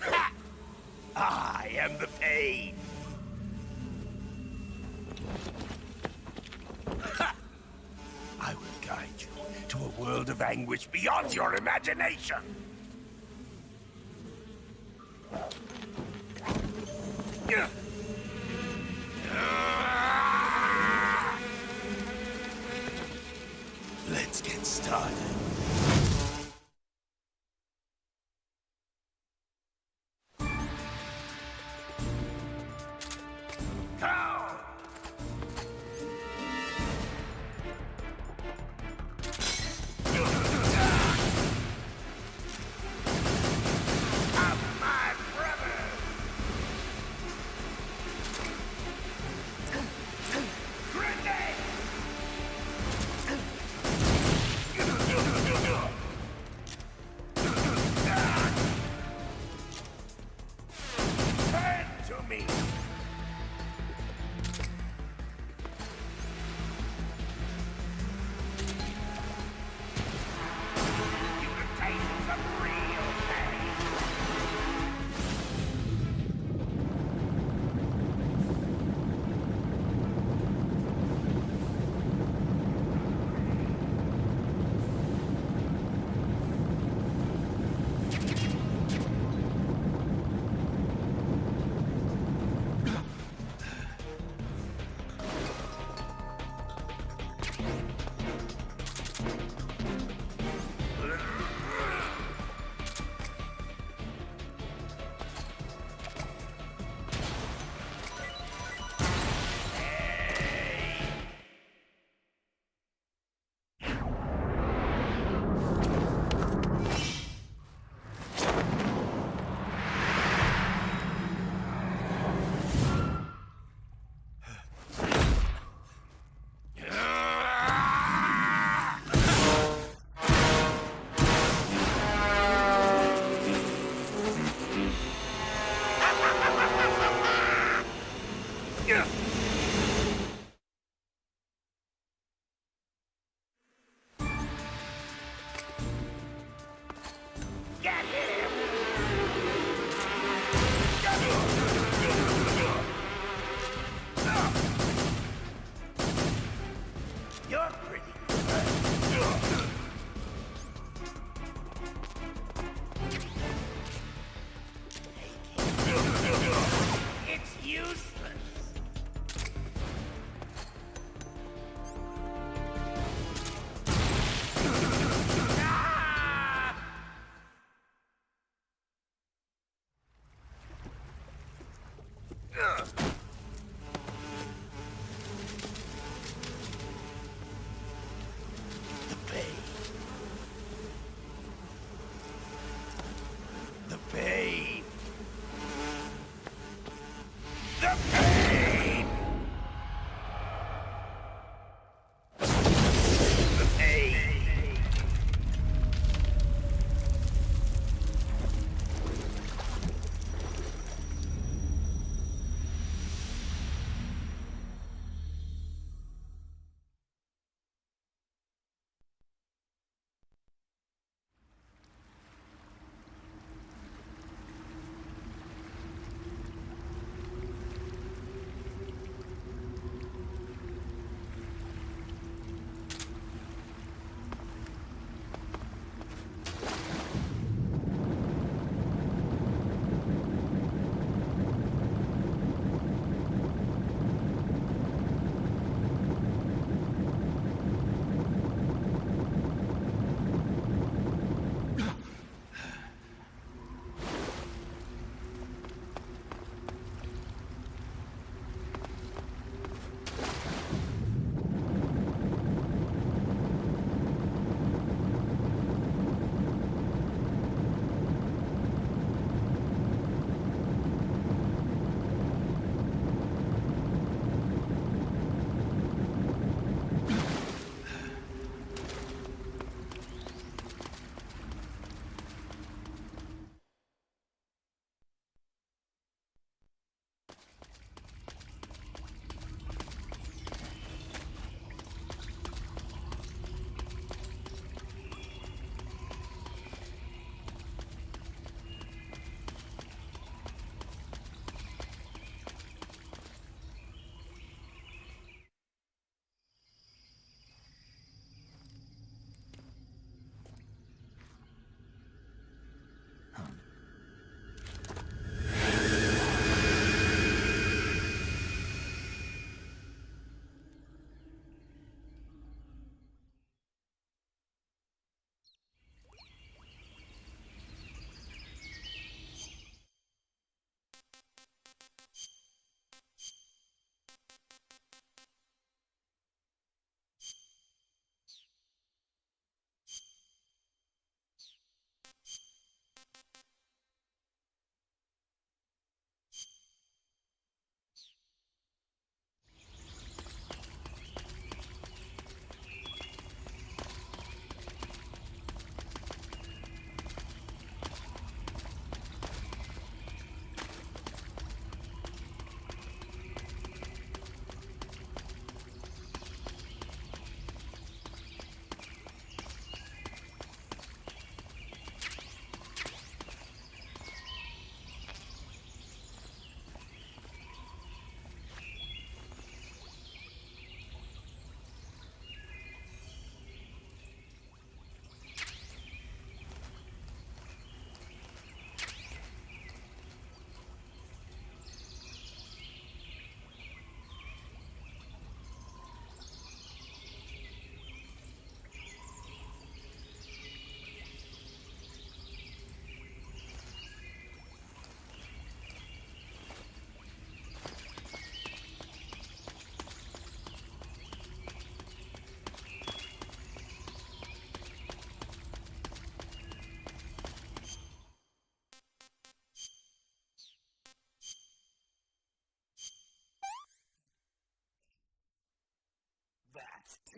Ha! I am the pain! Ha! I will guide you to a world of anguish beyond your imagination! Let's get started.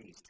Easy.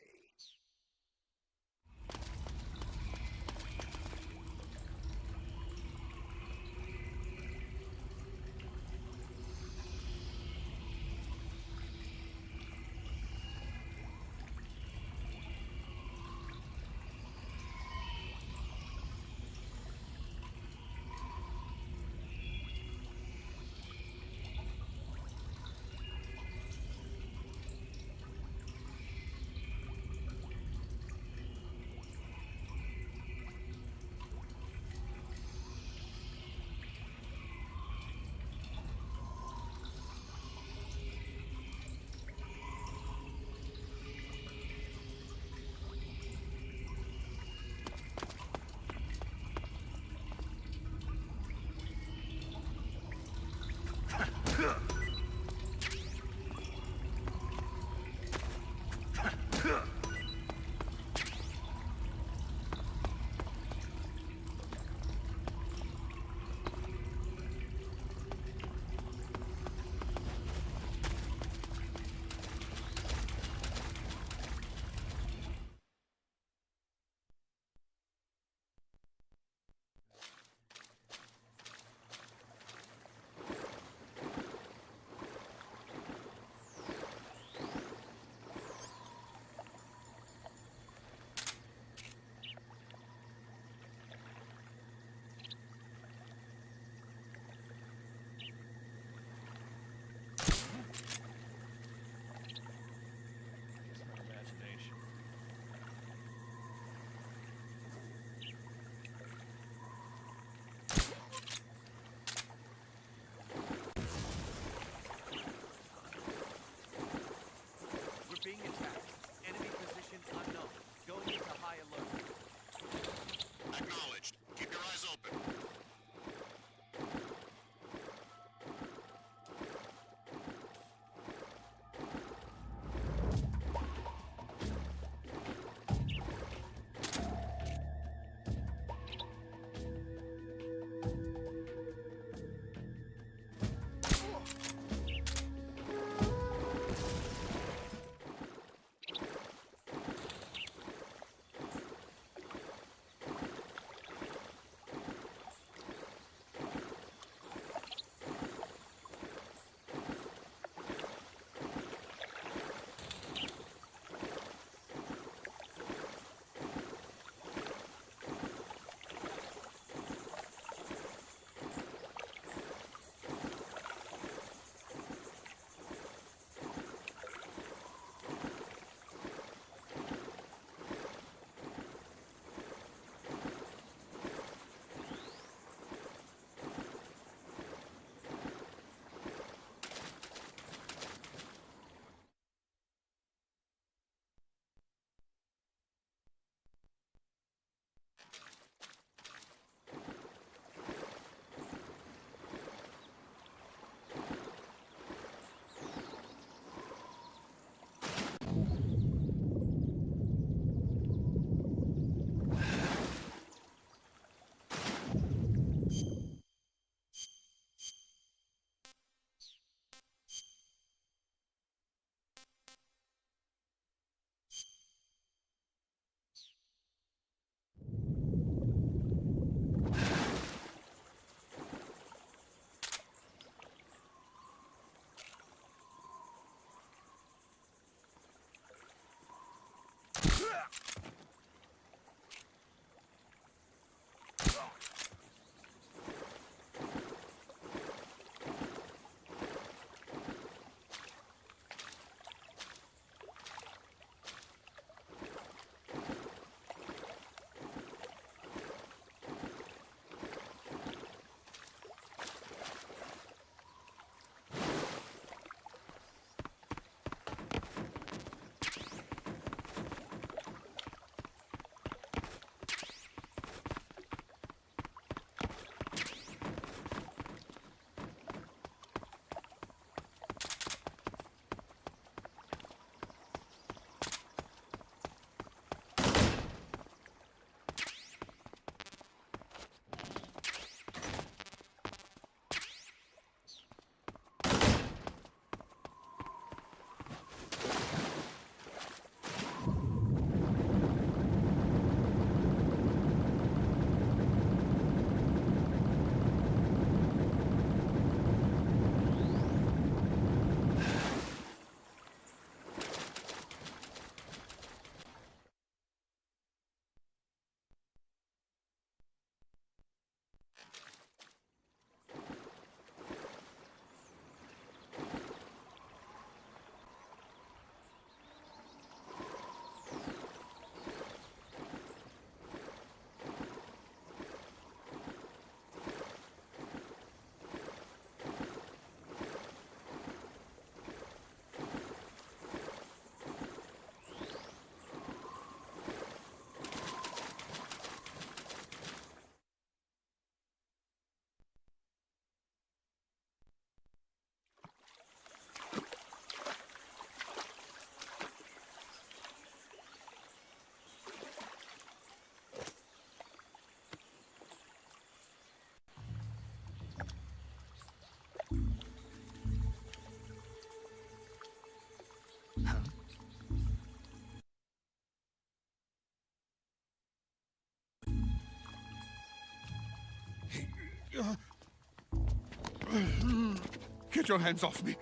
Get your hands off me.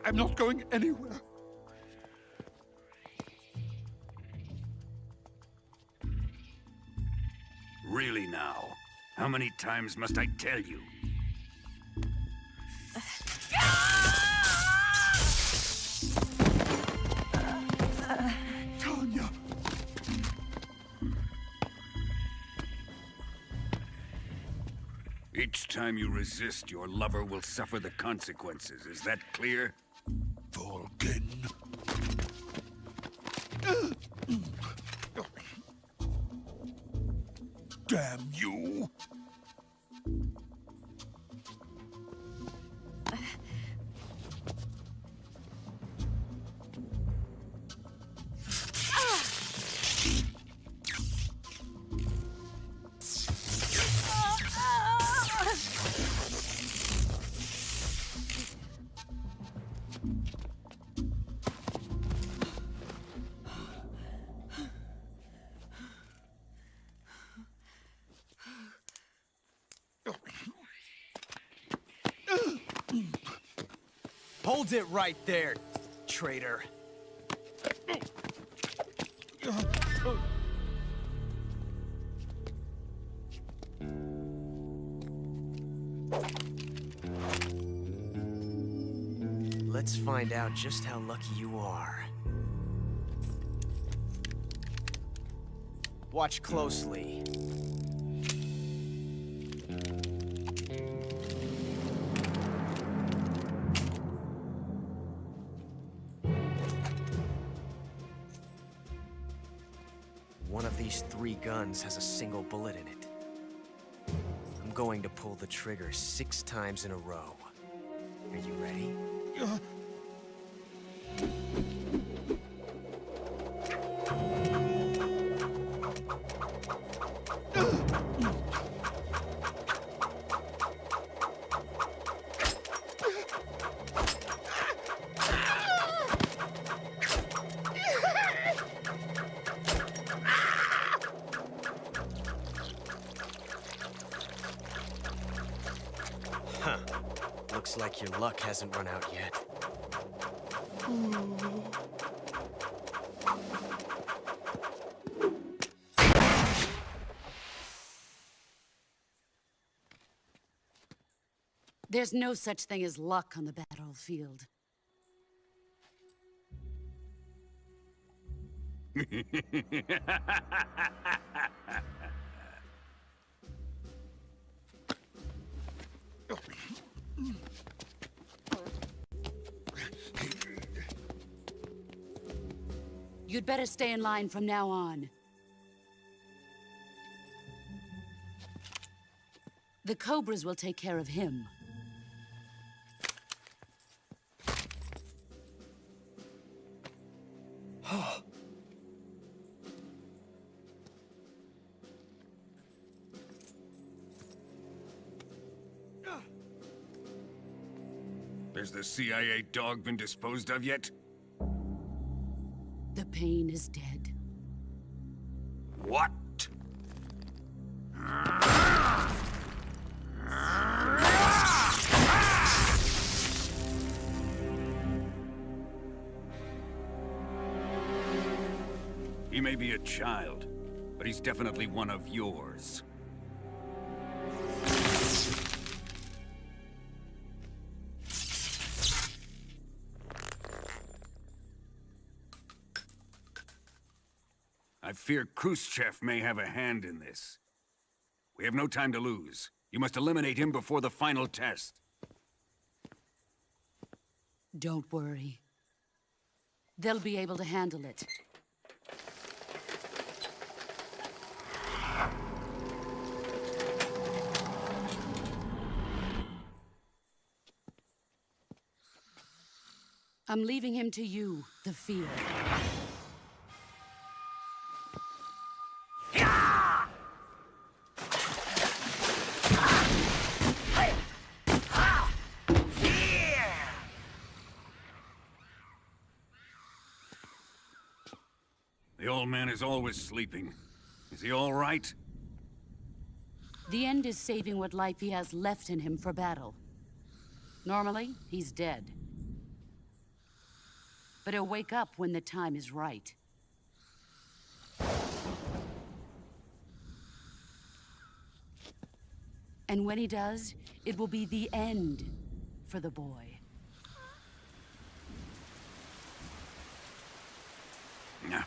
I'm not going anywhere. Really now? How many times must I tell you? Tanya! Each time you resist, your lover will suffer the consequences. Is that clear? Volgin. Damn you! Hold it right there, traitor. Let's find out just how lucky you are. Watch closely. One of these 3 guns has a single bullet in it. I'm going to pull the trigger 6 times in a row. Are you ready? Huh. Looks like your luck hasn't run out yet. There's no such thing as luck on the battlefield. You'd better stay in line from now on. The Cobras will take care of him. Has the CIA dog been disposed of yet? The pain is dead. What? He may be a child, but he's definitely one of yours. I fear Khrushchev may have a hand in this. We have no time to lose. You must eliminate him before the final test. Don't worry. They'll be able to handle it. I'm leaving him to you, the field. The old man is always sleeping. Is he all right? The end is saving what life he has left in him for battle. Normally, he's dead. But he'll wake up when the time is right. And when he does, it will be the end for the boy. Nah.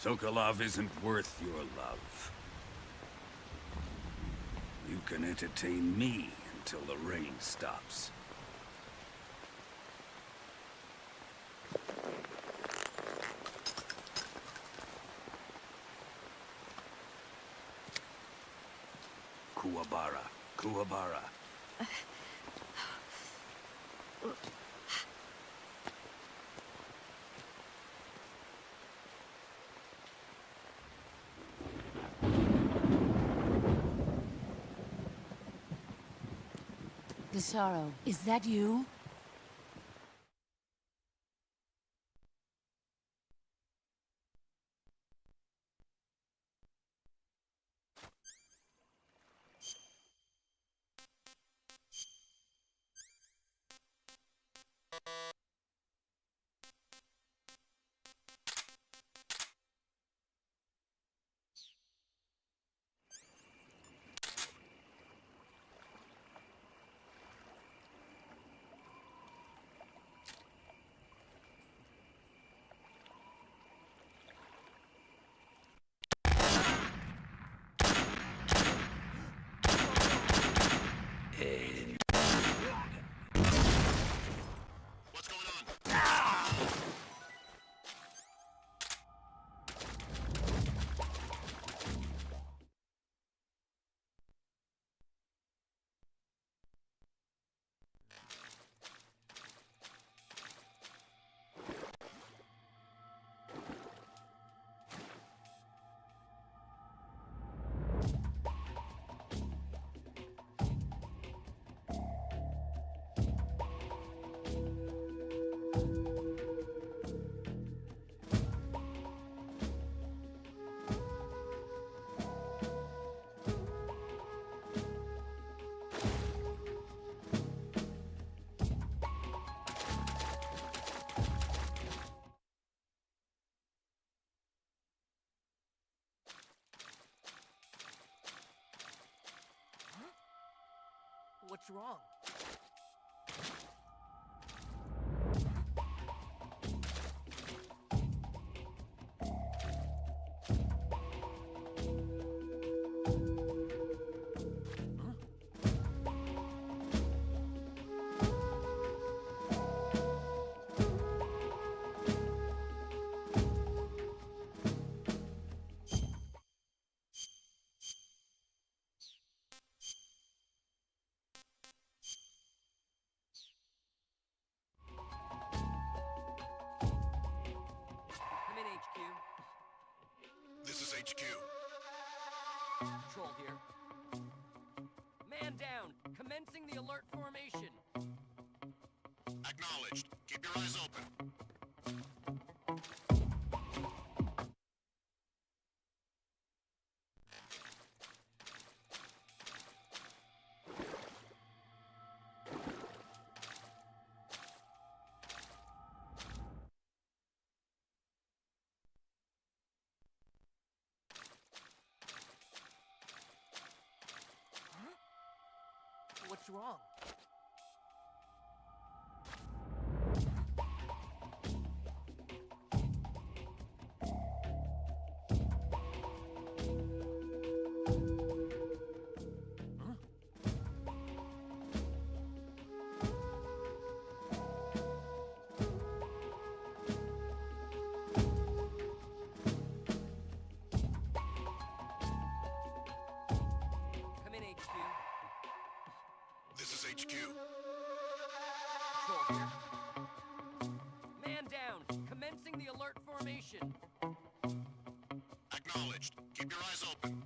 Sokolov isn't worth your love. You can entertain me until the rain stops. Kuwabara. Kuwabara. Sorrow, is that you? What's wrong? This is HQ. Control here. Man down! Commencing the alert formation. Acknowledged. Keep your eyes open. What's wrong? Come in, HQ. This is HQ. Control here. Man down! Commencing the alert formation. Acknowledged. Keep your eyes open.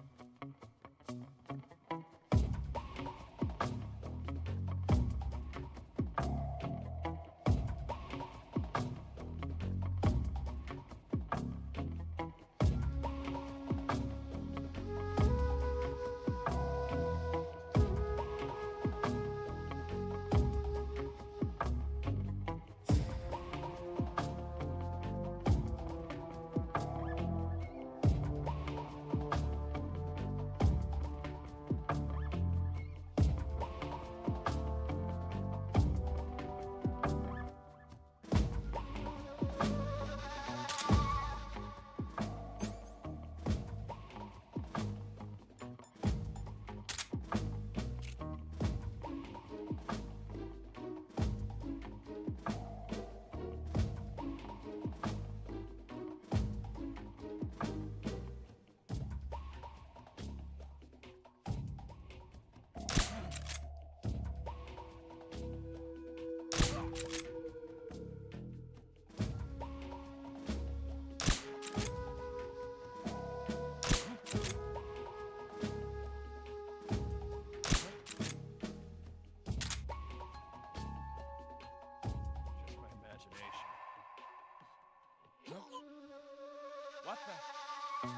What the?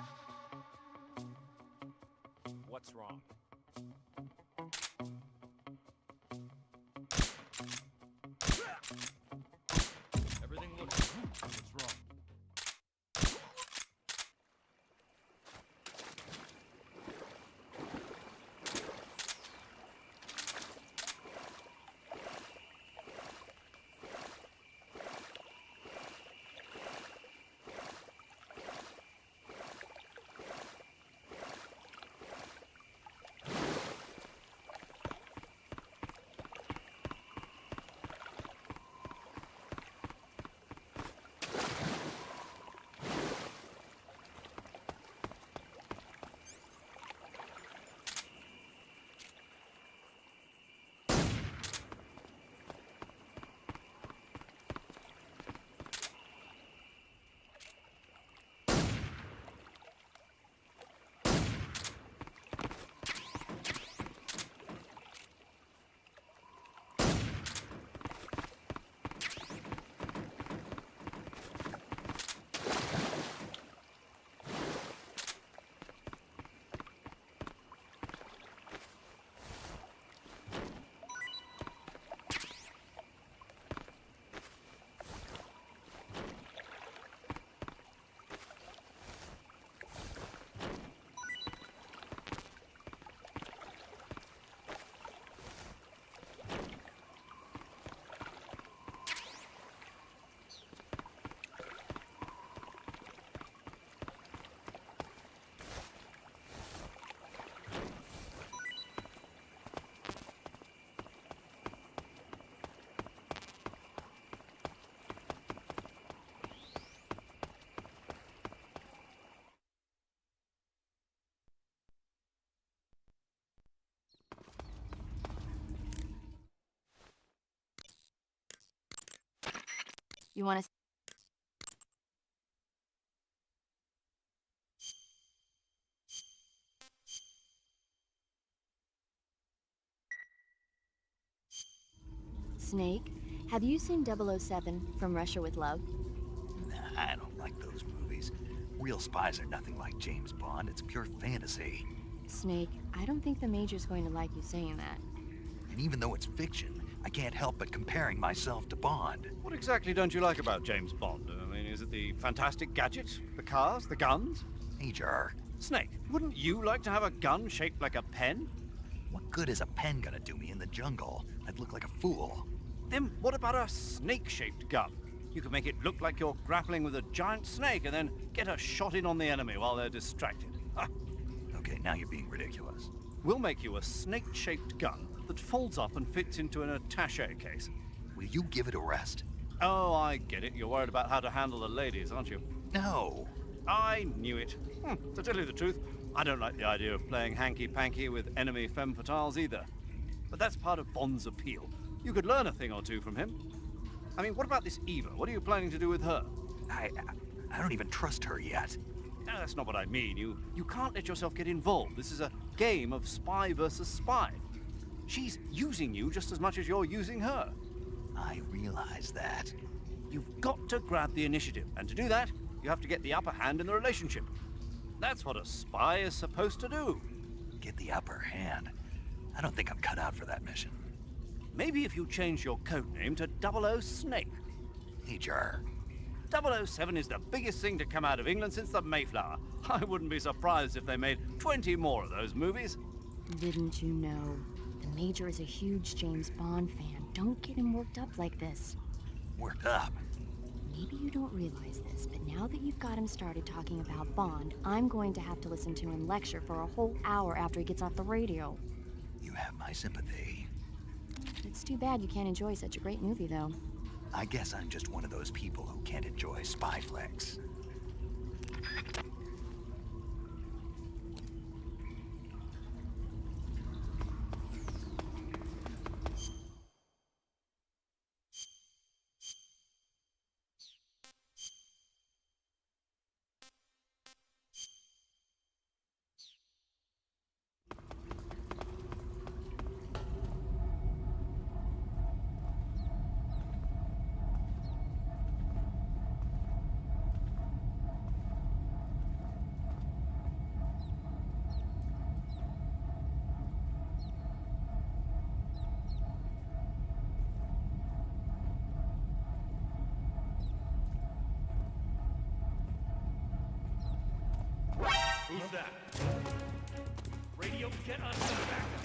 What's wrong? Everything looks... What's wrong? You want to... Snake, have you seen 007 From Russia with Love? Nah, I don't like those movies. Real spies are nothing like James Bond. It's pure fantasy. Snake, I don't think the Major's going to like you saying that. And even though it's fiction, I can't help but comparing myself to Bond. What exactly don't you like about James Bond? I mean, is it the fantastic gadgets, the cars, the guns? Major. Snake, wouldn't you like to have a gun shaped like a pen? What good is a pen gonna do me in the jungle? I'd look like a fool. Then what about a snake-shaped gun? You could make it look like you're grappling with a giant snake and then get a shot in on the enemy while they're distracted. Ah. Okay, now you're being ridiculous. We'll make you a snake-shaped gun that folds up and fits into an attaché case. Will you give it a rest? Oh, I get it. You're worried about how to handle the ladies, aren't you? No. I knew it. To tell you the truth, I don't like the idea of playing hanky-panky with enemy femme fatales either. But that's part of Bond's appeal. You could learn a thing or two from him. I mean, what about this Eva? What are you planning to do with her? I don't even trust her yet. No, that's not what I mean. You can't let yourself get involved. This is a game of spy versus spy. She's using you just as much as you're using her. I realize that. You've got to grab the initiative, and to do that, you have to get the upper hand in the relationship. That's what a spy is supposed to do. Get the upper hand? I don't think I'm cut out for that mission. Maybe if you change your code name to 00 Snake. Major. 007 is the biggest thing to come out of England since the Mayflower. I wouldn't be surprised if they made 20 more of those movies. Didn't you know? The Major is a huge James Bond fan. Don't get him worked up like this. Worked up? Maybe you don't realize this, but now that you've got him started talking about Bond, I'm going to have to listen to him lecture for a whole hour after he gets off the radio. You have my sympathy. It's too bad you can't enjoy such a great movie, though. I guess I'm just one of those people who can't enjoy spy flicks. What's that? Radio, get us some backup.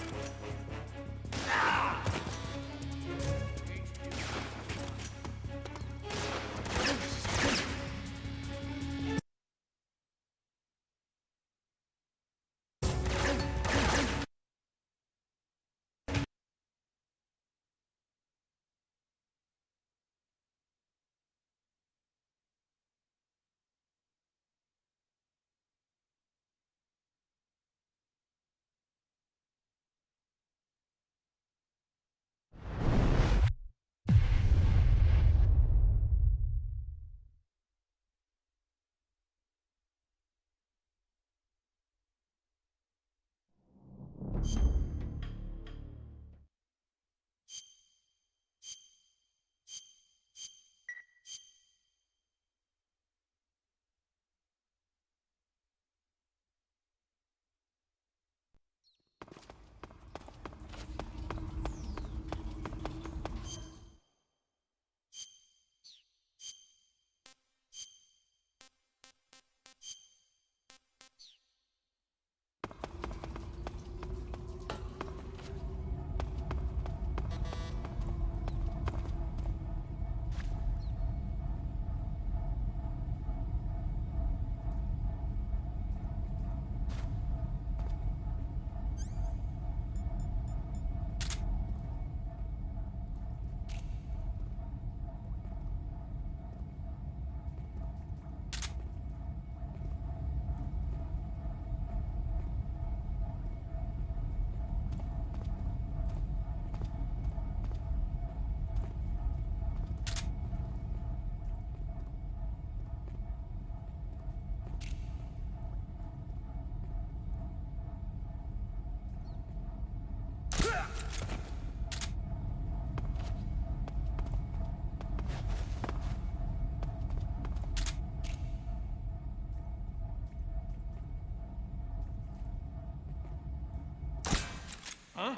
Huh?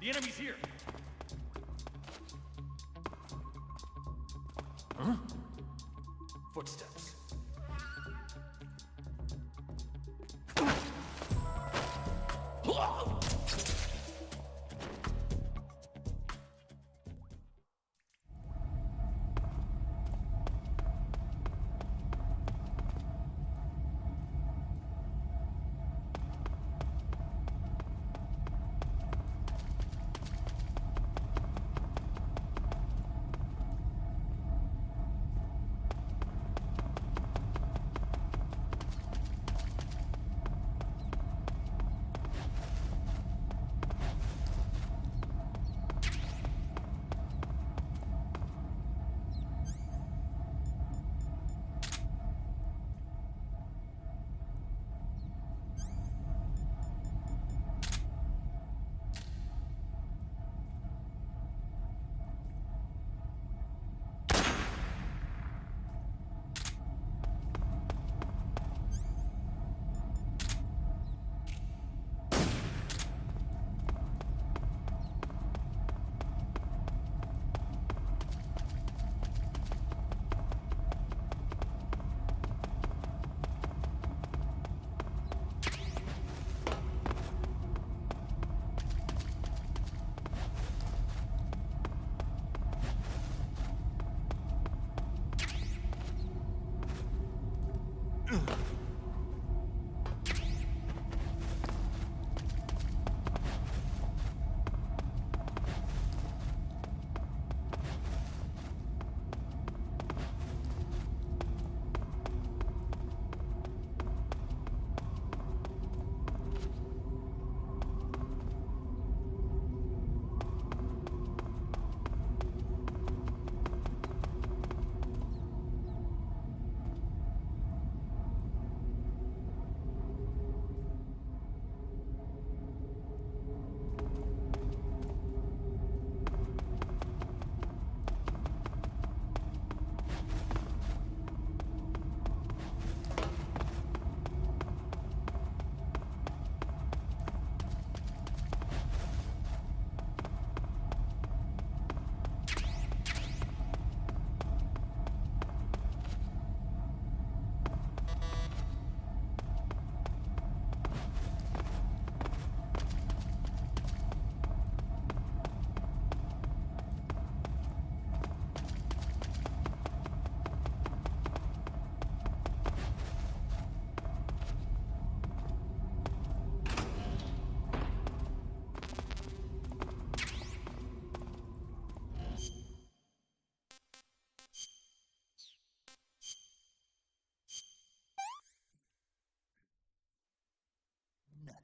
The enemy's here. Huh? Footsteps.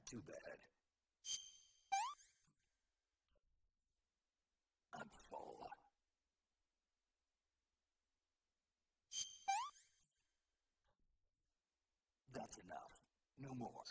too bad. I'm full. That's enough. No more.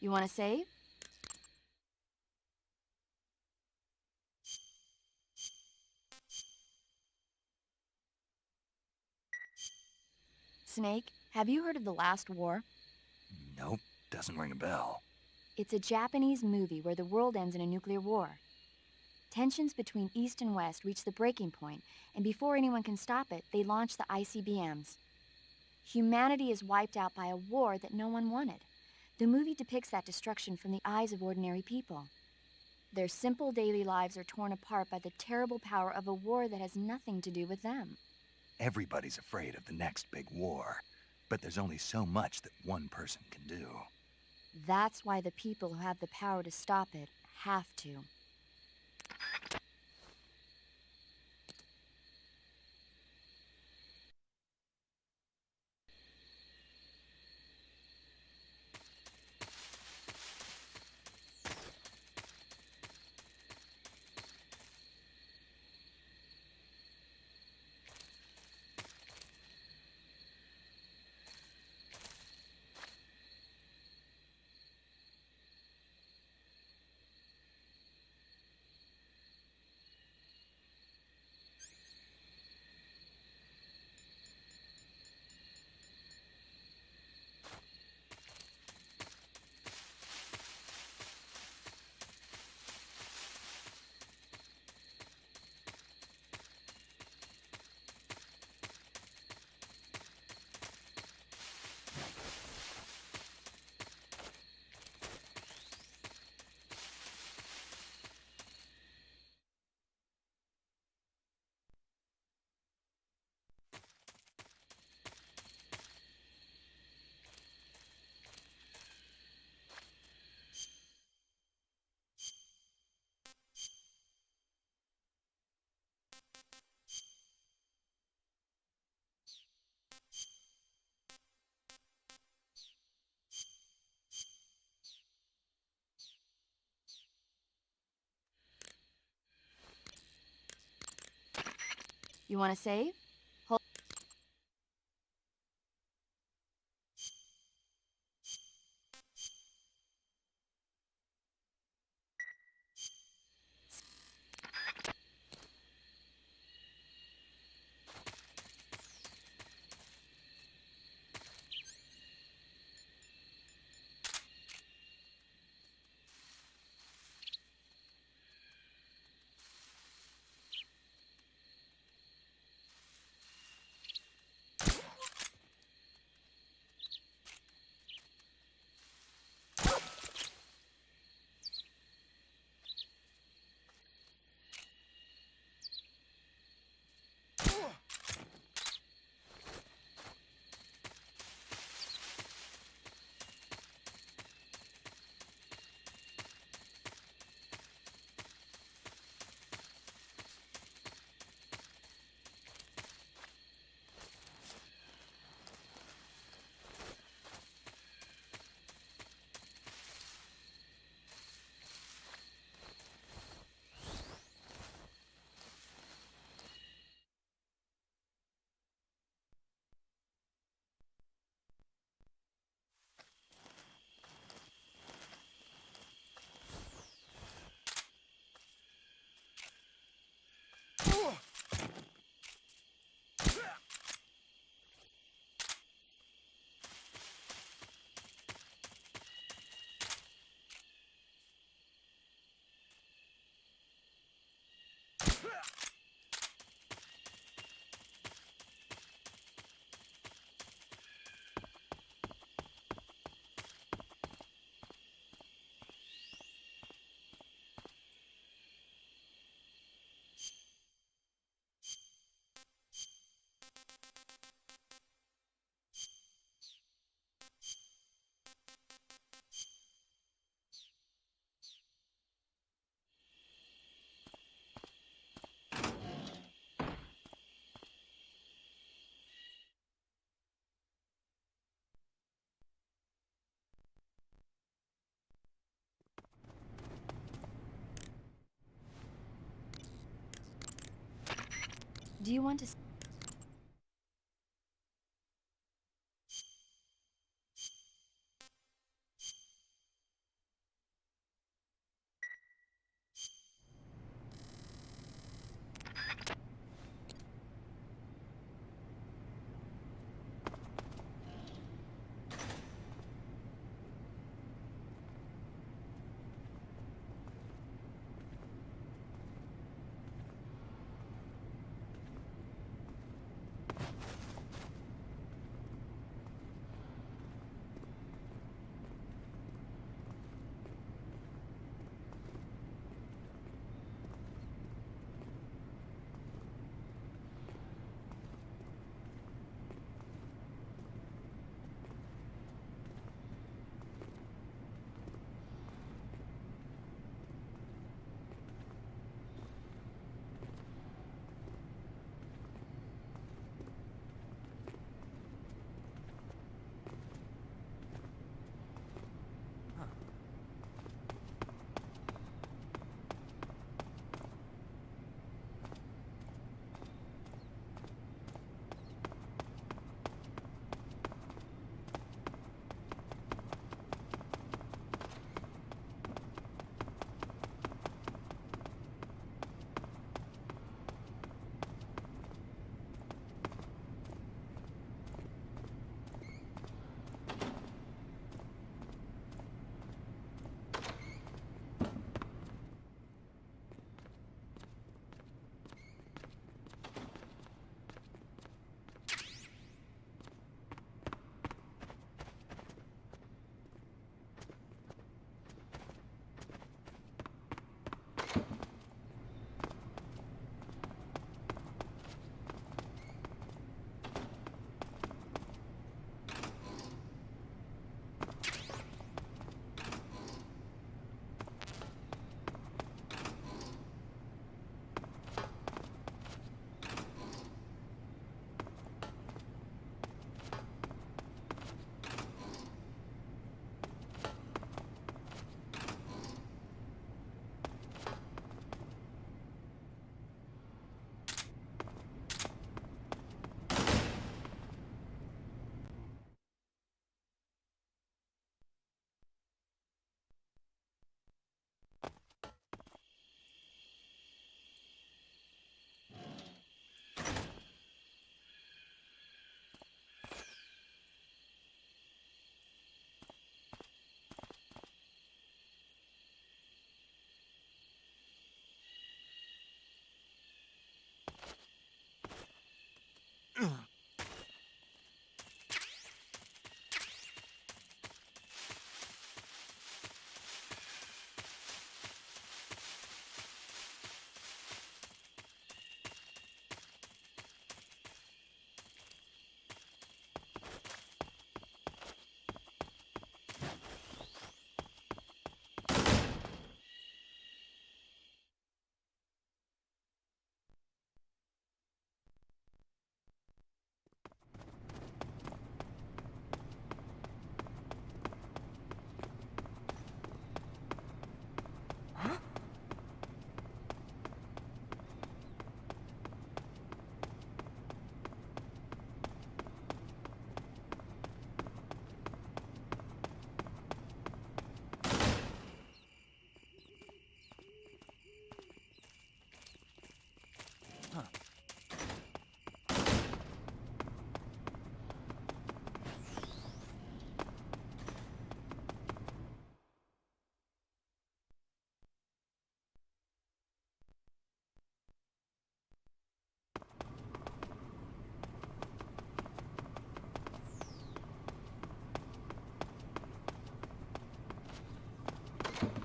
You want to save? Snake, have you heard of The Last War? Nope, doesn't ring a bell. It's a Japanese movie where the world ends in a nuclear war. Tensions between East and West reach the breaking point, and before anyone can stop it, they launch the ICBMs. Humanity is wiped out by a war that no one wanted. The movie depicts that destruction from the eyes of ordinary people. Their simple daily lives are torn apart by the terrible power of a war that has nothing to do with them. Everybody's afraid of the next big war, but there's only so much that one person can do. That's why the people who have the power to stop it have to. You want to save? Do you want to...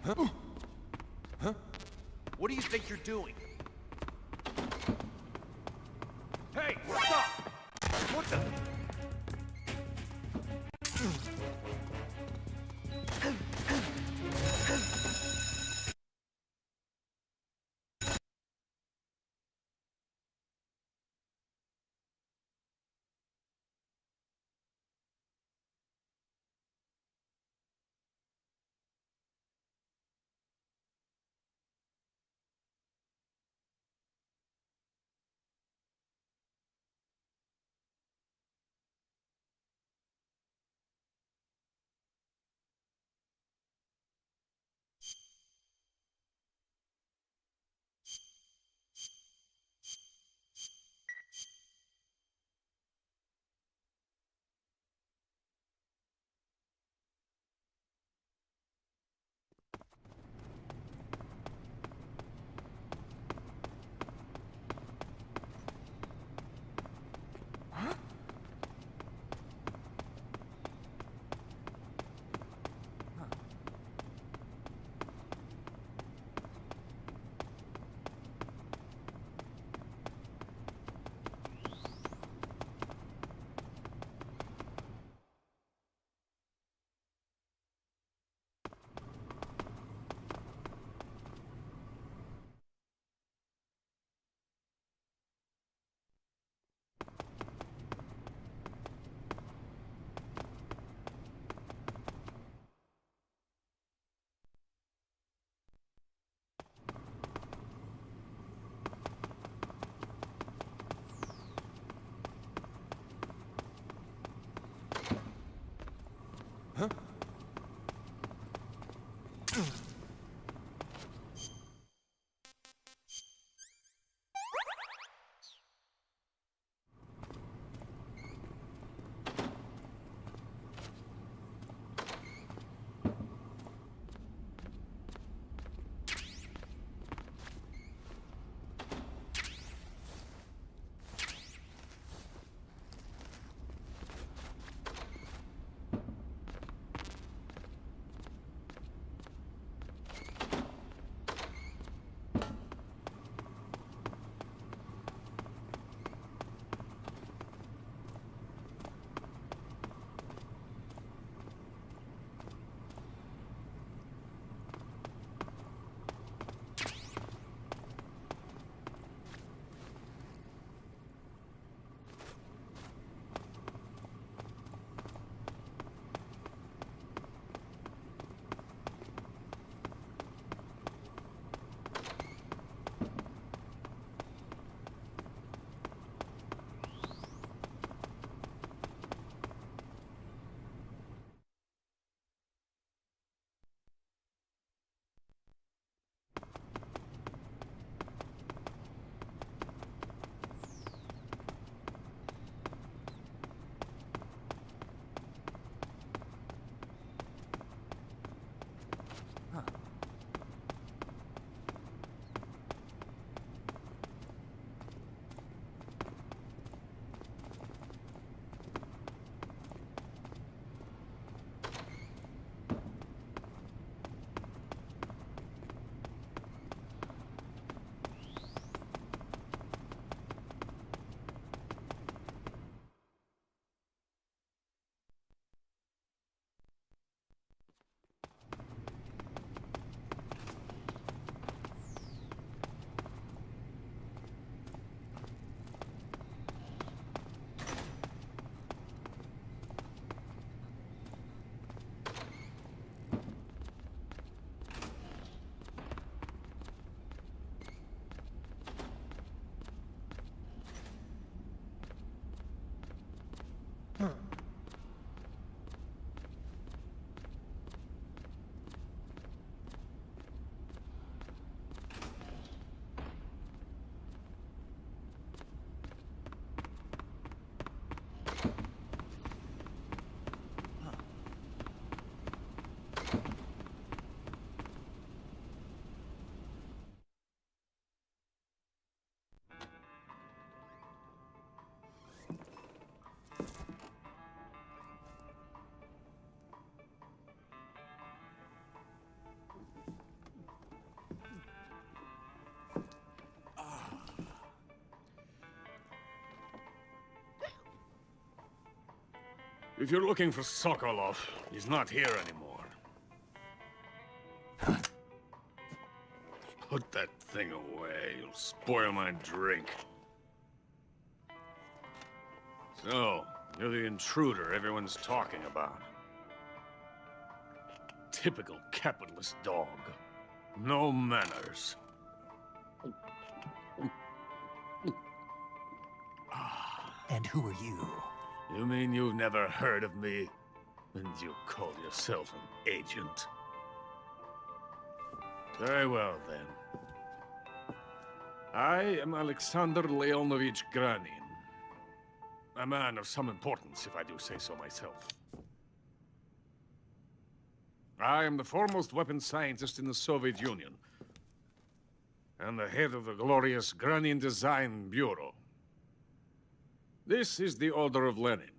Huh? Huh? What do you think you're doing? Hey, stop! What the? If you're looking for Sokolov, he's not here anymore. Put that thing away. You'll spoil my drink. So, you're the intruder everyone's talking about. Typical capitalist dog. No manners. And who are you? You mean you've never heard of me? And you call yourself an agent? Very well, then. I am Alexander Leonovich Granin. A man of some importance, if I do say so myself. I am the foremost weapons scientist in the Soviet Union, and the head of the glorious Granin Design Bureau. This is the Order of Lenin.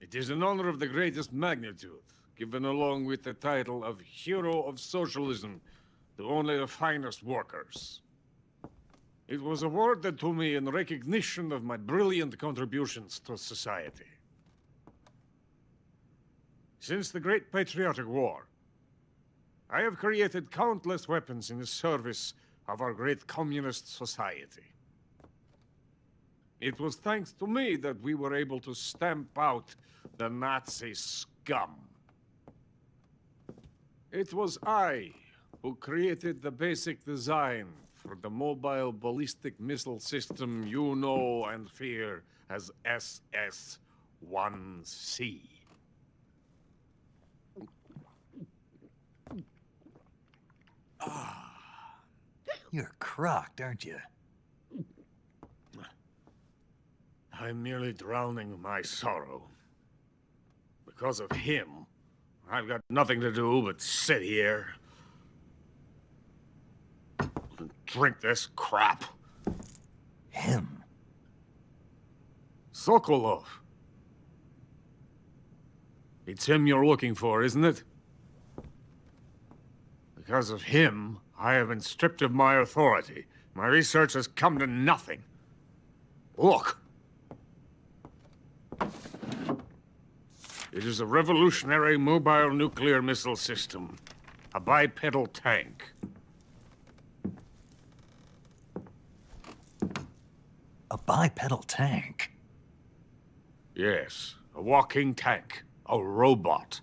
It is an honor of the greatest magnitude, given along with the title of Hero of Socialism to only the finest workers. It was awarded to me in recognition of my brilliant contributions to society. Since the Great Patriotic War, I have created countless weapons in the service of our great communist society. It was thanks to me that we were able to stamp out the Nazi scum. It was I who created the basic design for the mobile ballistic missile system you know and fear as SS-1C. You're crocked, aren't you? I'm merely drowning my sorrow. Because of him, I've got nothing to do but sit here and drink this crap. Him? Sokolov. It's him you're looking for, isn't it? Because of him, I have been stripped of my authority. My research has come to nothing. Look. It is a revolutionary mobile nuclear missile system. A bipedal tank. A bipedal tank? Yes, a walking tank. A robot.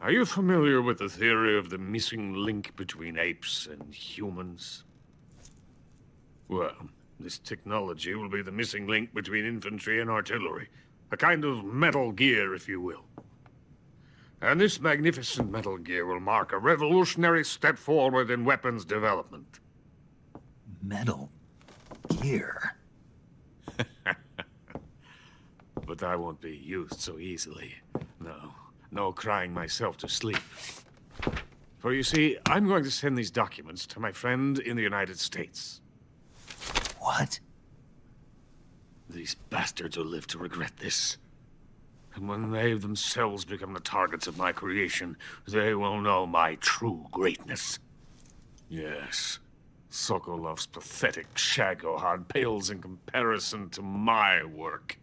Are you familiar with the theory of the missing link between apes and humans? Well, this technology will be the missing link between infantry and artillery. A kind of Metal Gear, if you will. And this magnificent Metal Gear will mark a revolutionary step forward in weapons development. Metal Gear? But I won't be used so easily. No crying myself to sleep. For you see, I'm going to send these documents to my friend in the United States. What? These bastards will live to regret this. And when they themselves become the targets of my creation, they will know my true greatness. Yes, Sokolov's pathetic shagohod pales in comparison to my work.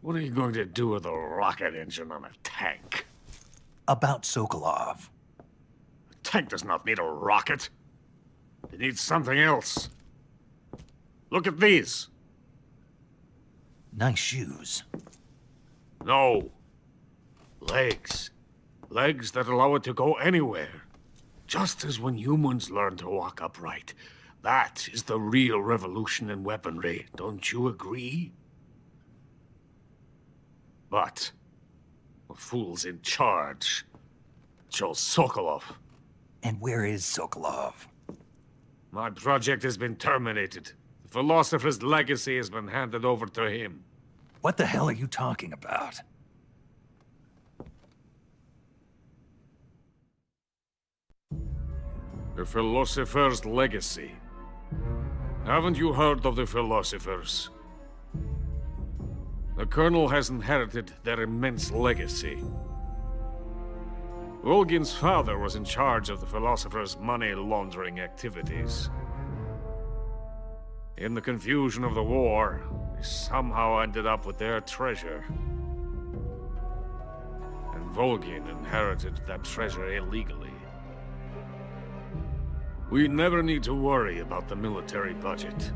What are you going to do with a rocket engine on a tank? About Sokolov. A tank does not need a rocket. It needs something else. Look at these. Nice shoes. No. Legs. Legs that allow it to go anywhere. Just as when humans learn to walk upright, That is the real revolution in weaponry, don't you agree? But the fool's in charge. Joe Sokolov. And where is Sokolov? My project has been terminated. The philosopher's legacy has been handed over to him. What the hell are you talking about? The philosopher's legacy. Haven't you heard of the philosophers? The Colonel has inherited their immense legacy. Volgin's father was in charge of the philosophers' money laundering activities. In the confusion of the war, they somehow ended up with their treasure. And Volgin inherited that treasure illegally. We never need to worry about the military budget.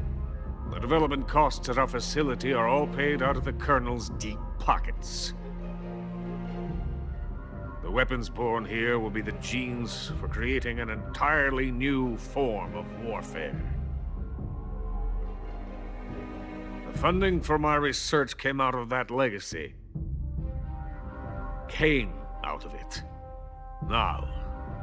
The development costs at our facility are all paid out of the Colonel's deep pockets. The weapons born here will be the genes for creating an entirely new form of warfare. The funding for my research came out of that legacy. Came out of it. Now,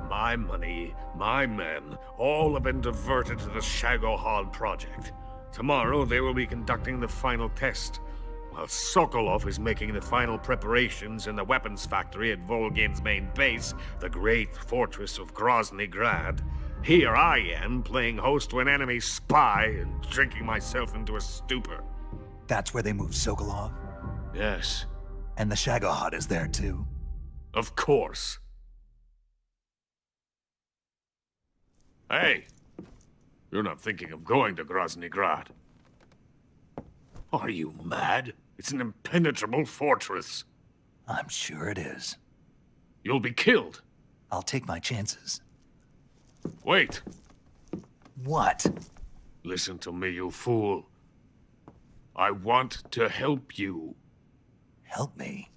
my money, my men, all have been diverted to the Shagohod project. Tomorrow they will be conducting the final test, while Sokolov is making the final preparations in the weapons factory at Volgin's main base, the great fortress of Grozny Grad. Here I am, playing host to an enemy spy and drinking myself into a stupor. That's where they moved Sokolov? Yes. And the Shagohod is there too? Of course. Hey! You're not thinking of going to Grozny Grad. Are you mad? It's an impenetrable fortress. I'm sure it is. You'll be killed. I'll take my chances. Wait. What? Listen to me, you fool. I want to help you. Help me?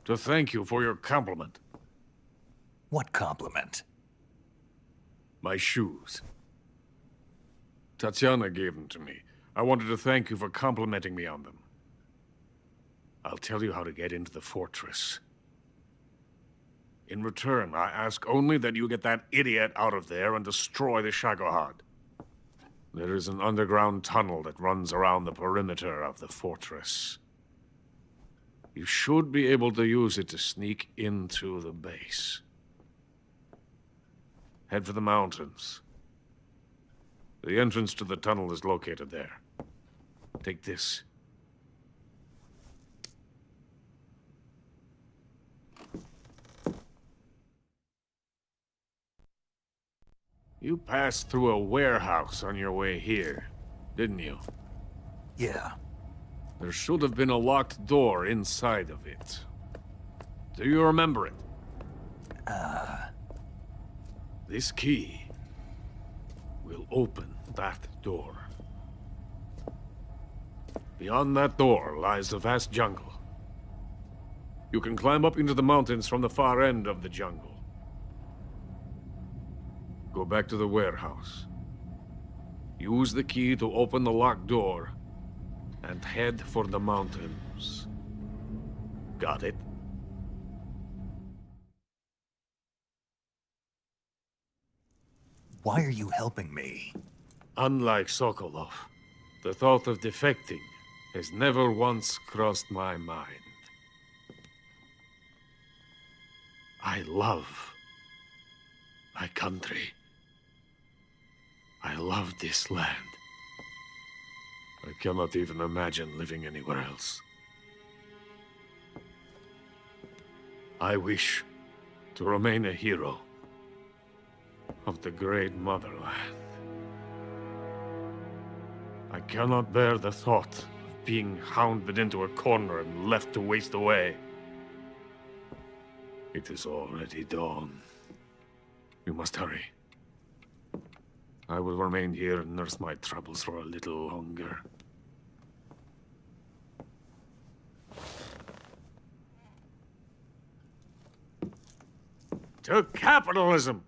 To thank you for your compliment. What compliment? My shoes. Tatiana gave them to me. I wanted to thank you for complimenting me on them. I'll tell you how to get into the fortress. In return, I ask only that you get that idiot out of there and destroy the Shagohod. There is an underground tunnel that runs around the perimeter of the fortress. You should be able to use it to sneak into the base. Head for the mountains. The entrance to the tunnel is located there. Take this. You passed through a warehouse on your way here, didn't you? Yeah. There should have been a locked door inside of it. Do you remember it? This key will open that door. Beyond that door lies the vast jungle. You can climb up into the mountains from the far end of the jungle. Go back to the warehouse. Use the key to open the locked door and head for the mountains. Got it? Why are you helping me? Unlike Sokolov, the thought of defecting has never once crossed my mind. I love my country. I love this land. I cannot even imagine living anywhere else. I wish to remain a hero of the great motherland. I cannot bear the thought of being hounded into a corner and left to waste away. It is already dawn. You must hurry. I will remain here and nurse my troubles for a little longer. To capitalism!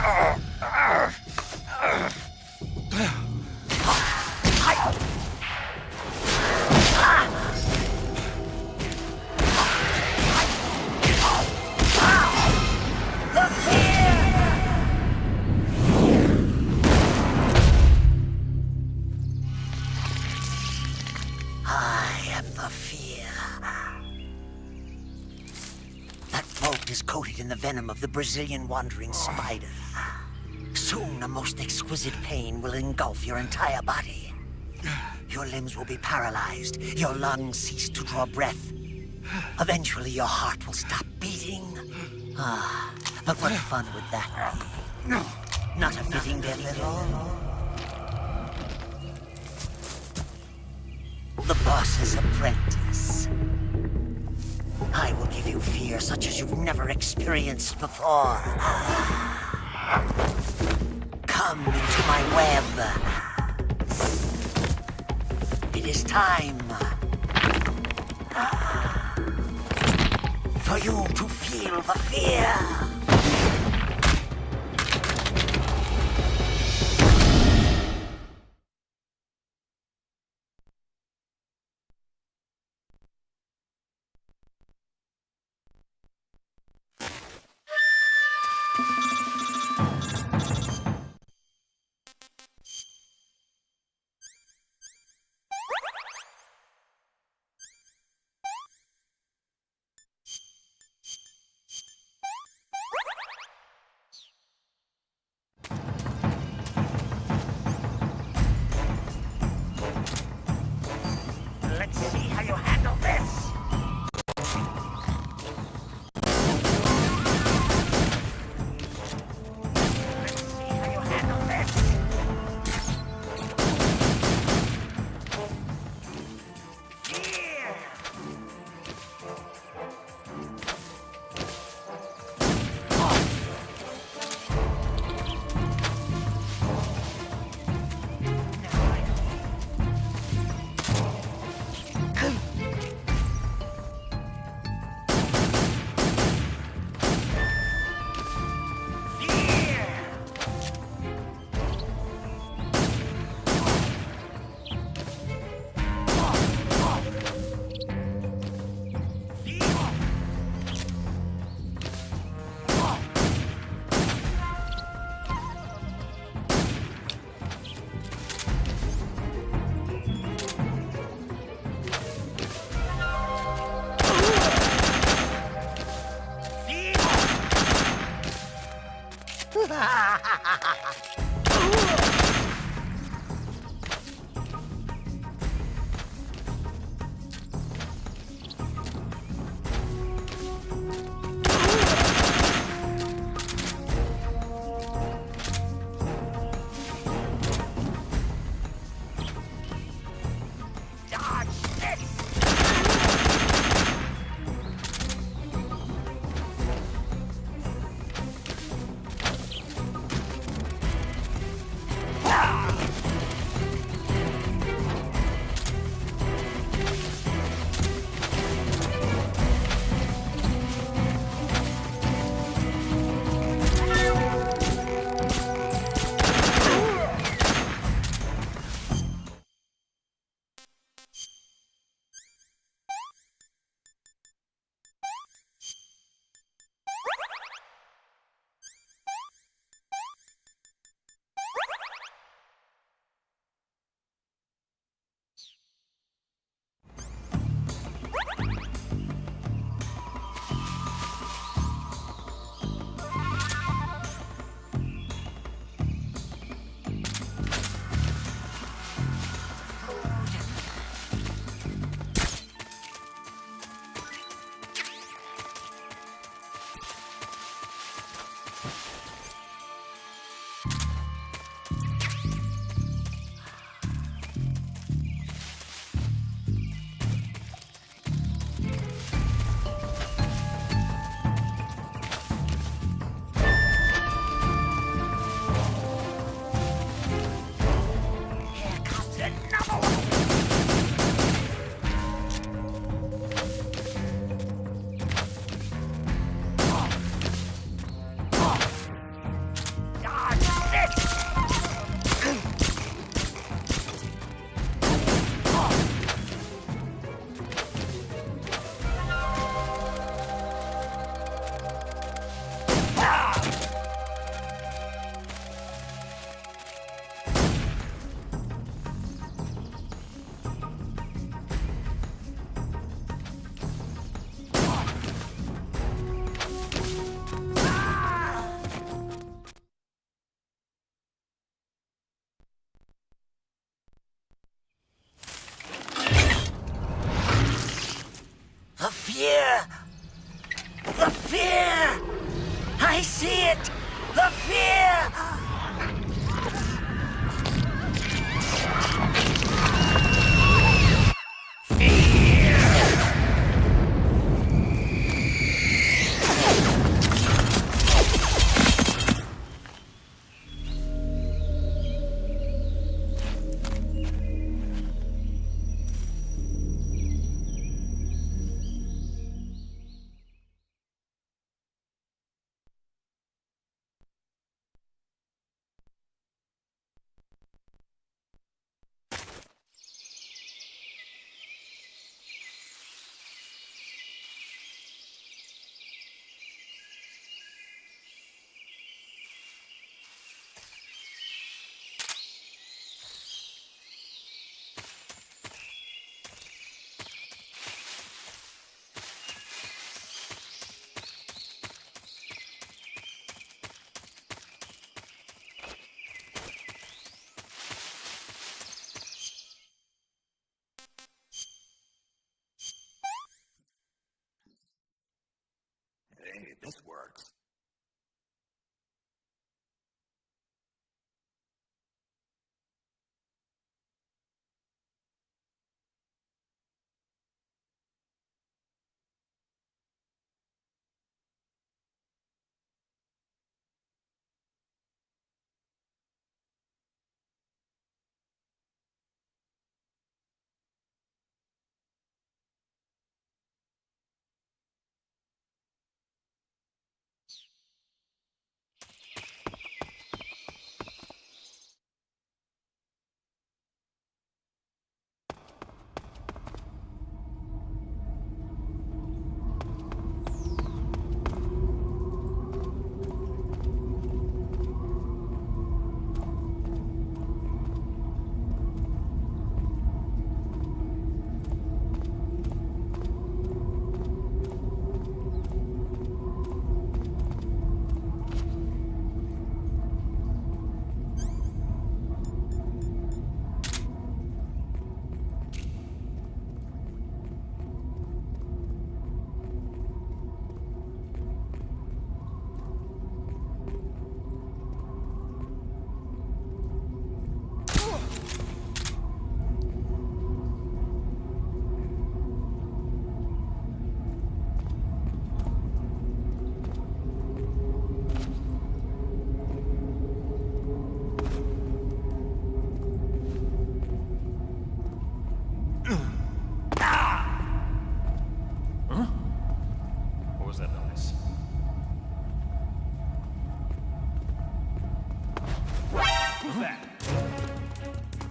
I am the fear. That boat is coated in the venom of the Brazilian wandering spider. Soon, a most exquisite pain will engulf your entire body. Your limbs will be paralyzed, your lungs cease to draw breath. Eventually, your heart will stop beating. But what fun would that be? Not a fitting death at all. The boss's apprentice. I will give you fear such as you've never experienced before. Come into my web. It is time for you to feel the fear. Let's see how you handle this. Let's see how you handle this. Here. Who's that?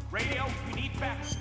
Radio, we need backup.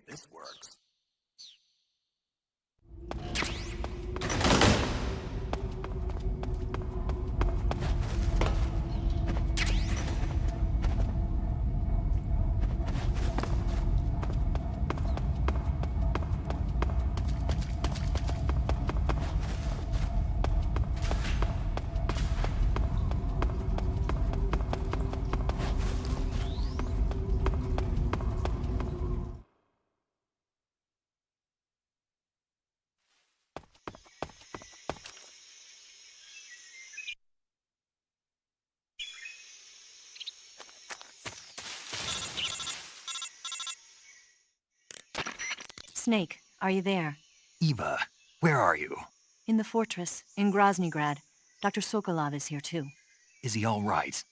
if this works. Snake, are you there? Eva, where are you? In the fortress, in Groznygrad. Dr. Sokolov is here too. Is he all right?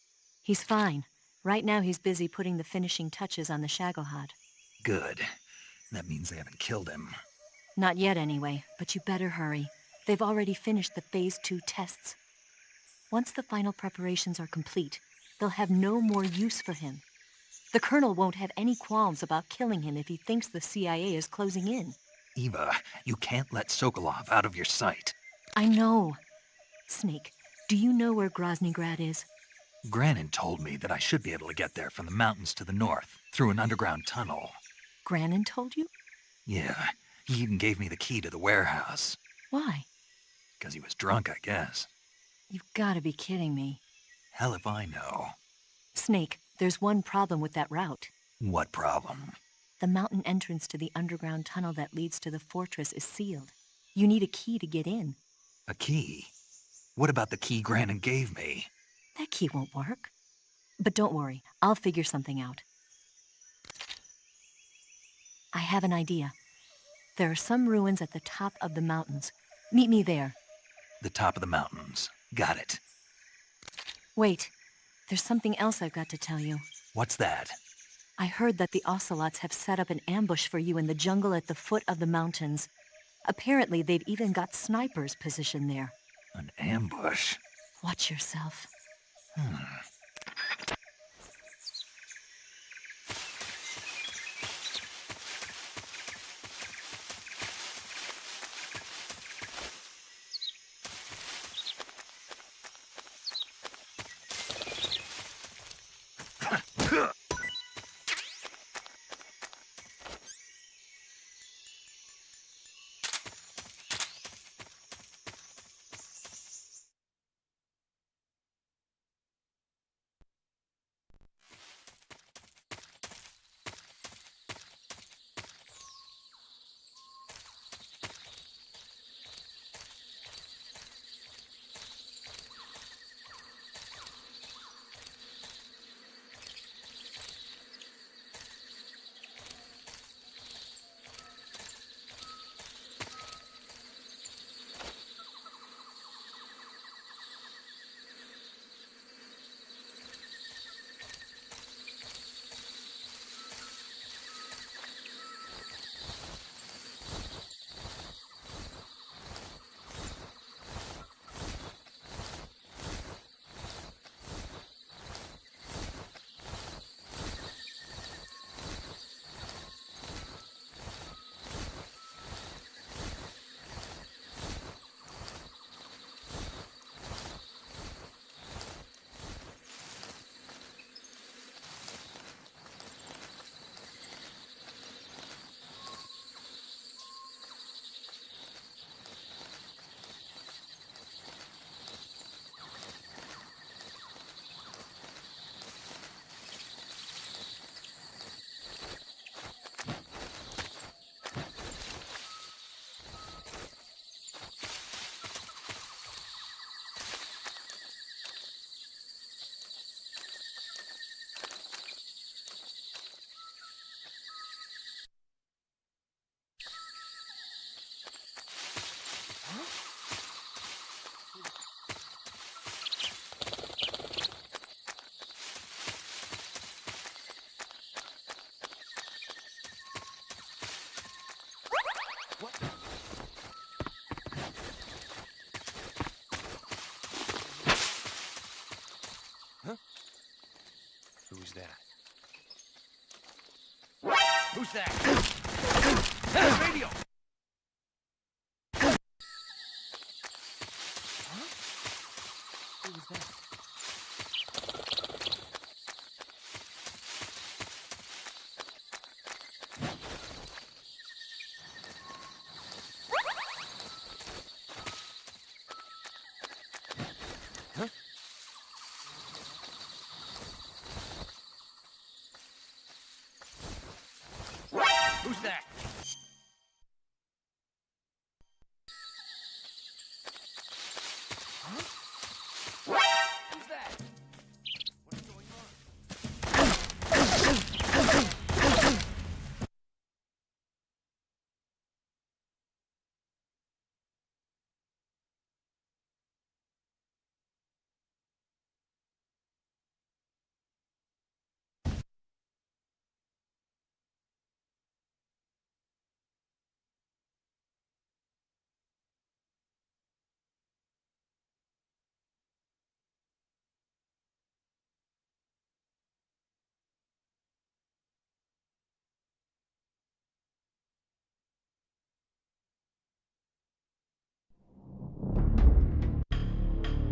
He's fine. Right now he's busy putting the finishing touches on the Shagohod. Good. That means they haven't killed him. Not yet anyway, but you better hurry. They've already finished the Phase 2 tests. Once the final preparations are complete, they'll have no more use for him. The Colonel won't have any qualms about killing him if he thinks the CIA is closing in. Eva, you can't let Sokolov out of your sight. I know. Snake, do you know where Groznygrad is? Granin told me that I should be able to get there from the mountains to the north, through an underground tunnel. Granin told you? Yeah, he even gave me the key to the warehouse. Why? Because he was drunk, I guess. You've got to be kidding me. Hell if I know. Snake, there's one problem with that route. What problem? The mountain entrance to the underground tunnel that leads to the fortress is sealed. You need a key to get in. A key? What about the key Granin gave me? That key won't work. But don't worry, I'll figure something out. I have an idea. There are some ruins at the top of the mountains. Meet me there. The top of the mountains. Got it. Wait, there's something else I've got to tell you. What's that? I heard that the Ocelots have set up an ambush for you in the jungle at the foot of the mountains. Apparently, they've even got snipers positioned there. An ambush? Watch yourself. Who's that? Who's that? Radio!